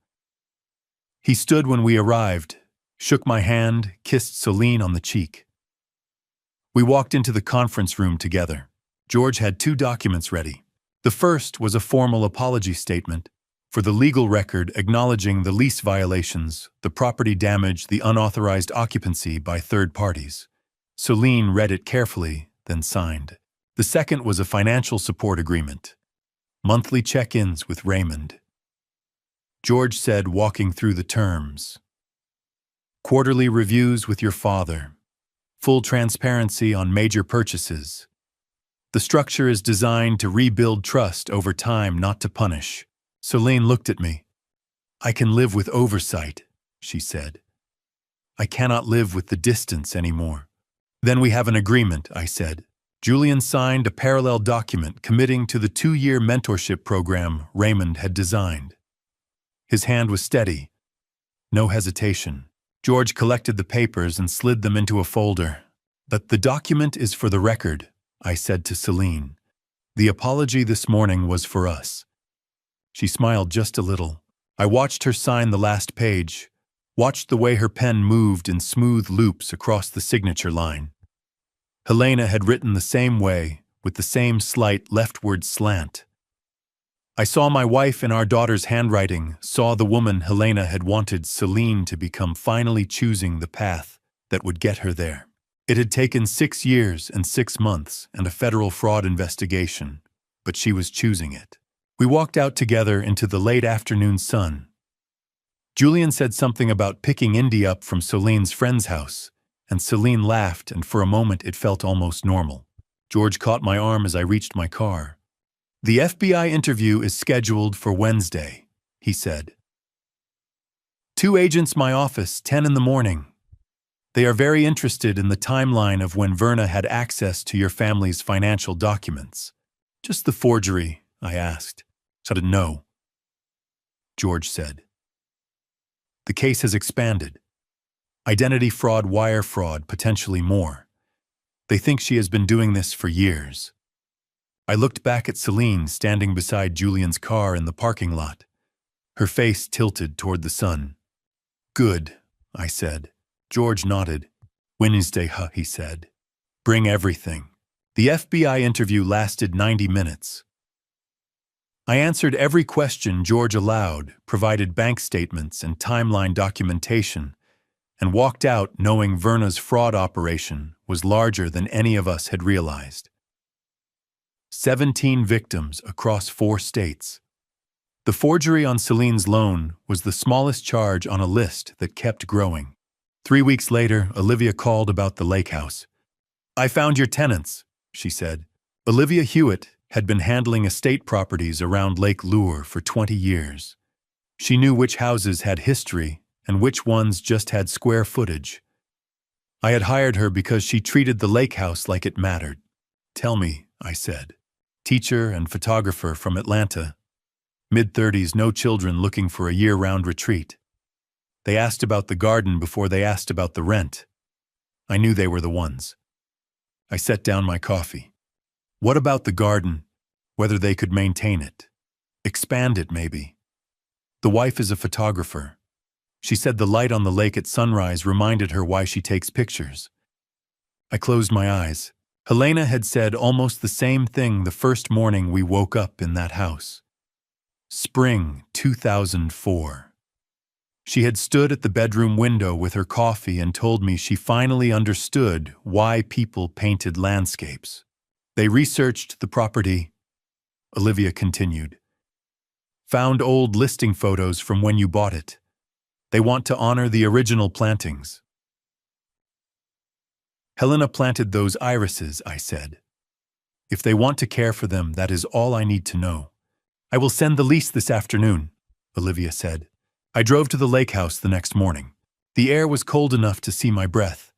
He stood when we arrived, shook my hand, kissed Celine on the cheek. We walked into the conference room together. George had 2 documents ready. The first was a formal apology statement for the legal record acknowledging the lease violations, the property damage, the unauthorized occupancy by third parties. Celine read it carefully, then signed. The second was a financial support agreement. Monthly check-ins with Raymond. George said, walking through the terms. Quarterly reviews with your father. Full transparency on major purchases. The structure is designed to rebuild trust over time, not to punish. Celine looked at me. I can live with oversight, she said. I cannot live with the distance anymore. Then we have an agreement, I said. Julian signed a parallel document committing to the 2-year mentorship program Raymond had designed. His hand was steady. No hesitation. George collected the papers and slid them into a folder. But the document is for the record, I said to Celine. The apology this morning was for us. She smiled just a little. I watched her sign the last page, watched the way her pen moved in smooth loops across the signature line. Helena had written the same way, with the same slight leftward slant. I saw my wife in our daughter's handwriting, saw the woman Helena had wanted Celine to become, finally choosing the path that would get her there. It had taken 6 years and 6 months and a federal fraud investigation, but she was choosing it. We walked out together into the late afternoon sun. Julian said something about picking Indy up from Celine's friend's house, and Celine laughed, and for a moment it felt almost normal. George caught my arm as I reached my car. The FBI interview is scheduled for Wednesday, he said. 2 agents my office, 10 in the morning. They are very interested in the timeline of when Verna had access to your family's financial documents. Just the forgery, I asked. Said no. George said. The case has expanded. Identity fraud, wire fraud, potentially more. They think she has been doing this for years. I looked back at Celine standing beside Julian's car in the parking lot, her face tilted toward the sun. Good, I said. George nodded. Wednesday, he said. Bring everything. The FBI interview lasted 90 minutes. I answered every question George allowed, provided bank statements and timeline documentation, and walked out knowing Verna's fraud operation was larger than any of us had realized. 17 victims across 4 states. The forgery on Celine's loan was the smallest charge on a list that kept growing. 3 weeks later, Olivia called about the lake house. I found your tenants, she said. Olivia Hewitt had been handling estate properties around Lake Lure for 20 years. She knew which houses had history and which ones just had square footage. I had hired her because she treated the lake house like it mattered. Tell me, I said. Teacher and photographer from Atlanta. Mid-30s, no children, looking for a year-round retreat. They asked about the garden before they asked about the rent. I knew they were the ones. I set down my coffee. What about the garden? Whether they could maintain it. Expand it, maybe. The wife is a photographer. She said the light on the lake at sunrise reminded her why she takes pictures. I closed my eyes. Helena had said almost the same thing the first morning we woke up in that house. Spring 2004. She had stood at the bedroom window with her coffee and told me she finally understood why people painted landscapes. They researched the property, Olivia continued. Found old listing photos from when you bought it. They want to honor the original plantings. Helena planted those irises, I said. If they want to care for them, that is all I need to know. I will send the lease this afternoon, Olivia said. I drove to the lake house the next morning. The air was cold enough to see my breath.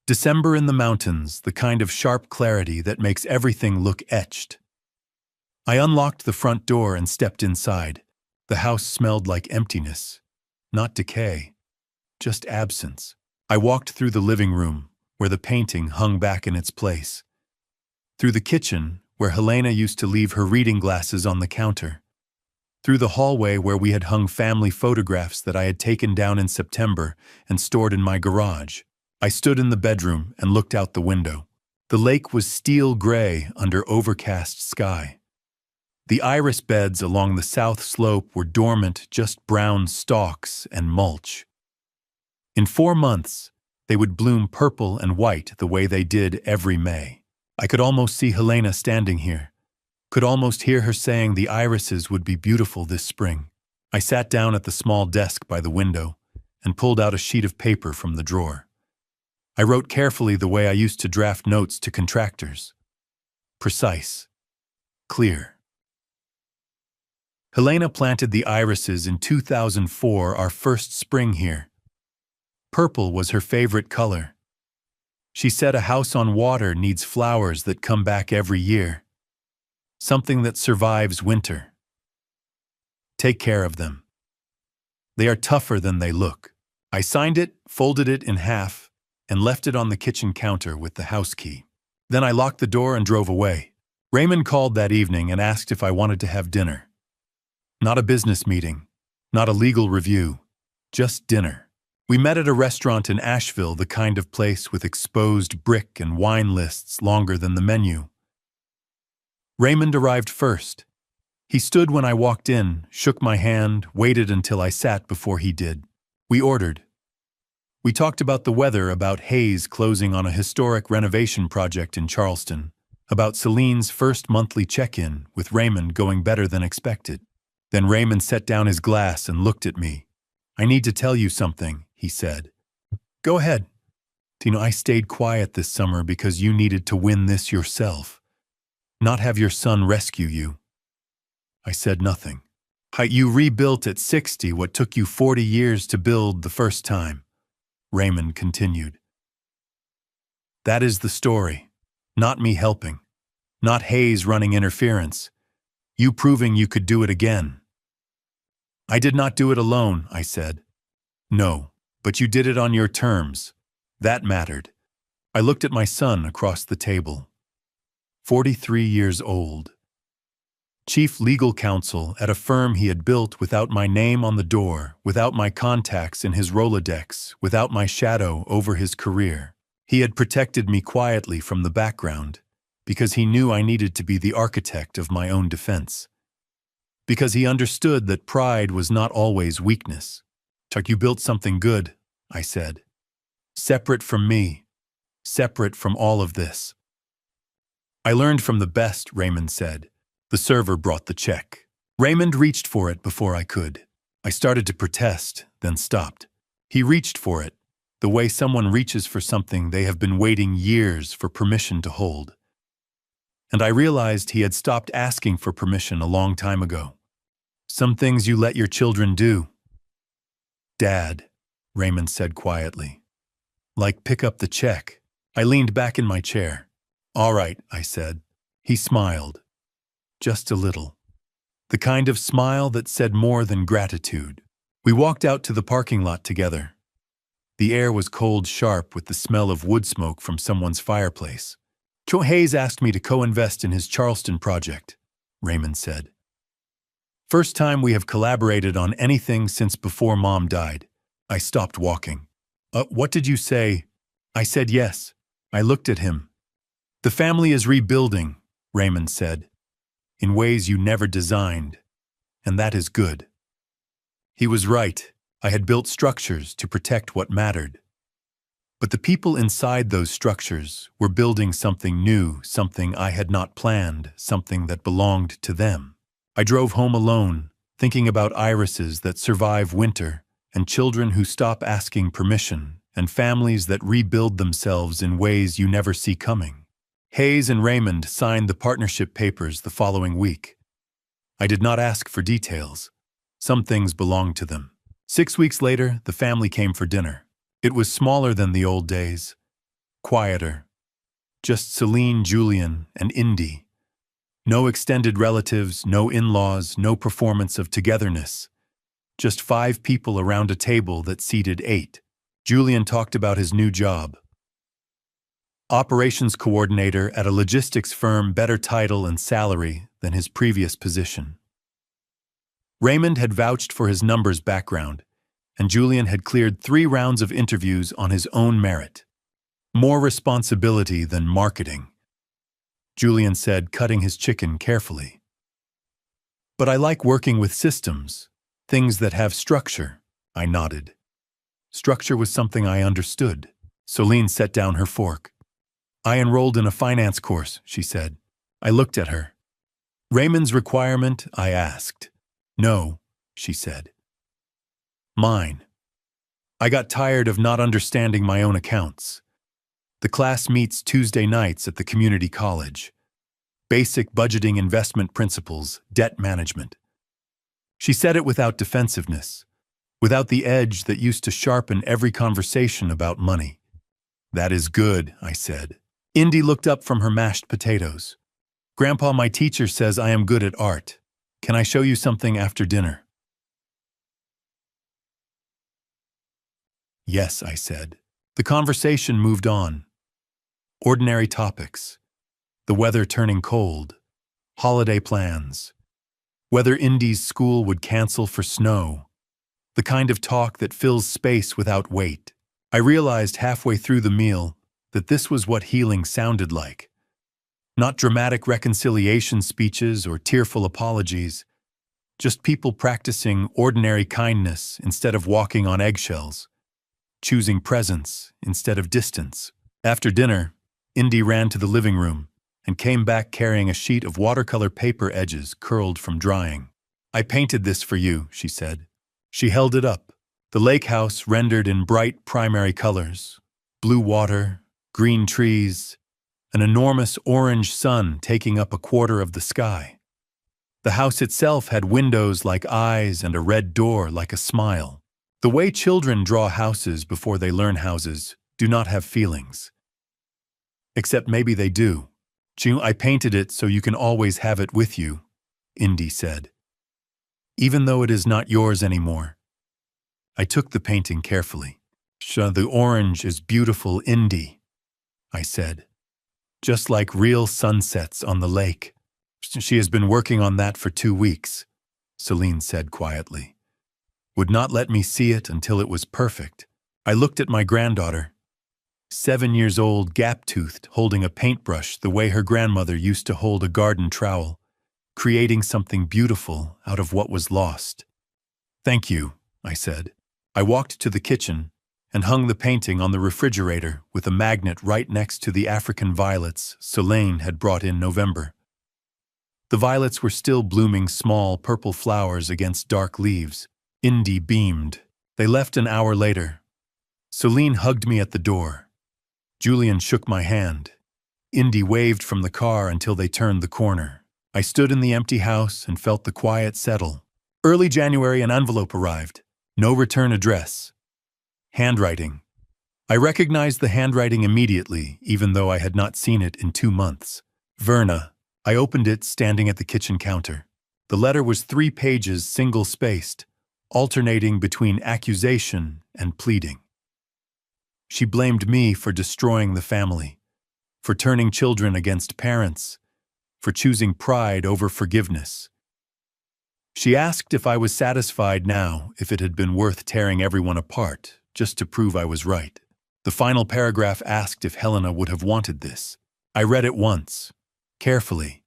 December in the mountains, the kind of sharp clarity that makes everything look etched. I unlocked the front door and stepped inside. The house smelled like emptiness, not decay, just absence. I walked through the living room, where the painting hung back in its place. Through the kitchen, where Helena used to leave her reading glasses on the counter. Through the hallway where we had hung family photographs that I had taken down in September and stored in my garage. I stood in the bedroom and looked out the window. The lake was steel gray under overcast sky. The iris beds along the south slope were dormant, just brown stalks and mulch. In 4 months, they would bloom purple and white the way they did every May. I could almost see Helena standing here, could almost hear her saying the irises would be beautiful this spring. I sat down at the small desk by the window and pulled out a sheet of paper from the drawer. I wrote carefully the way I used to draft notes to contractors. Precise. Clear. Helena planted the irises in 2004, our first spring here. Purple was her favorite color. She said a house on water needs flowers that come back every year. Something that survives winter. Take care of them. They are tougher than they look. I signed it, folded it in half, and left it on the kitchen counter with the house key. Then I locked the door and drove away. Raymond called that evening and asked if I wanted to have dinner. Not a business meeting, not a legal review, just dinner. We met at a restaurant in Asheville, the kind of place with exposed brick and wine lists longer than the menu. Raymond arrived first. He stood when I walked in, shook my hand, waited until I sat before he did. We ordered. We talked about the weather, about Hayes closing on a historic renovation project in Charleston, about Celine's first monthly check-in with Raymond going better than expected. Then Raymond set down his glass and looked at me. "I need to tell you something," he said. "Go ahead." I stayed quiet this summer because you needed to win this yourself, not have your son rescue you." I said nothing. "You rebuilt at 60 what took you 40 years to build the first time," Raymond continued. "That is the story. Not me helping. Not Hayes running interference. You proving you could do it again." "I did not do it alone," I said. "No, but you did it on your terms. That mattered." I looked at my son across the table. 43 years old. Chief legal counsel at a firm he had built without my name on the door, without my contacts in his Rolodex, without my shadow over his career. He had protected me quietly from the background, because he knew I needed to be the architect of my own defense. Because he understood that pride was not always weakness. "Chuck, you built something good," I said. "Separate from me. Separate from all of this." "I learned from the best," Raymond said. The server brought the check. Raymond reached for it before I could. I started to protest, then stopped. He reached for it, the way someone reaches for something they have been waiting years for permission to hold. And I realized he had stopped asking for permission a long time ago. "Some things you let your children do." "Dad," Raymond said quietly. "Like pick up the check." I leaned back in my chair. "All right," I said. He smiled. Just a little. The kind of smile that said more than gratitude. We walked out to the parking lot together. The air was cold, sharp, with the smell of wood smoke from someone's fireplace. "Joe Hayes asked me to co-invest in his Charleston project," Raymond said. "First time we have collaborated on anything since before Mom died." I stopped walking. What did you say?" I said yes. I looked at him. "The family is rebuilding," Raymond said, "in ways you never designed, and that is good." He was right. I had built structures to protect what mattered. But the people inside those structures were building something new, something I had not planned, something that belonged to them. I drove home alone, thinking about irises that survive winter, and children who stop asking permission, and families that rebuild themselves in ways you never see coming. Hayes and Raymond signed the partnership papers the following week. I did not ask for details. Some things belonged to them. 6 weeks later, the family came for dinner. It was smaller than the old days, quieter. Just Celine, Julian, and Indy. No extended relatives, no in-laws, no performance of togetherness. Just 5 people around a table that seated 8. Julian talked about his new job. Operations coordinator at a logistics firm, better title and salary than his previous position. Raymond had vouched for his numbers background, and Julian had cleared 3 rounds of interviews on his own merit. More responsibility than marketing, Julian said, cutting his chicken carefully. But I like working with systems, things that have structure, I nodded. Structure was something I understood. Celine set down her fork. I enrolled in a finance course, she said. I looked at her. Raymond's requirement, I asked. No, she said. Mine. I got tired of not understanding my own accounts. The class meets Tuesday nights at the community college. Basic budgeting, investment principles, debt management. She said it without defensiveness, without the edge that used to sharpen every conversation about money. That is good, I said. Indy looked up from her mashed potatoes. Grandpa, my teacher says I am good at art. Can I show you something after dinner? Yes, I said. The conversation moved on. Ordinary topics. The weather turning cold. Holiday plans. Whether Indy's school would cancel for snow. The kind of talk that fills space without weight. I realized halfway through the meal that this was what healing sounded like. Not dramatic reconciliation speeches or tearful apologies, just people practicing ordinary kindness instead of walking on eggshells, choosing presence instead of distance. After dinner, Indy ran to the living room and came back carrying a sheet of watercolor paper, edges curled from drying. I painted this for you, she said. She held it up. The lake house rendered in bright primary colors. Blue water, green trees, an enormous orange sun taking up a quarter of the sky. The house itself had windows like eyes and a red door like a smile. The way children draw houses before they learn houses do not have feelings. Except maybe they do. I painted it so you can always have it with you, Indy said. Even though it is not yours anymore. I took the painting carefully. The orange is beautiful, Indy, I said. Just like real sunsets on the lake. She has been working on that for 2 weeks, Celine said quietly. Would not let me see it until it was perfect. I looked at my granddaughter, 7 years old, gap-toothed, holding a paintbrush the way her grandmother used to hold a garden trowel, creating something beautiful out of what was lost. Thank you, I said. I walked to the kitchen and hung the painting on the refrigerator with a magnet right next to the African violets Celine had brought in November. The violets were still blooming, small purple flowers against dark leaves. Indy beamed. They left an hour later. Celine hugged me at the door. Julian shook my hand. Indy waved from the car until they turned the corner. I stood in the empty house and felt the quiet settle. Early January, an envelope arrived. No return address. Handwriting. I recognized the handwriting immediately, even though I had not seen it in 2 months. Verna. I opened it standing at the kitchen counter. The letter was 3 pages, single-spaced, alternating between accusation and pleading. She blamed me for destroying the family, for turning children against parents, for choosing pride over forgiveness. She asked if I was satisfied now, if it had been worth tearing everyone apart, just to prove I was right. The final paragraph asked if Helena would have wanted this. I read it once, carefully.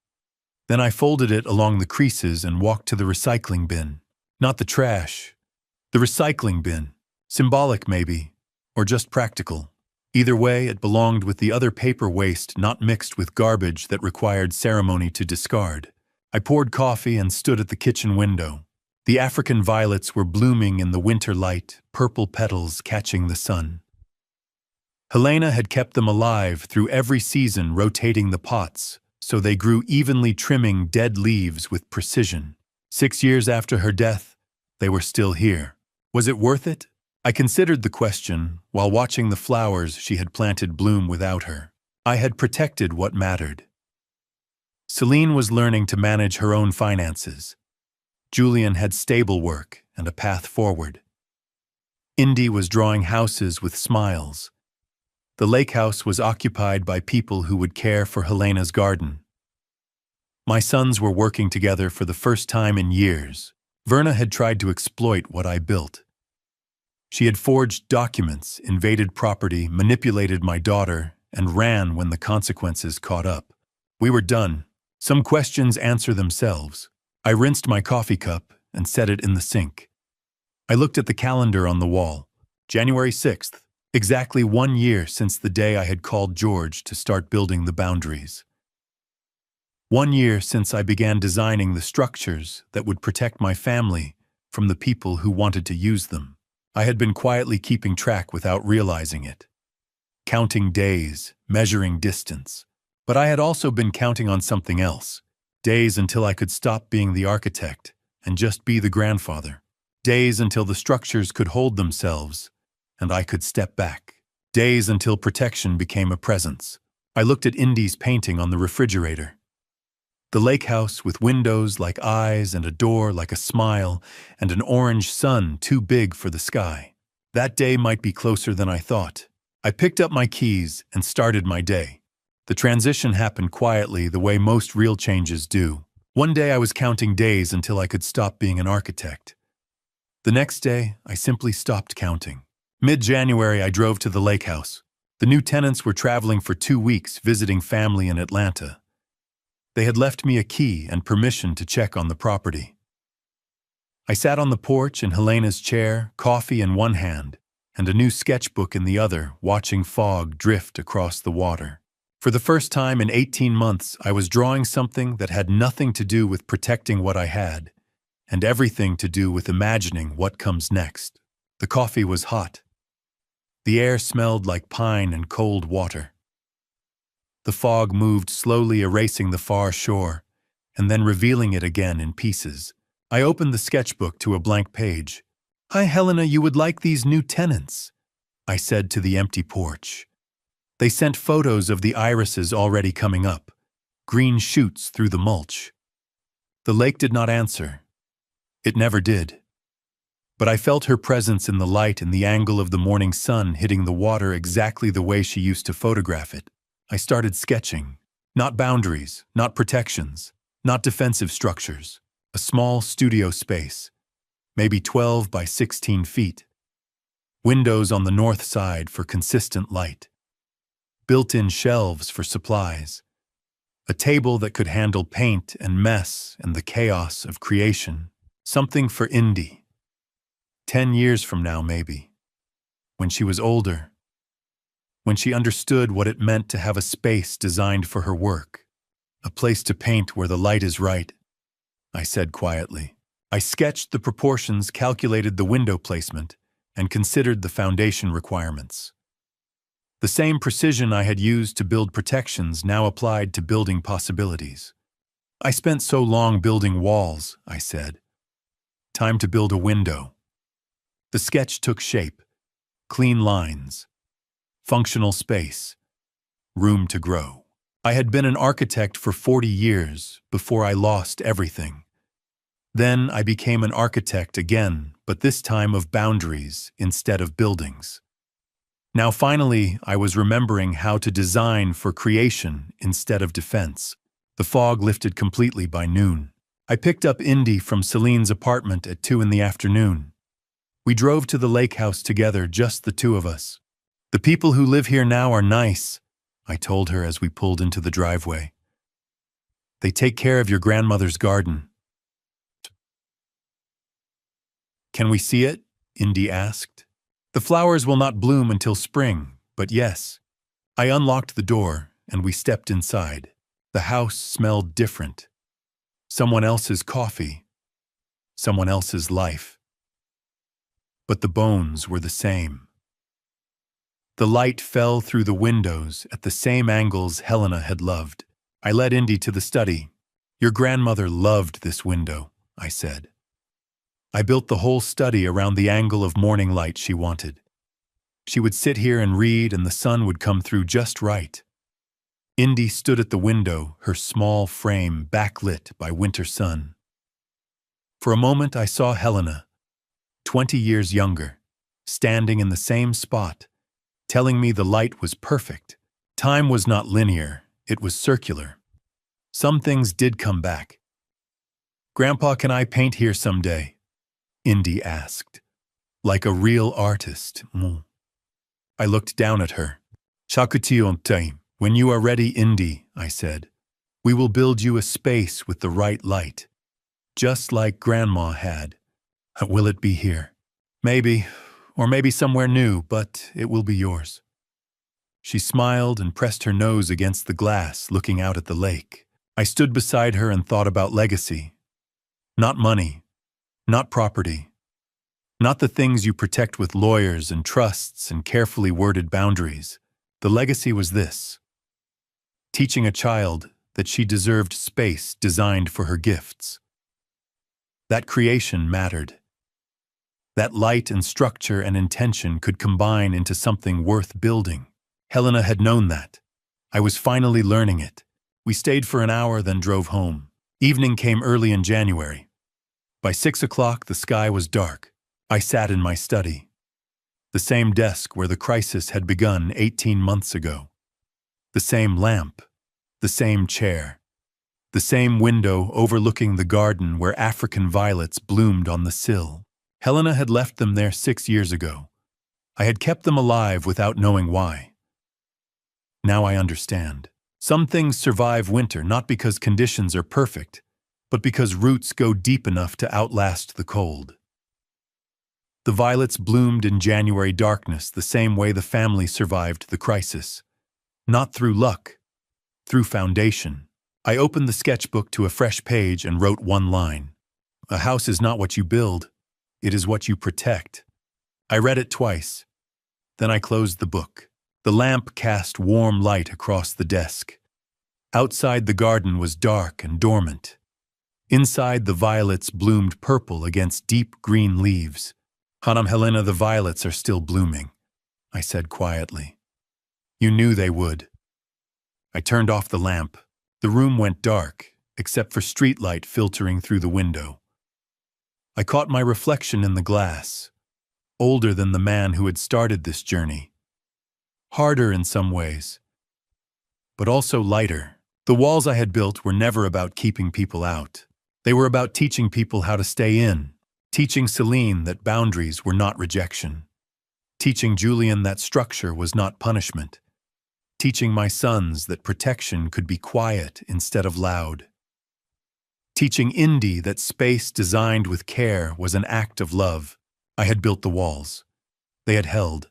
Then I folded it along the creases and walked to the recycling bin. Not the trash. The recycling bin. Symbolic, maybe, or just practical. Either way, it belonged with the other paper waste not mixed with garbage that required ceremony to discard. I poured coffee and stood at the kitchen window. The African violets were blooming in the winter light, purple petals catching the sun. Helena had kept them alive through every season, rotating the pots, so they grew evenly, trimming dead leaves with precision. 6 years after her death, they were still here. Was it worth it? I considered the question while watching the flowers she had planted bloom without her. I had protected what mattered. Celine was learning to manage her own finances. Julian had stable work and a path forward. Indy was drawing houses with smiles. The lake house was occupied by people who would care for Helena's garden. My sons were working together for the first time in years. Verna had tried to exploit what I built. She had forged documents, invaded property, manipulated my daughter, and ran when the consequences caught up. We were done. Some questions answer themselves. I rinsed my coffee cup and set it in the sink. I looked at the calendar on the wall. January 6th, exactly 1 year since the day I had called George to start building the boundaries. 1 year since I began designing the structures that would protect my family from the people who wanted to use them. I had been quietly keeping track without realizing it. Counting days, measuring distance. But I had also been counting on something else. Days until I could stop being the architect and just be the grandfather. Days until the structures could hold themselves and I could step back. Days until protection became a presence. I looked at Indy's painting on the refrigerator. The lake house with windows like eyes and a door like a smile and an orange sun too big for the sky. That day might be closer than I thought. I picked up my keys and started my day. The transition happened quietly the way most real changes do. One day I was counting days until I could stop being an architect. The next day, I simply stopped counting. Mid-January, I drove to the lake house. The new tenants were traveling for 2 weeks, visiting family in Atlanta. They had left me a key and permission to check on the property. I sat on the porch in Helena's chair, coffee in one hand, and a new sketchbook in the other, watching fog drift across the water. For the first time in 18 months, I was drawing something that had nothing to do with protecting what I had, and everything to do with imagining what comes next. The coffee was hot. The air smelled like pine and cold water. The fog moved slowly, erasing the far shore, and then revealing it again in pieces. I opened the sketchbook to a blank page. "Hi, Helena, you would like these new tenants," I said to the empty porch. They sent photos of the irises already coming up, green shoots through the mulch. The lake did not answer. It never did. But I felt her presence in the light and the angle of the morning sun hitting the water exactly the way she used to photograph it. I started sketching. Not boundaries, not protections, not defensive structures. A small studio space, maybe 12 by 16 feet. Windows on the north side for consistent light. Built-in shelves for supplies. A table that could handle paint and mess and the chaos of creation. Something for Indy. 10 years from now, maybe. When she was older. When she understood what it meant to have a space designed for her work. A place to paint where the light is right, I said quietly. I sketched the proportions, calculated the window placement, and considered the foundation requirements. The same precision I had used to build protections now applied to building possibilities. I spent so long building walls, I said. Time to build a window. The sketch took shape. Clean lines. Functional space. Room to grow. I had been an architect for 40 years before I lost everything. Then I became an architect again, but this time of boundaries instead of buildings. Now finally, I was remembering how to design for creation instead of defense. The fog lifted completely by noon. I picked up Indy from Celine's apartment at 2 in the afternoon. We drove to the lake house together, just the two of us. "The people who live here now are nice," I told her as we pulled into the driveway. "They take care of your grandmother's garden." "Can we see it?" Indy asked. "The flowers will not bloom until spring, but yes." I unlocked the door, and we stepped inside. The house smelled different. Someone else's coffee. Someone else's life. But the bones were the same. The light fell through the windows at the same angles Helena had loved. I led Indy to the study. "Your grandmother loved this window," I said. I built the whole study around the angle of morning light she wanted. She would sit here and read, and the sun would come through just right. Indy stood at the window, her small frame backlit by winter sun. For a moment I saw Helena, 20 years younger, standing in the same spot, telling me the light was perfect. Time was not linear, it was circular. Some things did come back. "Grandpa, can I paint here someday?" Indy asked. "Like a real artist." I looked down at her. "Shakutiontai, when you are ready, Indy," I said. "We will build you a space with the right light, just like Grandma had. Will it be here?" "Maybe, or maybe somewhere new, but it will be yours." She smiled and pressed her nose against the glass, looking out at the lake. I stood beside her and thought about legacy. Not money, not property, not the things you protect with lawyers and trusts and carefully worded boundaries. The legacy was this: teaching a child that she deserved space designed for her gifts. That creation mattered. That light and structure and intention could combine into something worth building. Helena had known that. I was finally learning it. We stayed for an hour, then drove home. Evening came early in January. By 6 o'clock, the sky was dark. I sat in my study. The same desk where the crisis had begun 18 months ago. The same lamp. The same chair. The same window overlooking the garden where African violets bloomed on the sill. Helena had left them there 6 years ago. I had kept them alive without knowing why. Now I understand. Some things survive winter not because conditions are perfect, but because roots go deep enough to outlast the cold. The violets bloomed in January darkness the same way the family survived the crisis. Not through luck, through foundation. I opened the sketchbook to a fresh page and wrote one line. "A house is not what you build, it is what you protect." I read it twice. Then I closed the book. The lamp cast warm light across the desk. Outside the garden was dark and dormant. Inside the violets bloomed purple against deep green leaves. "Hanam Helena, the violets are still blooming," I said quietly. "You knew they would." I turned off the lamp. The room went dark, except for streetlight filtering through the window. I caught my reflection in the glass, older than the man who had started this journey. Harder in some ways, but also lighter. The walls I had built were never about keeping people out. They were about teaching people how to stay in, teaching Celine that boundaries were not rejection, teaching Julian that structure was not punishment, teaching my sons that protection could be quiet instead of loud, teaching Indy that space designed with care was an act of love. I had built the walls. They had held.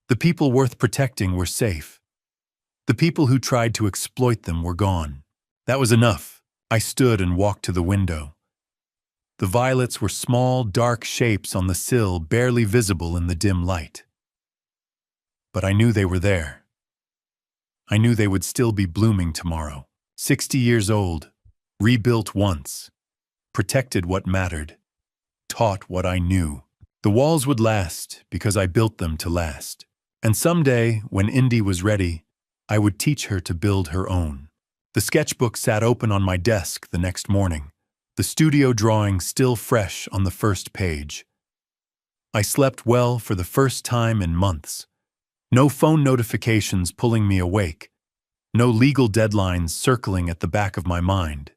The people worth protecting were safe. The people who tried to exploit them were gone. That was enough. I stood and walked to the window. The violets were small, dark shapes on the sill, barely visible in the dim light. But I knew they were there. I knew they would still be blooming tomorrow. 60 years old, rebuilt once, protected what mattered, taught what I knew. The walls would last because I built them to last. And someday, when Indy was ready, I would teach her to build her own. The sketchbook sat open on my desk the next morning, the studio drawing still fresh on the first page. I slept well for the first time in months. No phone notifications pulling me awake, no legal deadlines circling at the back of my mind.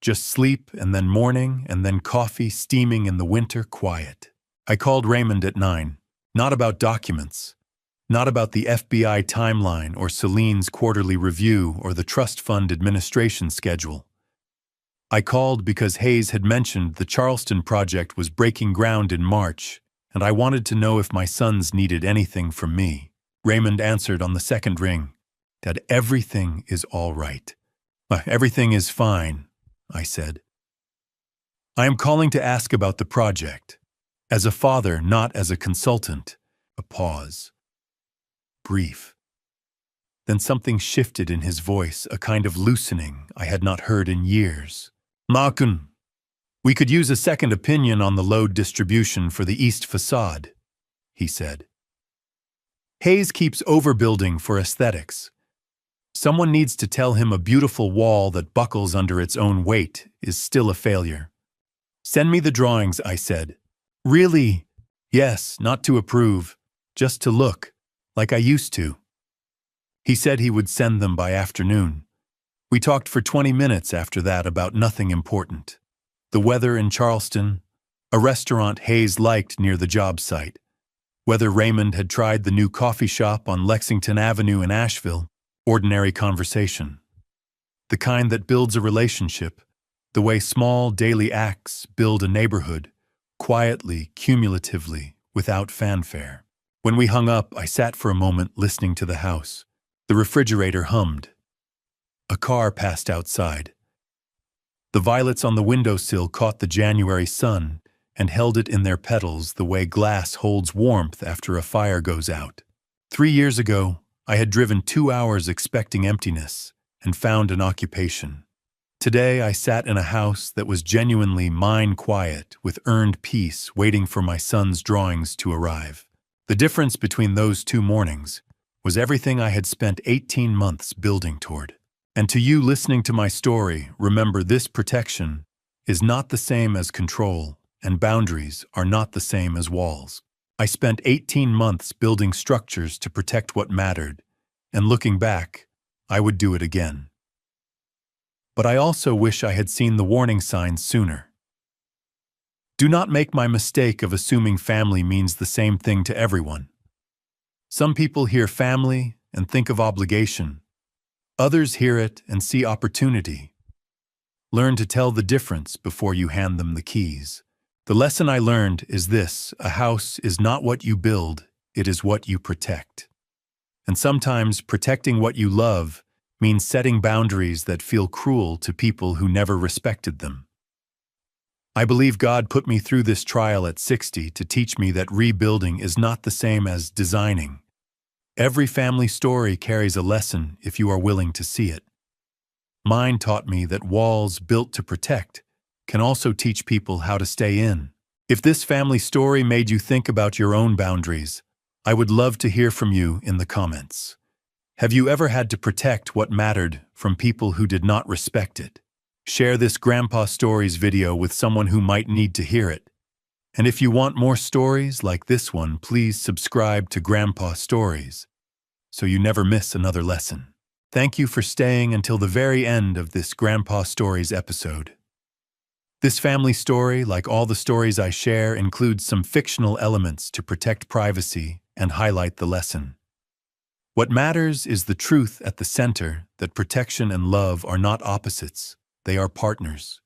Just sleep and then morning and then coffee steaming in the winter quiet. I called Raymond at 9, not about documents. Not about the FBI timeline or Celine's quarterly review or the trust fund administration schedule. I called because Hayes had mentioned the Charleston project was breaking ground in March, and I wanted to know if my sons needed anything from me. Raymond answered on the second ring. "Dad, everything is all right." "Everything is fine," I said. "I am calling to ask about the project. As a father, not as a consultant." A pause. Brief. Then something shifted in his voice, a kind of loosening I had not heard in years. "Makun, we could use a second opinion on the load distribution for the east facade," he said. "Hayes keeps overbuilding for aesthetics. Someone needs to tell him a beautiful wall that buckles under its own weight is still a failure." "Send me the drawings," I said. "Really?" Yes, not to approve, just to look, like I used to. He said he would send them by afternoon. We talked for 20 minutes after that about nothing important. The weather in Charleston, a restaurant Hayes liked near the job site, whether Raymond had tried the new coffee shop on Lexington Avenue in Asheville, ordinary conversation. The kind that builds a relationship, the way small daily acts build a neighborhood, quietly, cumulatively, without fanfare. When we hung up, I sat for a moment listening to the house. The refrigerator hummed. A car passed outside. The violets on the windowsill caught the January sun and held it in their petals the way glass holds warmth after a fire goes out. 3 years ago, I had driven 2 hours expecting emptiness and found an occupation. Today, I sat in a house that was genuinely mine quiet, with earned peace waiting for my son's drawings to arrive. The difference between those 2 mornings was everything I had spent 18 months building toward. And to you listening to my story, remember this: protection is not the same as control, and boundaries are not the same as walls. I spent 18 months building structures to protect what mattered, and looking back, I would do it again. But I also wish I had seen the warning signs sooner. Do not make my mistake of assuming family means the same thing to everyone. Some people hear family and think of obligation. Others hear it and see opportunity. Learn to tell the difference before you hand them the keys. The lesson I learned is this: a house is not what you build, it is what you protect. And sometimes protecting what you love means setting boundaries that feel cruel to people who never respected them. I believe God put me through this trial at 60 to teach me that rebuilding is not the same as designing. Every family story carries a lesson if you are willing to see it. Mine taught me that walls built to protect can also teach people how to stay in. If this family story made you think about your own boundaries, I would love to hear from you in the comments. Have you ever had to protect what mattered from people who did not respect it? Share this Grandpa Stories video with someone who might need to hear it. And if you want more stories like this one, please subscribe to Grandpa Stories so you never miss another lesson. Thank you for staying until the very end of this Grandpa Stories episode. This family story, like all the stories I share, includes some fictional elements to protect privacy and highlight the lesson. What matters is the truth at the center, that protection and love are not opposites, they are partners.